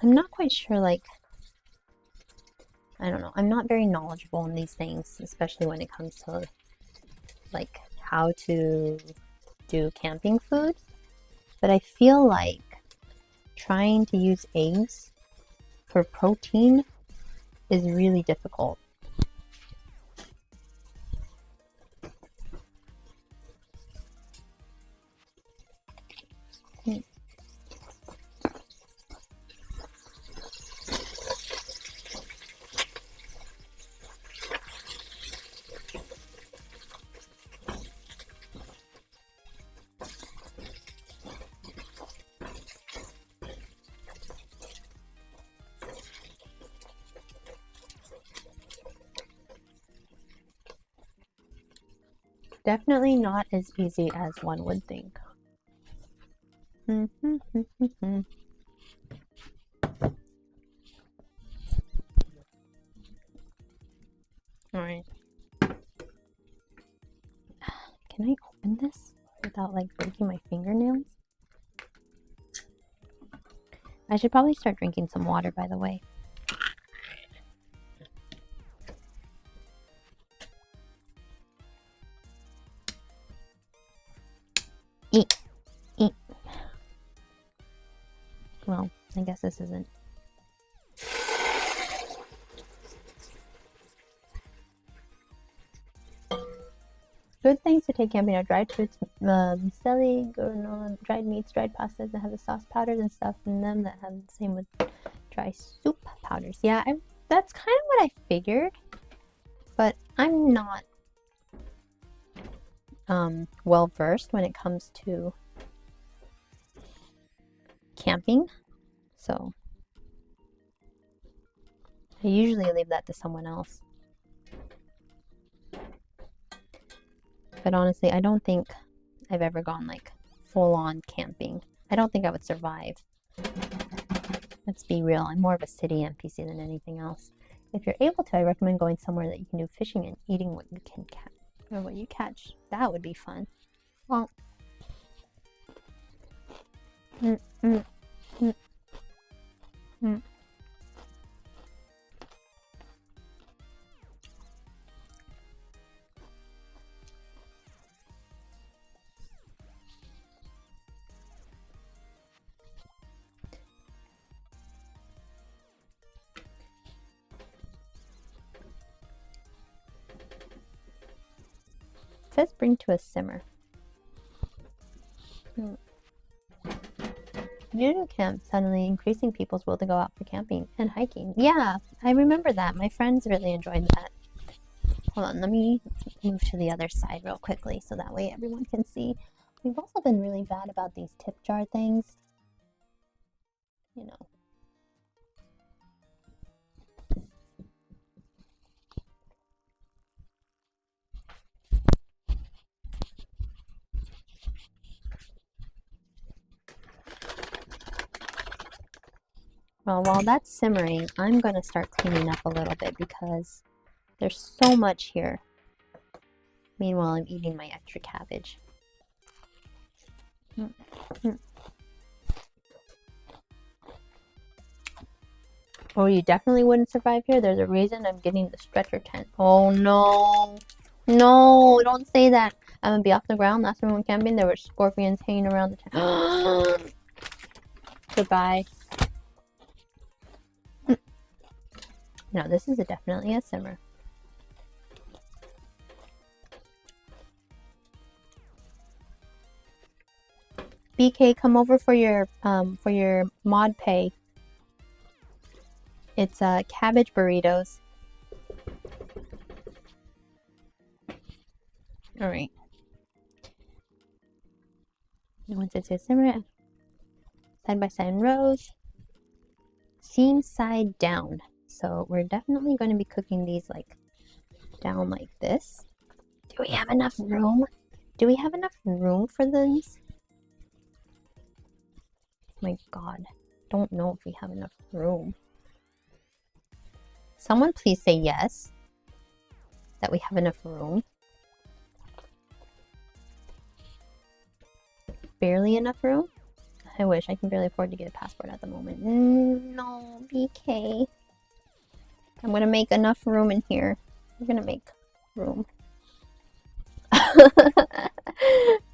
S1: I'm not quite sure, like, I don't know. I'm not very knowledgeable in these things, especially when it comes to like how to do camping food. But I feel like trying to use eggs for protein is really difficult. Definitely not as easy as one would think. Alright. Can I open this without like breaking my fingernails? I should probably start drinking some water, by the way. Eat. Eat. Well, I guess this isn't. Good things to take camping are dried fruits, misceli, granola, dried meats, dried pastas that have the sauce powders and stuff in them that have the same with dry soup powders. Yeah, that's kind of what I figured, but I'm not well versed when it comes to camping, so I usually leave that to someone else. But honestly, I don't think I've ever gone like full-on camping. I don't think I would survive. Let's be real, I'm more of a city NPC than anything else. If you're able to, I recommend going somewhere that you can do fishing and eating what you can catch. Or what you catch. That would be fun. Well, It says bring to a simmer. New camp suddenly increasing people's will to go out for camping and hiking. Yeah, I remember that. My friends really enjoyed that. Hold on, let me move to the other side real quickly so that way everyone can see. We've also been really bad about these tip jar things. You know. Well, while that's simmering, I'm going to start cleaning up a little bit because there's so much here. Meanwhile, I'm eating my extra cabbage. Oh, you definitely wouldn't survive here? There's a reason I'm getting the stretcher tent. Oh, no. No, don't say that. I'm going to be off the ground. Last time we went camping, there were scorpions hanging around the tent. Goodbye. No, this is definitely a simmer. BK, come over for your mod pay. It's cabbage burritos. All right. And once it's a simmer, side by side in rows, seam side down. So we're definitely going to be cooking these like down like this. Do we have enough room? Do we have enough room for these? My God, don't know if we have enough room. Someone please say yes, that we have enough room. Barely enough room? I wish. I can barely afford to get a passport at the moment. No, BK. I'm gonna make enough room in here. I'm gonna make room.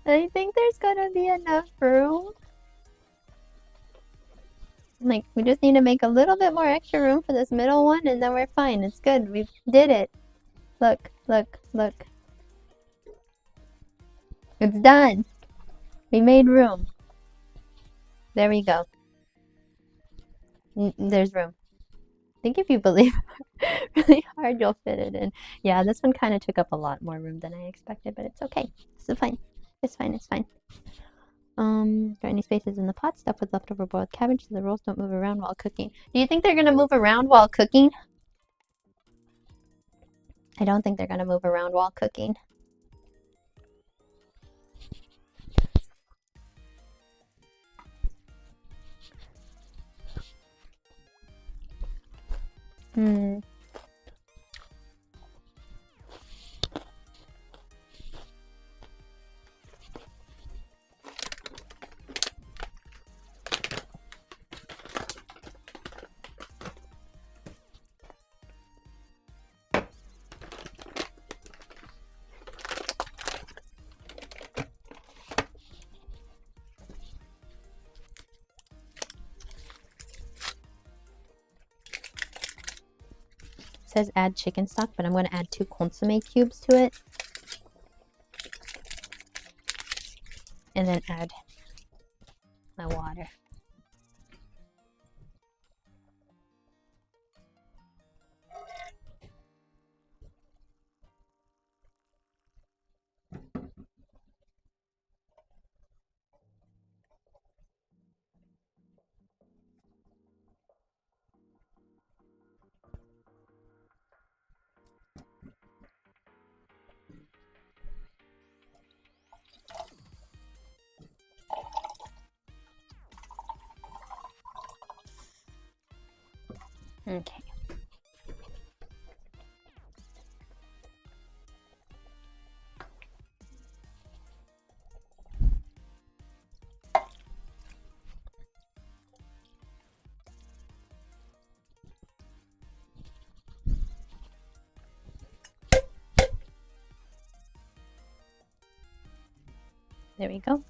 S1: I think there's gonna be enough room. Like, we just need to make a little bit more extra room for this middle one, and then we're fine. It's good. We did it. Look, look, look. It's done. We made room. There we go. There's room. I think if you believe really hard, you'll fit it in. Yeah, this one kind of took up a lot more room than I expected, but it's okay. It's fine. It's fine. It's fine. Got any spaces in the pot? Stuffed with leftover boiled cabbage so the rolls don't move around while cooking. Do you think they're gonna move around while cooking? I don't think they're gonna move around while cooking. Hmm. Says add chicken stock, but I'm going to add 2 consomme cubes to it. And then add my water. Okay. There we go.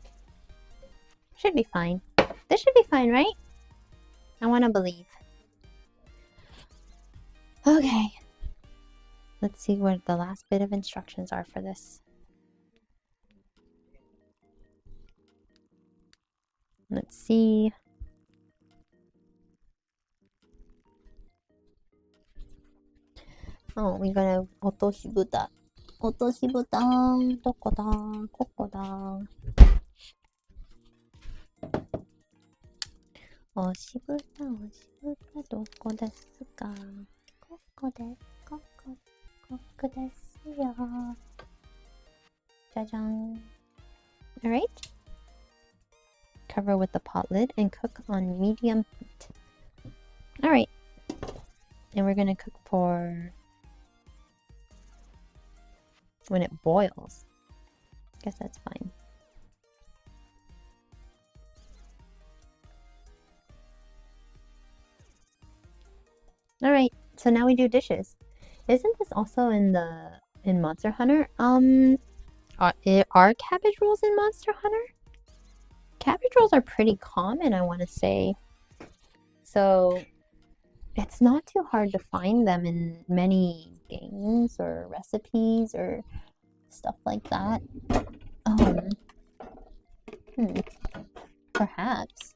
S1: Should be fine. This should be fine, right? I want to believe. Okay. Let's see what the last bit of instructions are for this. Let's see. Oh, we gotta 落とし蓋。落とし蓋。どこだ？ここだ。押し蓋、押し蓋、どこですか？ここです。ここですよ。じゃじゃん。Alright. Cover with the pot lid and cook on medium heat. Alright. And we're gonna cook for when it boils. Guess that's fine. Alright, so now we do dishes. Isn't this also in Monster Hunter? Are cabbage rolls in Monster Hunter? Cabbage rolls are pretty common, I want to say. So it's not too hard to find them in many games or recipes or stuff like that. Perhaps.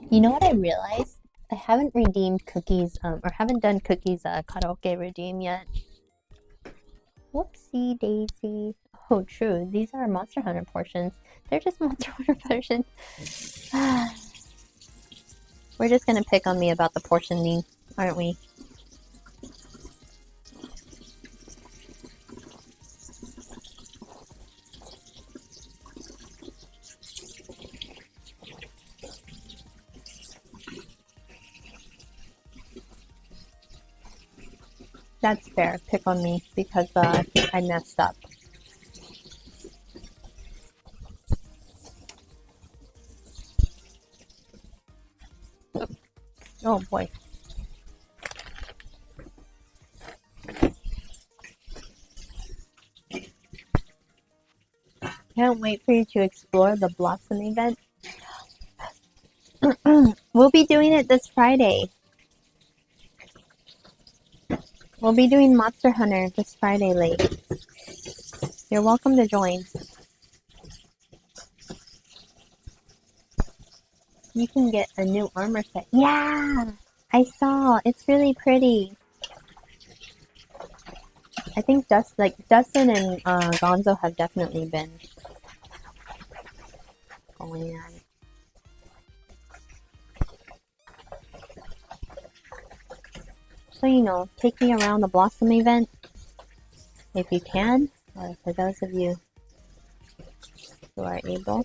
S1: You know what I realized? I haven't redeemed cookies, or haven't done cookies karaoke redeem yet. Whoopsie daisy. Oh, true. These are Monster Hunter portions. They're just Monster Hunter portions. We're just gonna pick on me about the portioning, aren't we? That's fair. Pick on me because I messed up. Oh boy. Can't wait for you to explore the Blossom event. We'll be doing it this Friday. We'll be doing Monster Hunter this Friday late. You're welcome to join. You can get a new armor set. Yeah! I saw. It's really pretty. I think Dustin and Gonzo have definitely been going at it. So, take me around the Blossom event if you can, or for those of you who are able.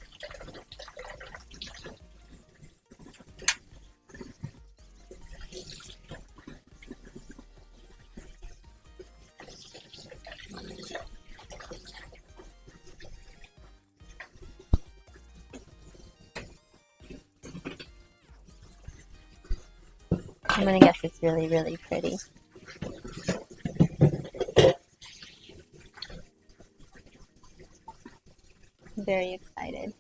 S1: I'm gonna guess it's really, really pretty. I'm very excited.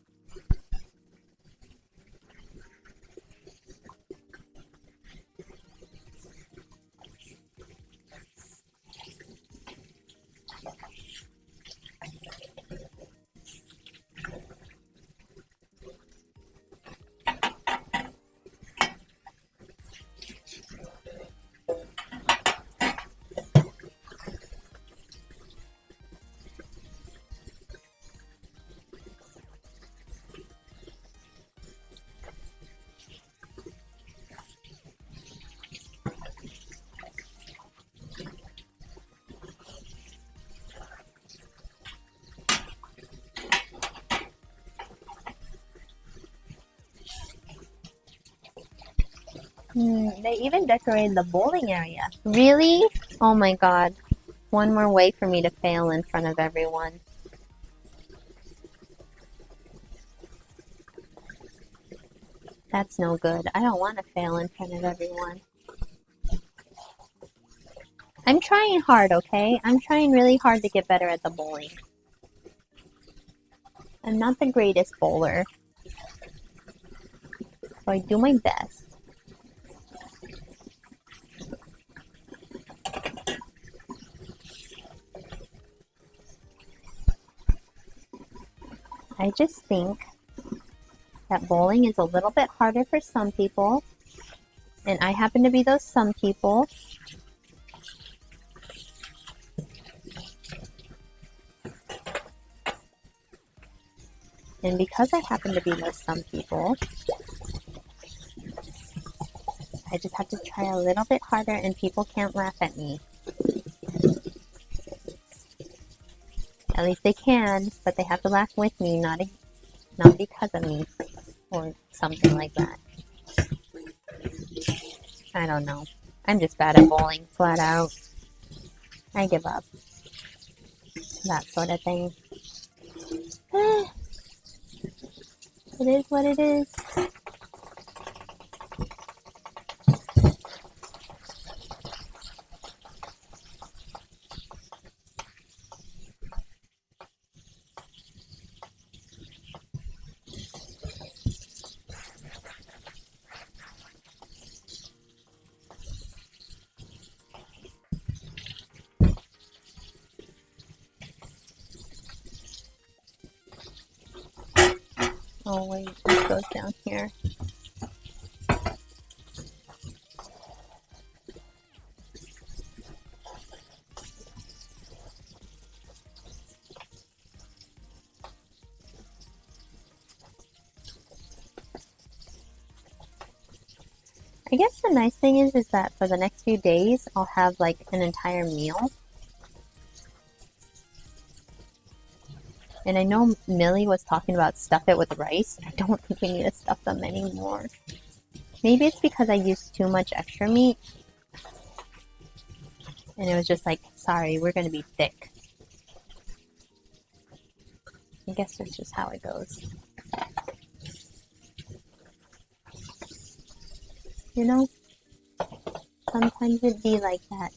S1: They even decorated the bowling area. Really? Oh my god. One more way for me to fail in front of everyone. That's no good. I don't want to fail in front of everyone. I'm trying hard, okay? I'm trying really hard to get better at the bowling. I'm not the greatest bowler, so I do my best. I just think that bowling is a little bit harder for some people, and I happen to be those some people. And because I happen to be those some people, I just have to try a little bit harder and people can't laugh at me. At least they can, but they have to laugh with me, not because of me, or something like that. I don't know. I'm just bad at bowling, flat out. I give up. That sort of thing. It is what it is. Oh wait, this goes down here. I guess the nice thing is that for the next few days, I'll have like an entire meal. And I know Millie was talking about stuff it with rice. I don't think we need to stuff them anymore. Maybe it's because I used too much extra meat. And it was just like, sorry, we're going to be thick. I guess that's just how it goes. You know? Sometimes it'd be like that.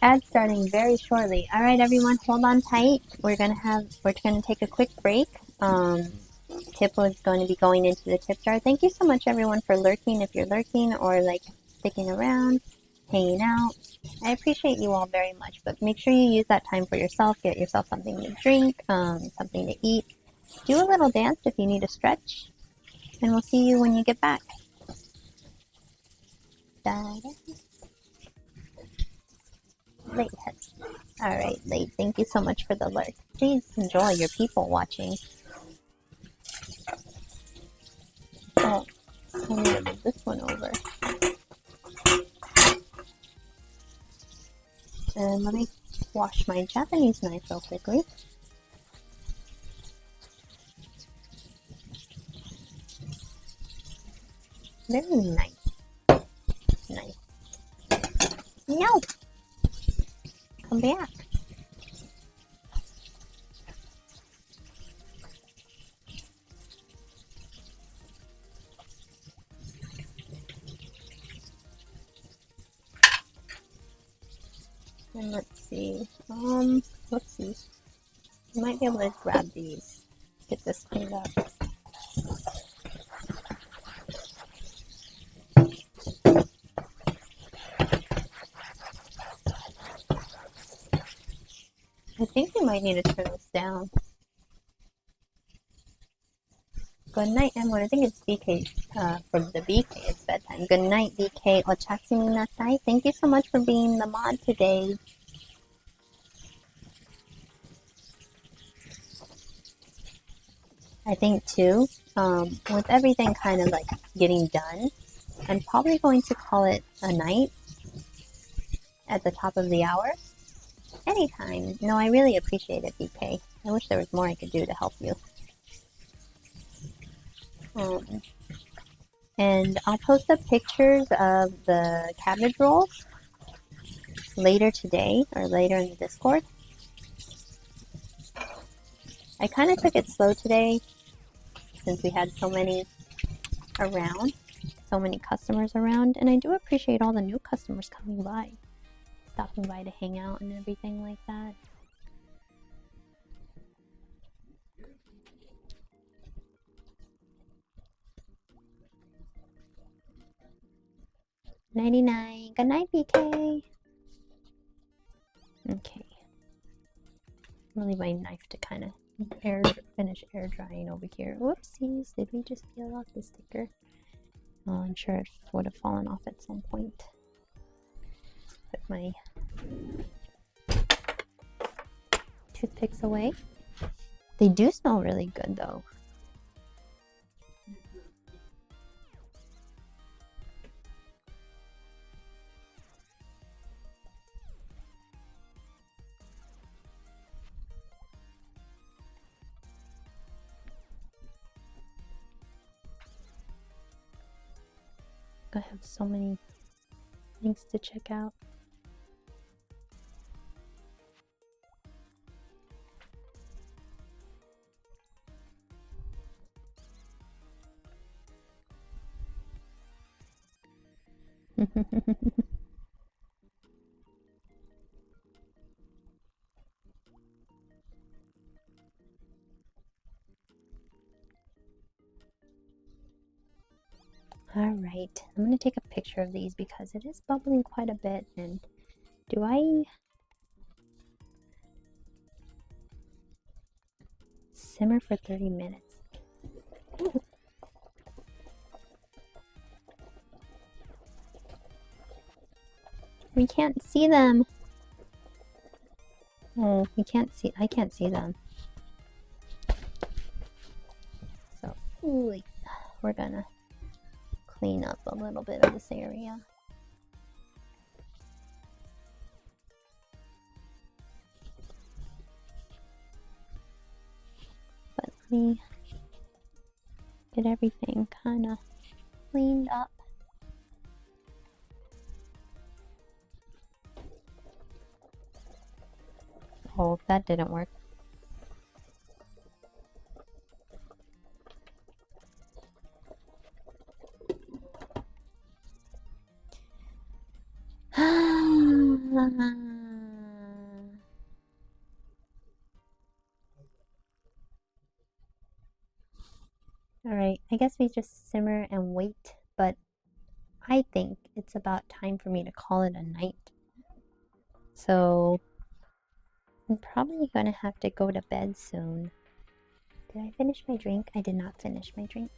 S1: Ad starting very shortly. All right, everyone, hold on tight. We're gonna take a quick break. Tip was going to be going into the tip jar. Thank you so much, everyone, for lurking. If you're lurking or like sticking around, hanging out, I appreciate you all very much. But make sure you use that time for yourself. Get yourself something to drink, something to eat. Do a little dance if you need a stretch, and we'll see you when you get back. Da-da. Late. All right, Late. Thank you so much for the lurk. Please enjoy your people watching. Oh, I'm gonna move this one over. And let me wash my Japanese knife real quickly. Very nice. Nice. No! Come back. And let's see. Whoopsies. You might be able to grab these. Get this cleaned up. I think we might need to turn this down. Good night, Emily. I think it's BK, for the BK, it's bedtime. Good night, BK. Ochasumi nasai. Thank you so much for being the mod today. I think too, with everything kind of like getting done, I'm probably going to call it a night at the top of the hour. Anytime. No, I really appreciate it, BK. I wish there was more I could do to help you. And I'll post up pictures of the cabbage rolls later today or later in the Discord. I kind of took it slow today since we had so many around, so many customers around, and I do appreciate all the new customers coming by, stopping by to hang out and everything like that. $99. Good night, BK. Okay. I'm gonna leave my knife to kind of finish air drying over here. Whoopsies, did we just peel off the sticker? Oh, I'm sure it would have fallen off at some point. Put my toothpicks away. They do smell really good though. I have so many things to check out. Alright, I'm going to take a picture of these because it is bubbling quite a bit. And do I simmer for 30 minutes? Ooh. We can't see them. Oh, we can't see. I can't see them. So, we're gonna clean up a little bit of this area. But let me get everything kind of cleaned up. Oh, that didn't work. Alright, I guess we just simmer and wait, but I think it's about time for me to call it a night. So I'm probably gonna have to go to bed soon. Did I finish my drink? I did not finish my drink.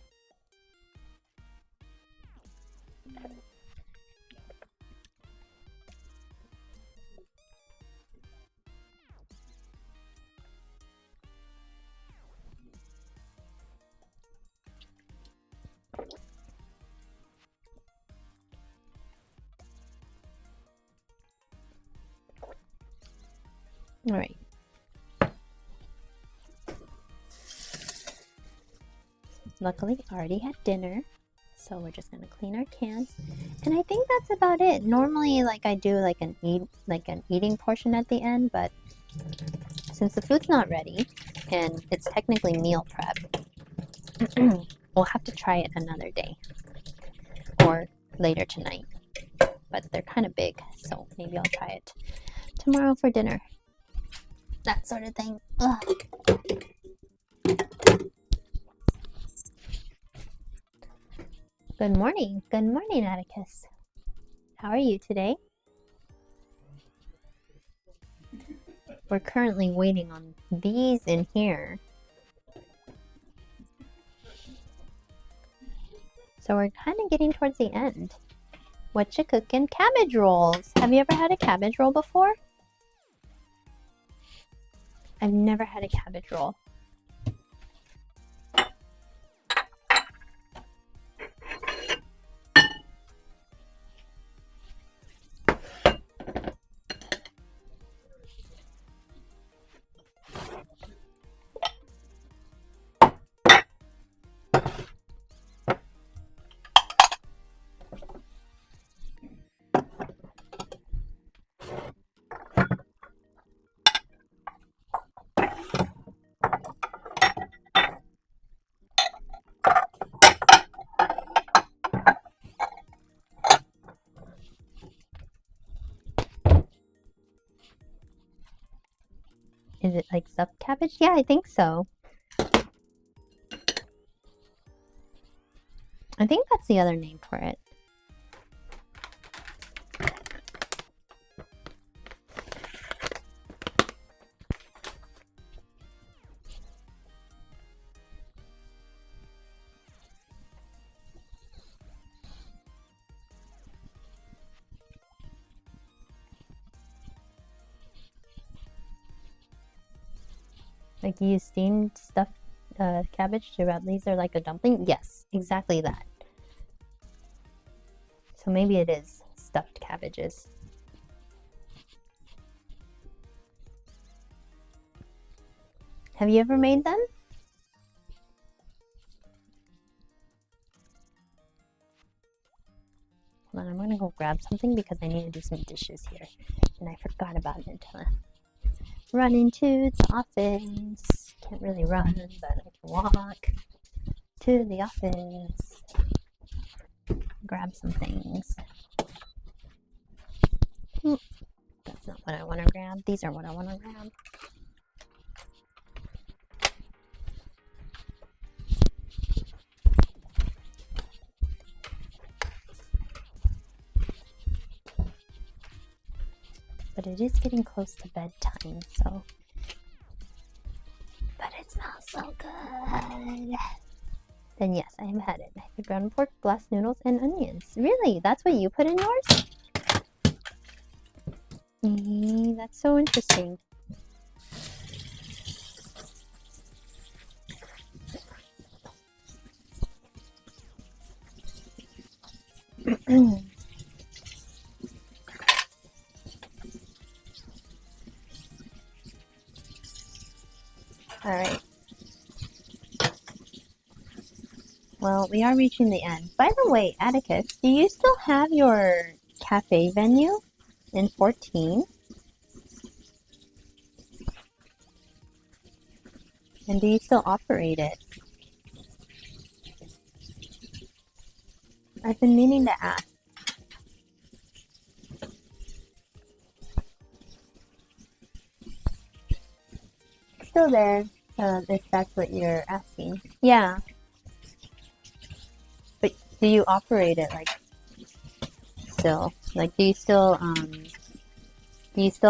S1: All right. Luckily, I already had dinner, so we're just gonna clean our cans, and I think that's about it. Normally, like I do like an eating portion at the end, but since the food's not ready and it's technically meal prep, we'll have to try it another day or later tonight. But they're kind of big, so maybe I'll try it tomorrow for dinner. That sort of thing. Ugh. Good morning. Good morning, Atticus. How are you today? We're currently waiting on these in here. So we're kind of getting towards the end. What you cooking? Cabbage rolls. Have you ever had a cabbage roll before? I've never had a cabbage roll. Is it like stuffed cabbage? Yeah, I think so. I think that's the other name for it. Like you use steamed stuffed cabbage to wrap these are like a dumpling? Yes, exactly that. So maybe it is stuffed cabbages. Have you ever made them? Hold on, I'm gonna go grab something because I need to do some dishes here. And I forgot about it until I run into the office. Can't really run, but I can walk to the office. Grab some things. That's not what I want to grab. These are what I want to grab. But it is getting close to bedtime, so. But it smells so good. Then yes, I have had it. I had ground pork, glass noodles, and onions. Really? That's what you put in yours? That's so interesting. All right. Well, we are reaching the end. By the way, Atticus, do you still have your cafe venue in 14? And do you still operate it? I've been meaning to ask. Still there, if that's what you're asking. Yeah, but do you operate it like still? Like, do you still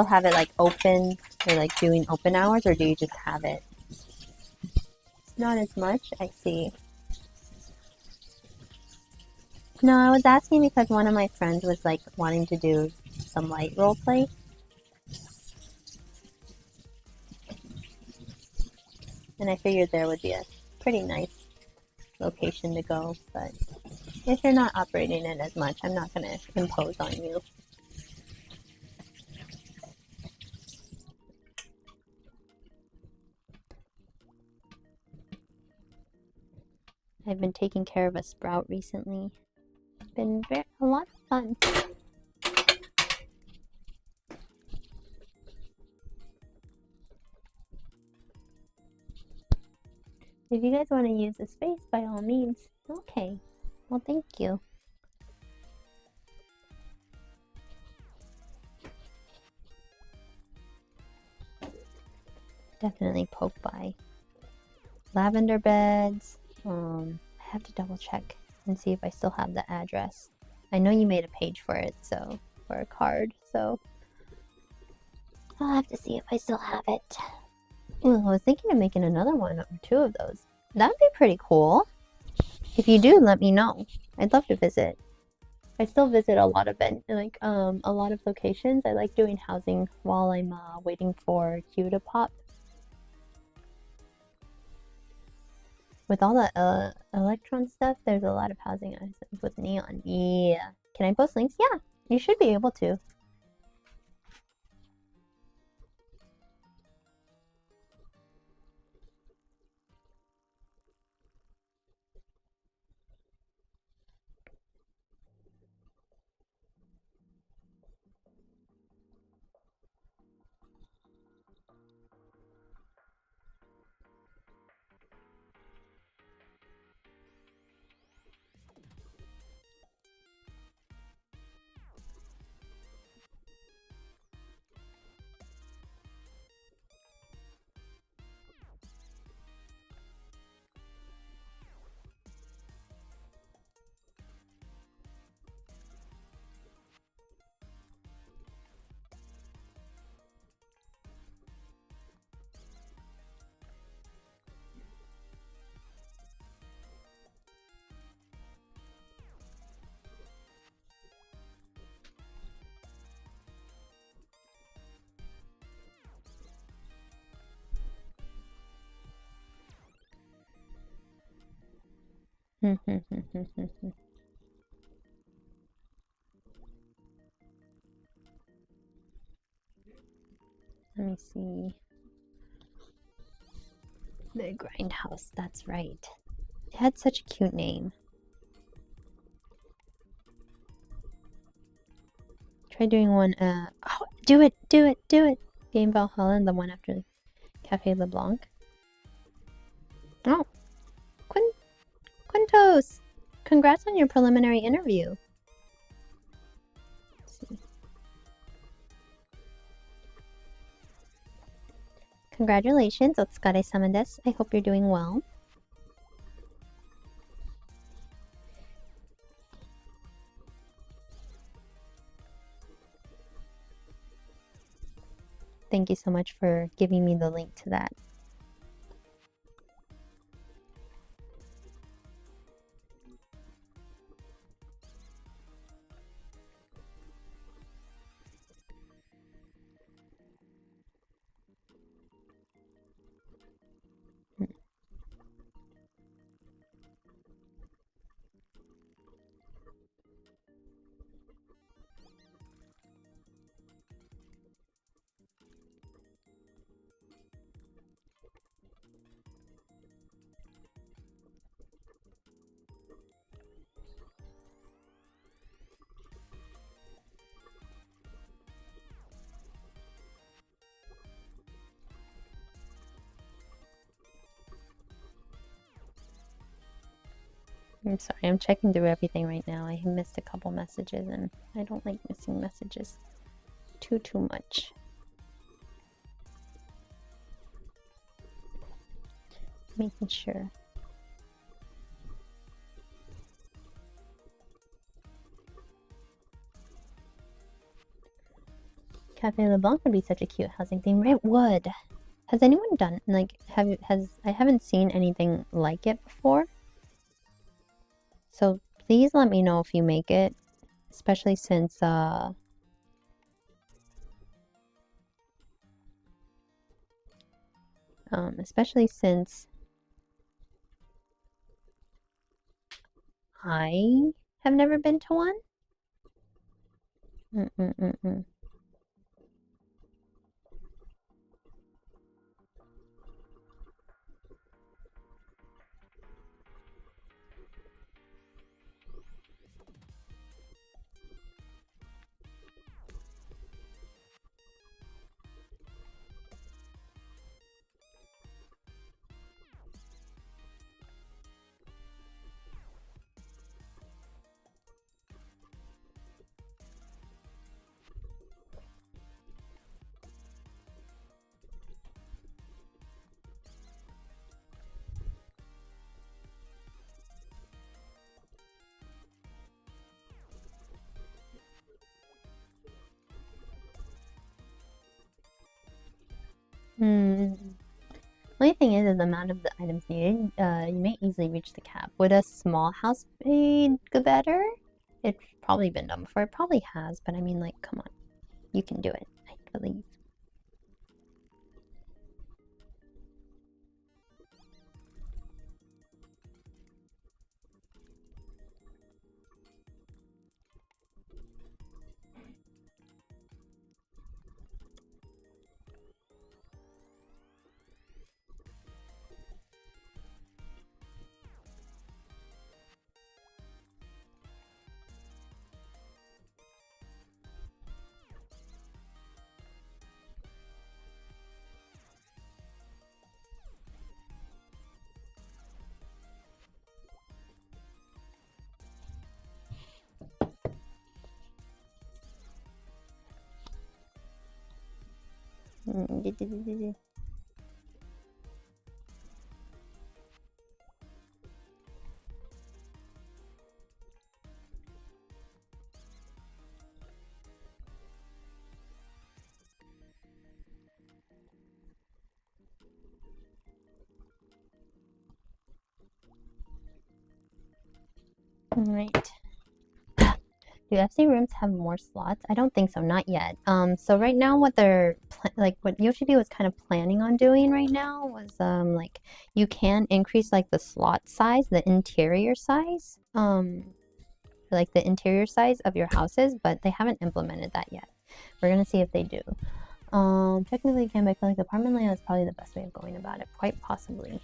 S1: have it like open or like doing open hours, or do you just have it? Not as much, I see. No, I was asking because one of my friends was like wanting to do some light role play. And I figured there would be a pretty nice location to go, but if you're not operating it as much, I'm not going to impose on you. I've been taking care of a sprout recently. It's been a lot of fun. If you guys want to use the space, by all means. Okay. Well, thank you. Definitely poke by. Lavender beds. I have to double check and see if I still have the address. I know you made a page for it, so for a card, so I'll have to see if I still have it. Ooh, I was thinking of making another one or two of those. That'd be pretty cool. If you do, let me know. I'd love to visit. I still visit a lot of a lot of locations. I like doing housing while I'm waiting for Q to pop. With all the electron stuff, there's a lot of housing with neon. Yeah. Can I post links? Yeah, you should be able to. Let me see. The Grindhouse, that's right. It had such a cute name. Try doing one, oh, do it! Game Valhalla and the one after Cafe LeBlanc. Oh, Quintos! Congrats on your preliminary interview. Congratulations, otsukare-sama desu. I hope you're doing well. Thank you so much for giving me the link to that. I'm sorry, I'm checking through everything right now. I missed a couple messages and I don't like missing messages too much. Making sure. Cafe Le Blanc would be such a cute housing theme. It would. Has anyone done like I haven't seen anything like it before. So please let me know if you make it, especially since especially since I have never been to one. Mm-mm-mm-mm. Hmm. Only thing is the amount of the items needed. You may easily reach the cap. Would a small house be better? It's probably been done before. It probably has, but I mean, like, come on, you can do it. I believe. Alright. Do FC rooms have more slots? I don't think so, not yet. So right now what they're like what Yoshi was kind of planning on doing right now was like you can increase like the slot size, the interior size, like the interior size of your houses, but they haven't implemented that yet. We're gonna see if they do. Technically you can, but I feel like apartment layout is probably the best way of going about it, quite possibly.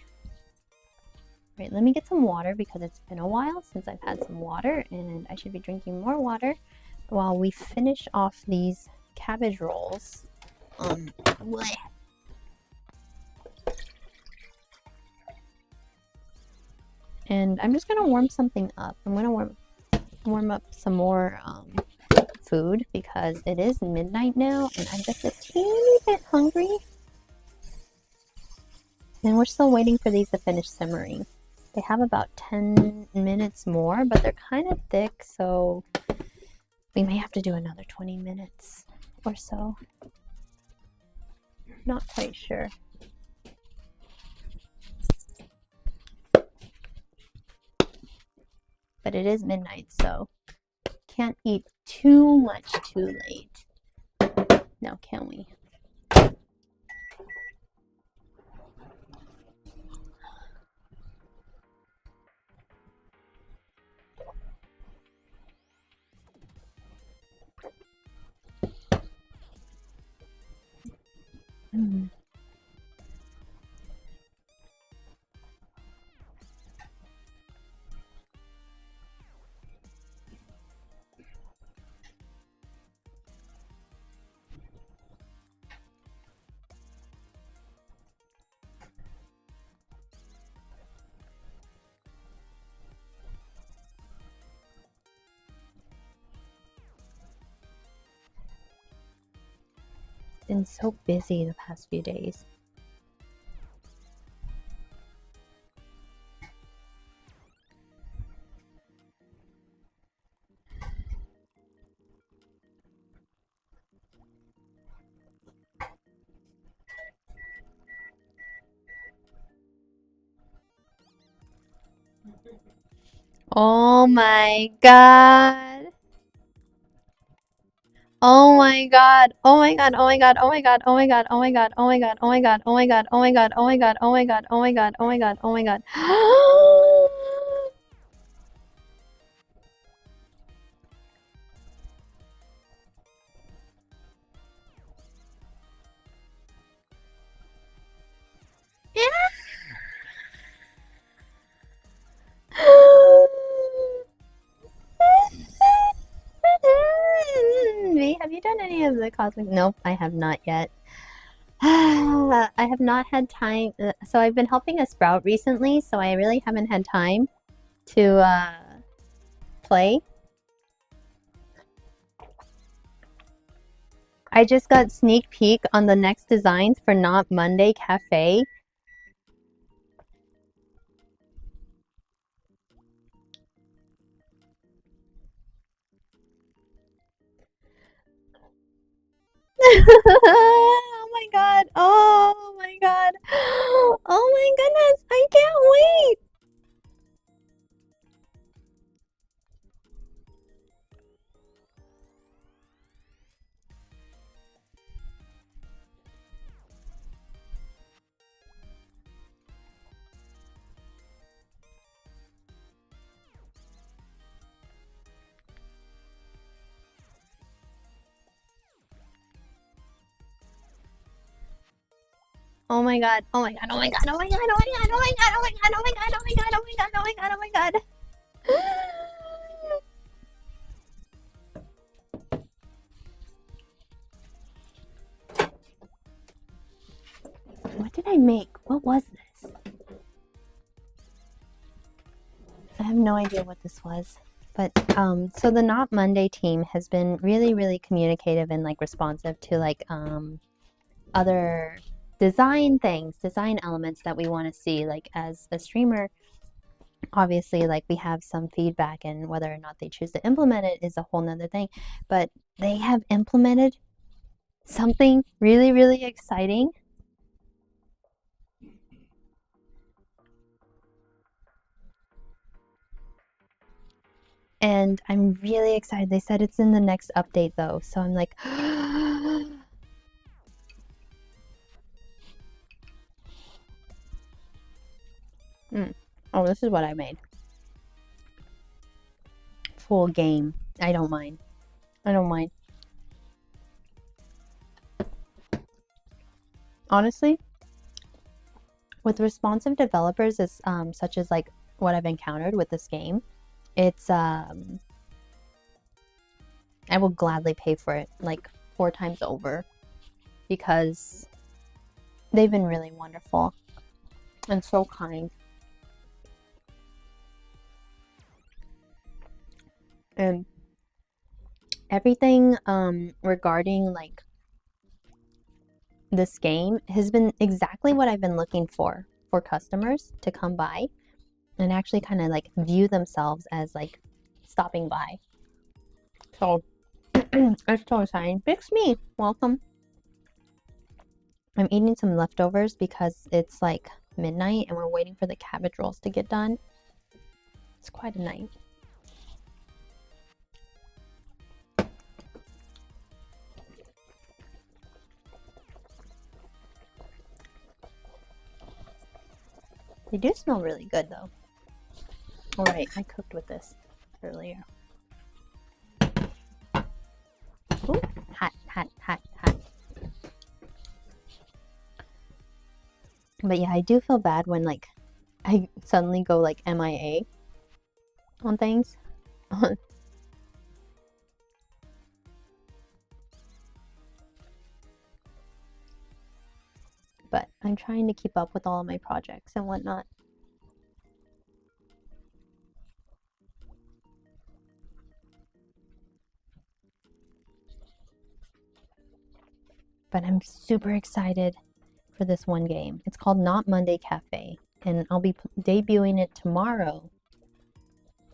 S1: Right, let me get some water because it's been a while since I've had some water and I should be drinking more water while we finish off these cabbage rolls. Bleh. And I'm just gonna warm something up. I'm gonna warm up some more food because it is midnight now and I'm just a teeny bit hungry. And we're still waiting for these to finish simmering. They have about 10 minutes more, but they're kind of thick, so we may have to do another 20 minutes or so. Not quite sure. But it is midnight, so can't eat too much too late. Now, can we? Mm. been so busy the past few days. Oh my god. Oh my god. Oh my god. Oh my god. Oh my god. Oh my god. Oh my god. Oh my god. Oh my god. Oh my god. Oh my god. Oh my god. Oh my god. Oh my god. Oh my god. Oh my god. Me, have you done any of the cosmic? Nope, I have not yet. I have not had time. So I've been helping a sprout recently, so I really haven't had time to play. I just got sneak peek on the next designs for Not Monday Cafe. Oh my god. Oh my god. Oh my goodness. I can't wait. Oh my god. Oh my god. Oh my god. Oh my god. Oh my god. Oh my god. Oh my god. Oh my god. Oh my god. Oh my god. Oh my god. Oh my god. What did I make? What was this? I have no idea what this was. But so the Not Monday team has been really, really communicative and like responsive to like other design things, design elements that we want to see. Like as a streamer, obviously like we have some feedback, and whether or not they choose to implement it is a whole nother thing. But they have implemented something really, really exciting. And I'm really excited. They said it's in the next update though. So I'm like, oh, this is what I made. Full game. I don't mind. I don't mind. Honestly, with responsive developers, is such as like what I've encountered with this game, it's I will gladly pay for it like 4 times over, because they've been really wonderful and so kind. And everything regarding like this game has been exactly what I've been looking for customers to come by and actually kind of like view themselves as like stopping by. So it's so exciting. Fix me. Welcome. I'm eating some leftovers because it's like midnight and we're waiting for the cabbage rolls to get done. It's quite a night. They do smell really good though. All right, I cooked with this earlier. Ooh, hot, hot, hot, hot. But yeah, I do feel bad when like I suddenly go like MIA on things. But I'm trying to keep up with all of my projects and whatnot. but I'm super excited for this one game. It's called Not Monday Cafe, and I'll be debuting it tomorrow.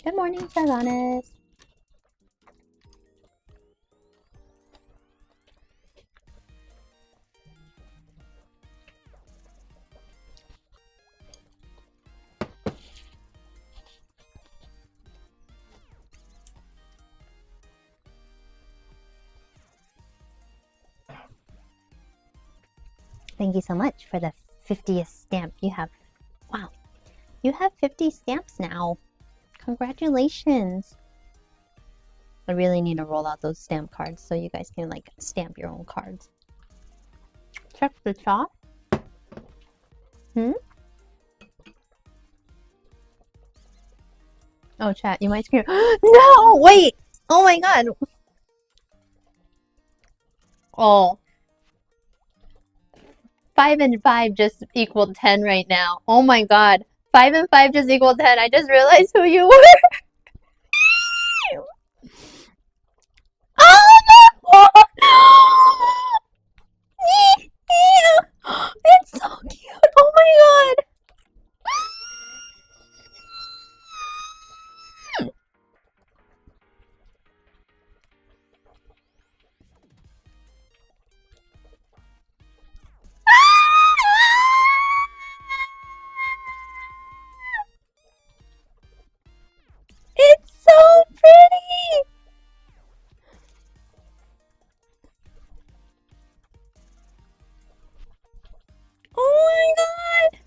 S1: Good morning, Sylvanas. Thank you so much for the 50th stamp. You have, wow, you have 50 stamps now. Congratulations. I really need to roll out those stamp cards so you guys can like stamp your own cards. Check the chat. Oh, chat, you might scream. No, wait. Oh my god. Oh. 5 and 5 just equaled 10 right now. Oh my god. 5 and 5 just equaled 10. I just realized who you were. Oh my god! It's so cute. Oh my god. It's so pretty. Oh my god.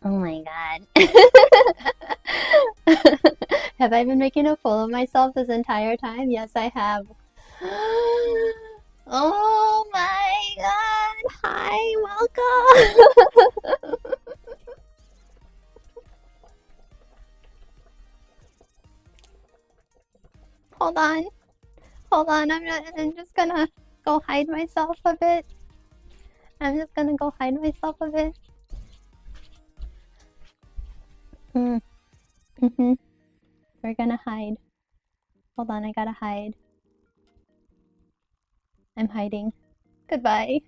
S1: Oh my god. Have I been making a fool of myself this entire time? Yes, I have. Oh my god. Hi, welcome. Hold on. Hold on. I'm just gonna go hide myself a bit. I'm just gonna go hide myself a bit. Mm-hmm. We're gonna hide. Hold on, I gotta hide. I'm hiding. Goodbye.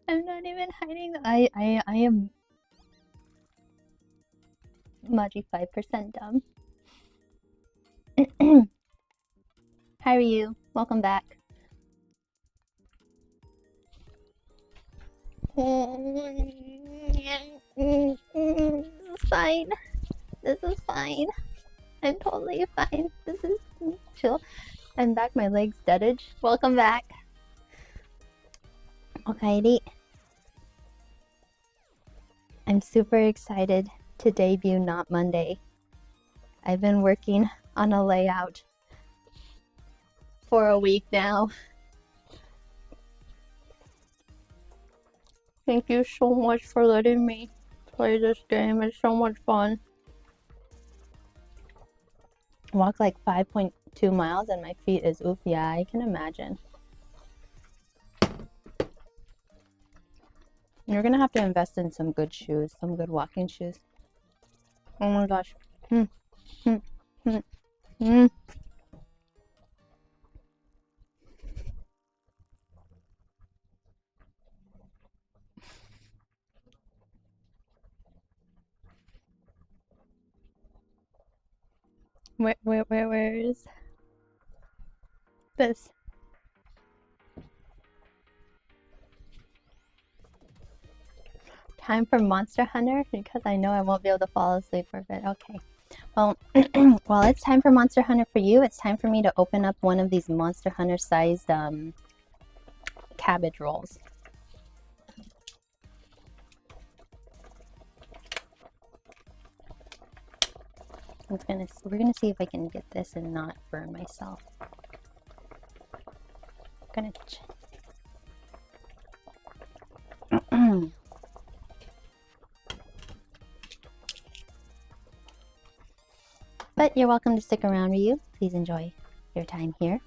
S1: I'm not even hiding. I am Maji 5% dumb. How are you? Welcome back. This is fine. This is fine. I'm totally fine. This is chill. I'm back. My leg's deaded. Welcome back. Alrighty. I'm super excited to debut Not Monday. I've been working on a layout for a week now. Thank you so much for letting me play this game. It's so much fun. Walk like 5.2 miles and my feet is oof. Yeah, I can imagine. You're gonna have to invest in some good shoes, some good walking shoes. Oh my gosh. Where is this? Time for Monster Hunter because I know I won't be able to fall asleep for a bit. Okay. Well, while it's time for Monster Hunter for you, it's time for me to open up one of these Monster Hunter sized cabbage rolls. We're gonna see if I can get this and not burn myself. I'm gonna But you're welcome to stick around, Ryu. Please enjoy your time here.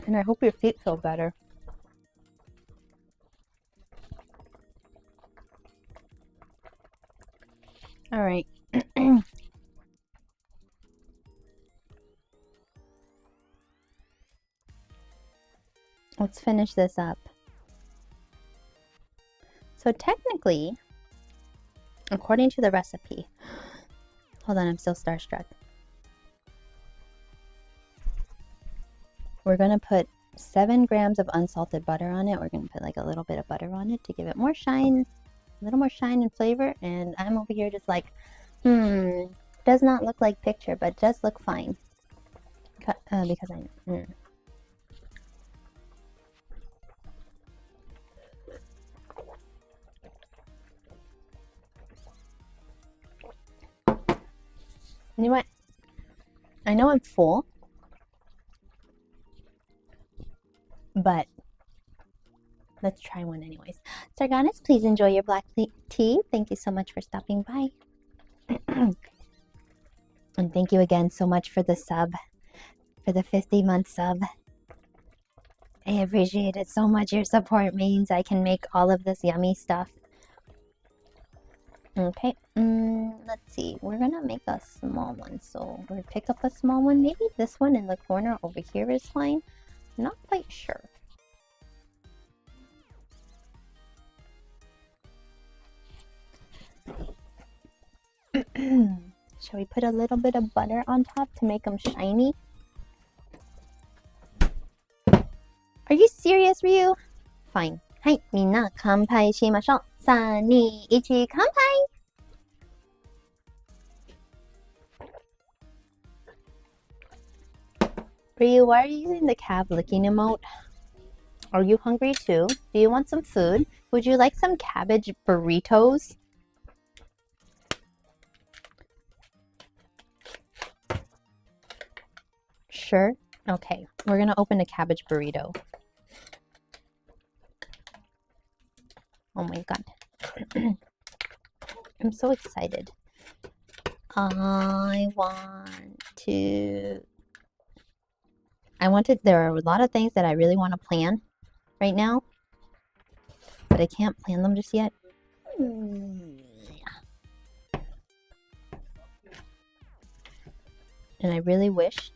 S1: And I hope your feet feel better. All right. Let's finish this up. So technically, according to the recipe, hold on, I'm still starstruck. We're gonna put 7 grams of unsalted butter on it. We're gonna put like a little bit of butter on it to give it more shine, a little more shine and flavor. And I'm over here just like, does not look like picture, but does look fine. Because I. You know what? I know I'm full, but let's try one anyways. Sargonis, please enjoy your black tea. Thank you so much for stopping by. And thank you again so much for the sub, for the 50-month sub. I appreciate it so much. Your support means I can make all of this yummy stuff. Okay, let's see. We're gonna make a small one, so we'll pick up a small one. Maybe this one in the corner over here is fine. Not quite sure. Shall we put a little bit of butter on top to make them shiny? Are you serious, Ryu? Fine. はい、みんな乾杯しましょう。3、2、1、乾杯! Ryu, why are you using the cab licking emote? Are you hungry too? Do you want some food? Would you like some cabbage burritos? Sure. Okay, we're gonna open a cabbage burrito. Oh my god. I'm so excited. There are a lot of things that I really want to plan right now, but I can't plan them just yet. And I really wish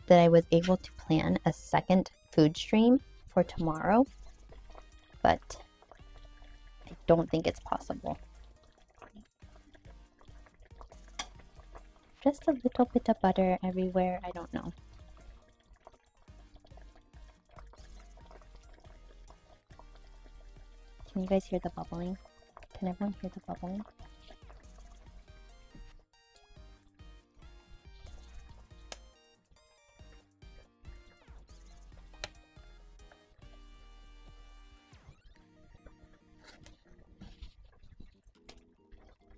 S1: that I was able to plan a second food stream for tomorrow, but I don't think it's possible. Just a little bit of butter everywhere, I don't know. Can you guys hear the bubbling? Can everyone hear the bubbling?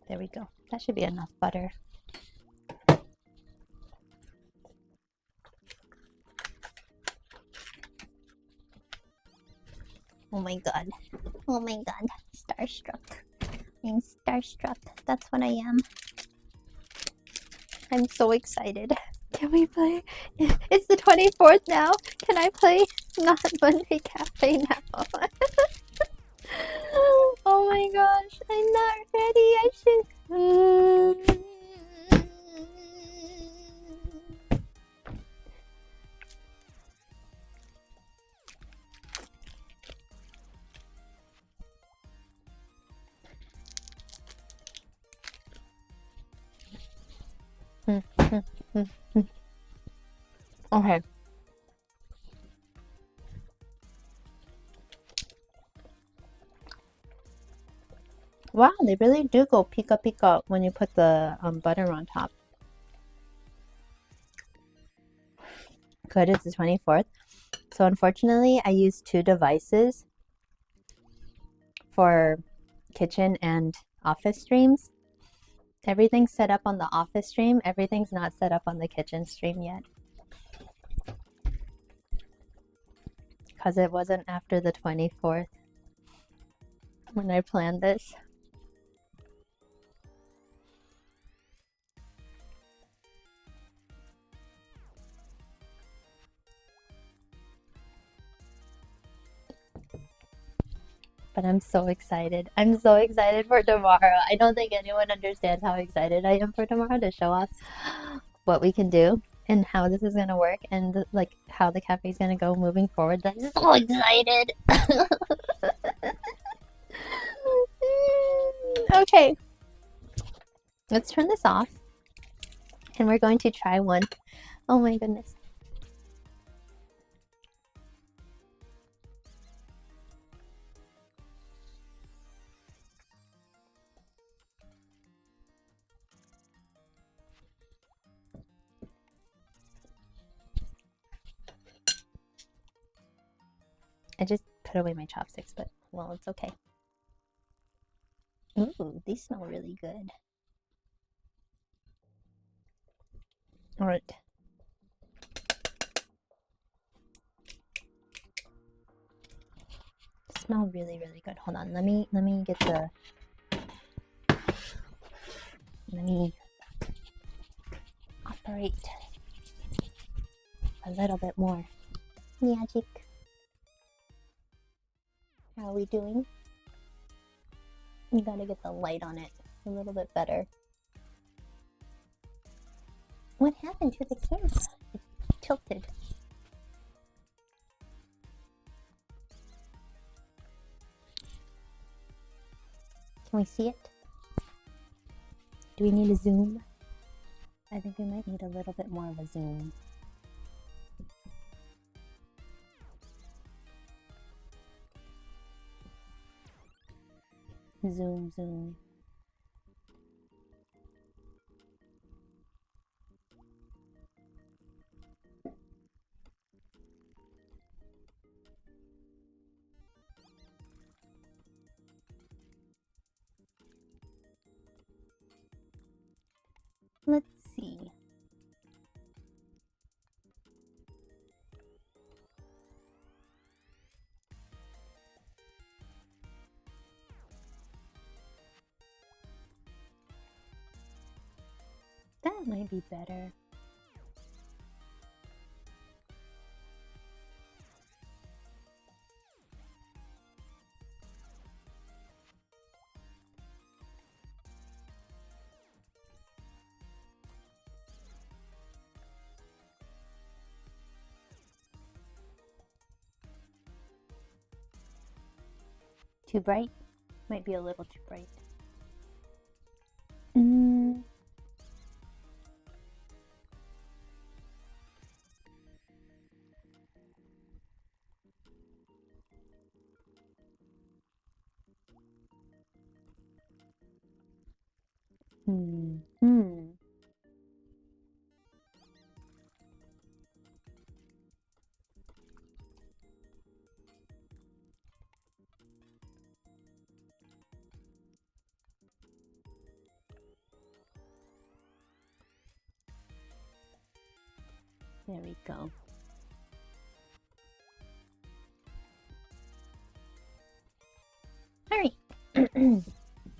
S1: There we go. That should be enough butter. Oh my god. Oh my god. Starstruck. I'm starstruck. That's what I am. I'm so excited. Can we play? It's the 24th now. Can I play Not Monday Cafe now? Oh my gosh. I'm not ready. I should. Okay. Wow, they really do go pika pika when you put the butter on top. Good, it's the 24th. So unfortunately, I used two devices for kitchen and office streams. Everything's set up on the office stream. Everything's not set up on the kitchen stream yet. Because it wasn't after the 24th when I planned this. But I'm so excited. I'm so excited for tomorrow. I don't think anyone understands how excited I am for tomorrow to show off what we can do and how this is gonna work and like how the cafe is gonna go moving forward. I'm so excited. Okay, let's turn this off and we're going to try one. Oh my goodness. I just put away my chopsticks, but well, it's okay. Ooh, these smell really good. All right. Smell really, really good. Hold on. Let me get the. Let me operate a little bit more. Magic. How are we doing? We gotta get the light on it a little bit better. What happened to the camera? It tilted. Can we see it? Do we need a zoom? I think we might need a little bit more of a zoom. Zoom, zoom. Let's see. That might be better. Too bright? Might be a little too bright. There we go. Alright.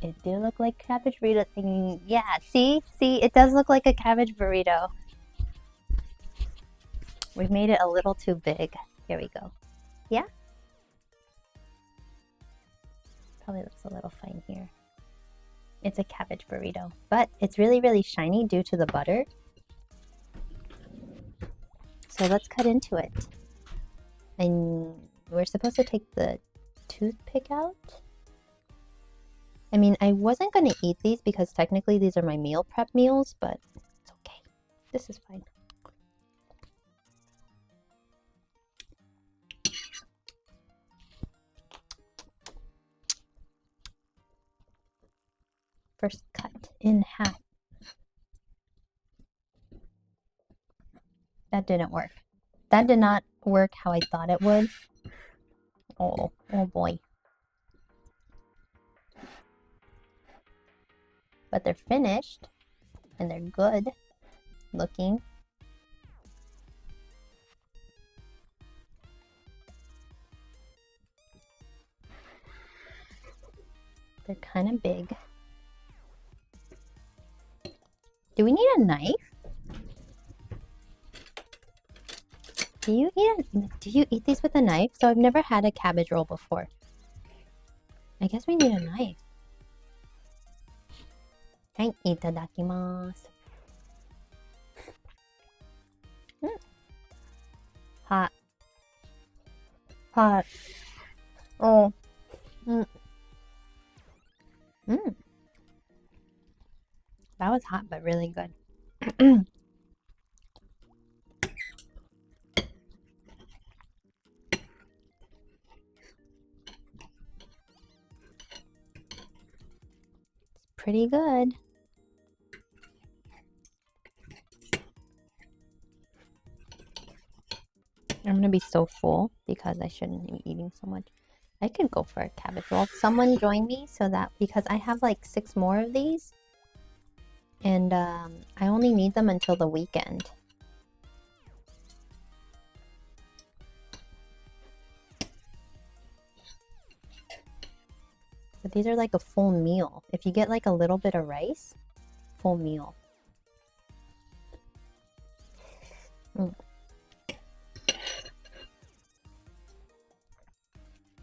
S1: It do look like cabbage burrito thing. Yeah, see? See, it does look like a cabbage burrito. We've made it a little too big. Here we go. Yeah? Probably looks a little fine here. It's a cabbage burrito, but it's really, really shiny due to the butter. So let's cut into it. And we're supposed to take the toothpick out. I mean, I wasn't going to eat these because technically these are my meal prep meals, but it's okay. This is fine. First cut in half. That didn't work. That did not work how I thought it would. Oh boy. But they're finished and they're good looking. They're kind of big. Do we need a knife? Do you eat these with a knife? So I've never had a cabbage roll before. I guess we need a knife. Hai, itadakimasu. Hot. Hot. Oh. That was hot, but really good. Pretty good. I'm gonna be so full because I shouldn't be eating so much. I could go for a cabbage roll. Someone join me so that because I have like 6 more of these and I only need them until the weekend. But these are like a full meal. If you get like a little bit of rice, full meal.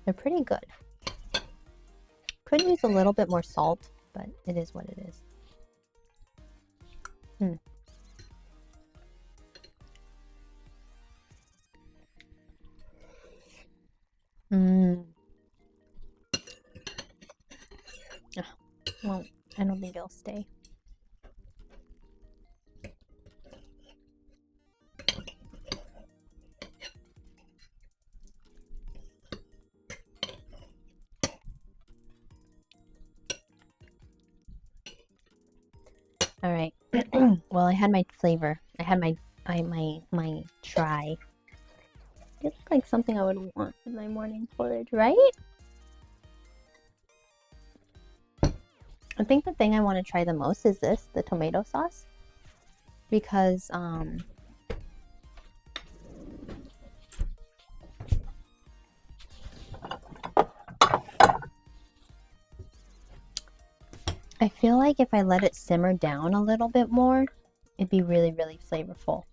S1: They're pretty good. Could use a little bit more salt, but it is what it is. Well, I don't think it'll stay. All right. Well, I had my flavor. I had my try. It looks like something I would want in my morning porridge, right? I think the thing I want to try the most is this, the tomato sauce, because I feel like if I let it simmer down a little bit more, it'd be really, really flavorful.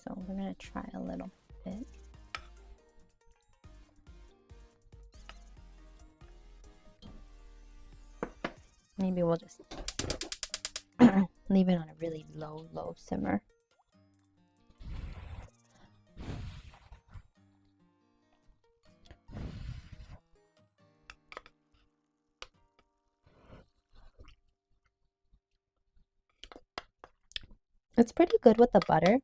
S1: So we're gonna try a little bit. Maybe we'll just leave it on a really low simmer. It's pretty good with the butter.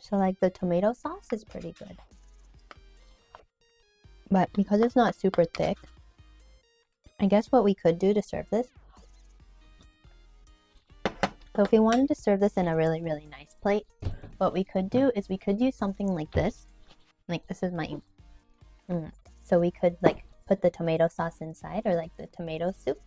S1: So like the tomato sauce is pretty good. But because it's not super thick, I guess what we could do to serve this. So if we wanted to serve this in a really, really nice plate, what we could do is we could use something like this. Like this is my, so we could like put the tomato sauce inside or like the tomato soup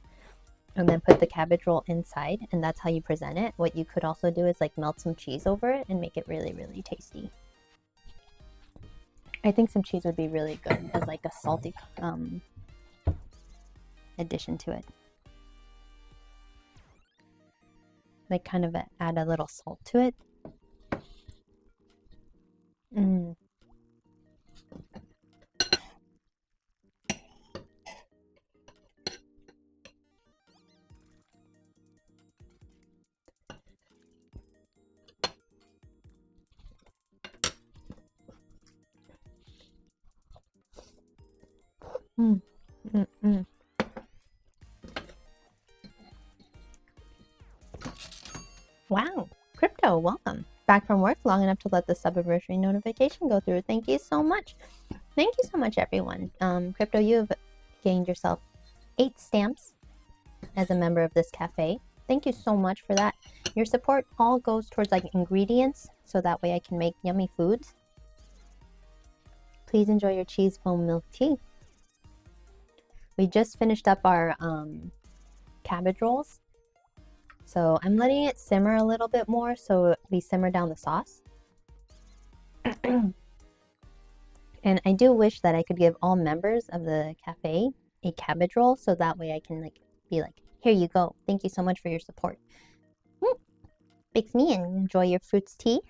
S1: and then put the cabbage roll inside and that's how you present it. What you could also do is like melt some cheese over it and make it really, really tasty. I think some cheese would be really good as like a salty addition to it. Like kind of add a little salt to it. Wow, Crypto, welcome. Back from work long enough to let the sub-anniversary notification go through. Thank you so much. Thank you so much, everyone. Crypto, you have gained yourself 8 stamps as a member of this cafe. Thank you so much for that. Your support all goes towards like ingredients, so that way I can make yummy foods. Please enjoy your cheese foam milk tea. We just finished up our cabbage rolls. So I'm letting it simmer a little bit more so we simmer down the sauce. And I do wish that I could give all members of the cafe a cabbage roll so that way I can be like, here you go. Thank you so much for your support. Fix me and enjoy your fruits tea.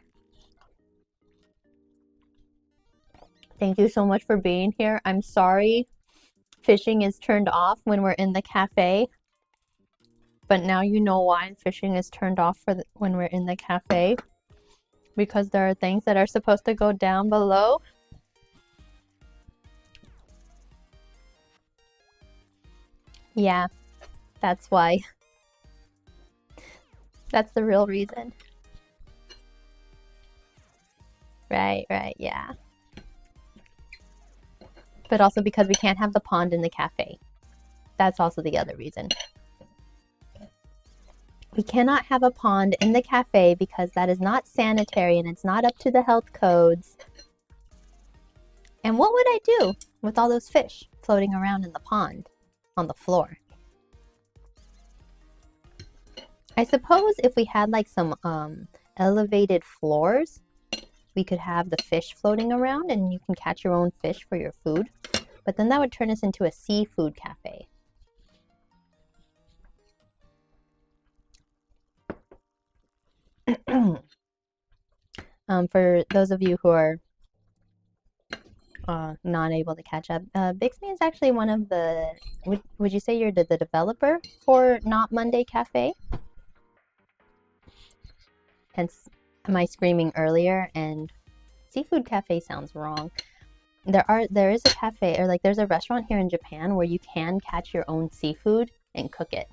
S1: Thank you so much for being here. I'm sorry fishing is turned off when we're in the cafe. But now you know why fishing is turned off when we're in the cafe. Because there are things that are supposed to go down below. Yeah, that's why. That's the real reason. Right, yeah. But also because we can't have the pond in the cafe. That's also the other reason. We cannot have a pond in the cafe because that is not sanitary and it's not up to the health codes. And what would I do with all those fish floating around in the pond on the floor? I suppose if we had like some elevated floors, we could have the fish floating around and you can catch your own fish for your food. But then that would turn us into a seafood cafe. For those of you who are not able to catch up, Bixby is actually one of the, would you say you're the developer for Not Monday Cafe? Hence my screaming earlier, and seafood cafe sounds wrong. There is a cafe, or like there's a restaurant here in Japan where you can catch your own seafood and cook it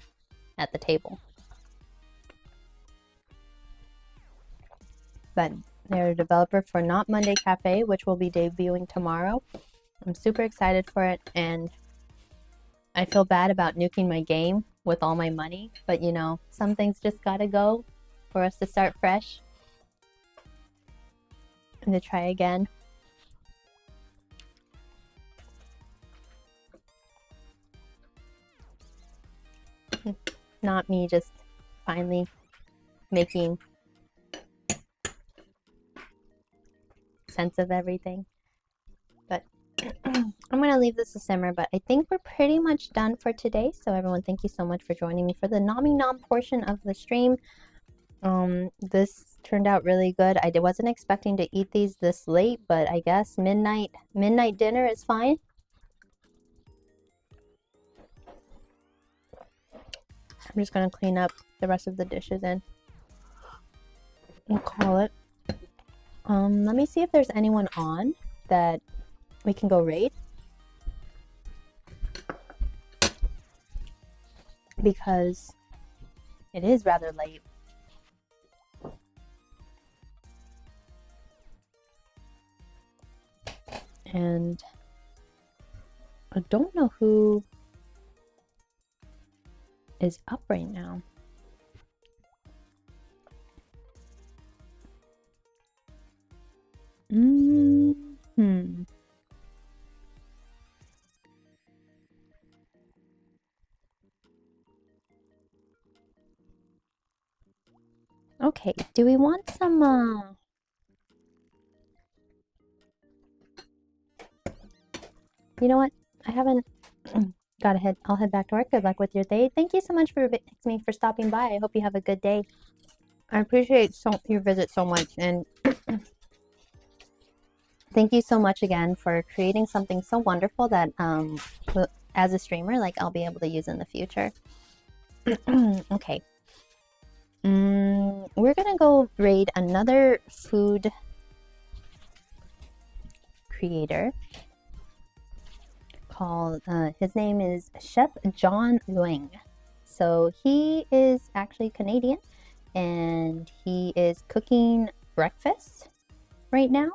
S1: at the table. But they're a developer for Not Monday Cafe, which will be debuting tomorrow. I'm super excited for it, and I feel bad about nuking my game with all my money, but you know, some things just gotta go for us to start fresh and to try again. Not me just finally making sense of everything. But I'm gonna leave this to simmer, but I think we're pretty much done for today. So everyone, thank you so much for joining me for the Nomi Nom portion of the stream. This turned out really good. I wasn't expecting to eat these this late, but I guess midnight dinner is fine. I'm just gonna clean up the rest of the dishes and we'll call it. Let me see if there's anyone on that we can go raid. Because it is rather late. And I don't know who is up right now. Okay, do we want some you know what? I haven't got ahead. I'll head back to work. Good luck with your day. Thank you so much for stopping by. I hope you have a good day. I appreciate your visit so much, and thank you so much again for creating something so wonderful that as a streamer, like I'll be able to use in the future. Okay. We're gonna go raid another food creator called, his name is Chef John Nguyen. So he is actually Canadian and he is cooking breakfast right now.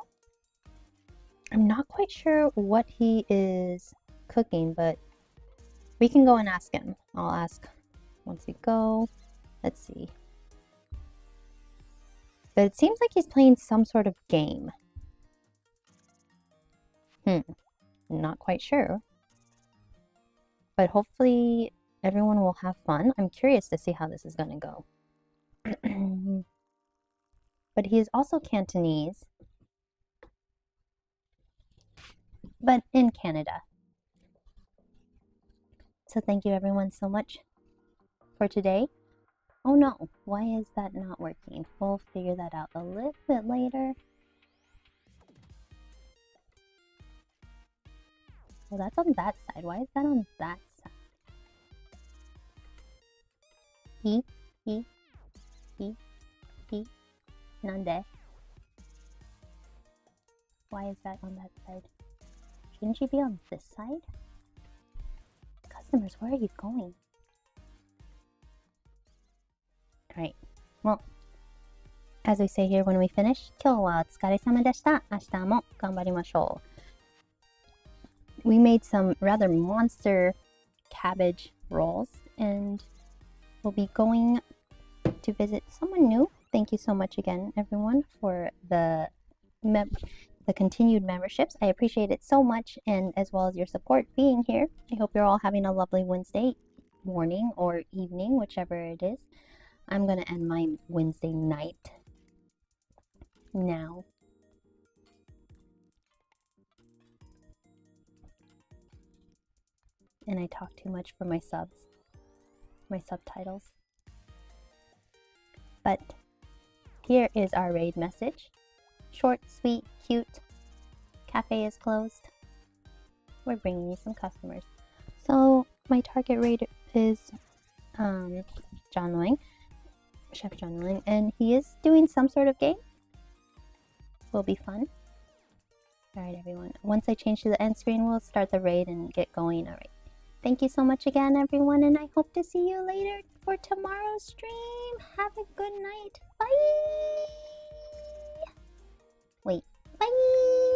S1: I'm not quite sure what he is cooking, but we can go and ask him. I'll ask once we go. Let's see. But it seems like he's playing some sort of game. Not quite sure. But hopefully everyone will have fun. I'm curious to see how this is going to go. But he is also Cantonese, but in Canada. So thank you everyone so much for today. Oh no, why is that not working? We'll figure that out a little bit later. Well, that's on that side. Why is that on that side? E, E, E, E, Nande. Why is that on that side? Shouldn't you be on this side? Customers, where are you going? Alright, well, as we say here when we finish, 今日はお疲れ様でした。明日も頑張りましょう。We made some rather monster cabbage rolls and we'll be going to visit someone new. Thank you so much again, everyone, for the continued memberships. I appreciate it so much, and as well as your support being here. I hope you're all having a lovely Wednesday morning or evening, whichever it is. I'm going to end my Wednesday night now. And I talk too much for my subtitles. But here is our raid message. Short, sweet, cute. Cafe is closed. We're bringing you some customers. So my target raid is John Nguyen, Chef John Nguyen, and he is doing some sort of game. Will be fun. Alright everyone, once I change to the end screen, we'll start the raid and get going. Alright. Thank you so much again, everyone, and I hope to see you later for tomorrow's stream. Have a good night. Bye! Wait. Bye!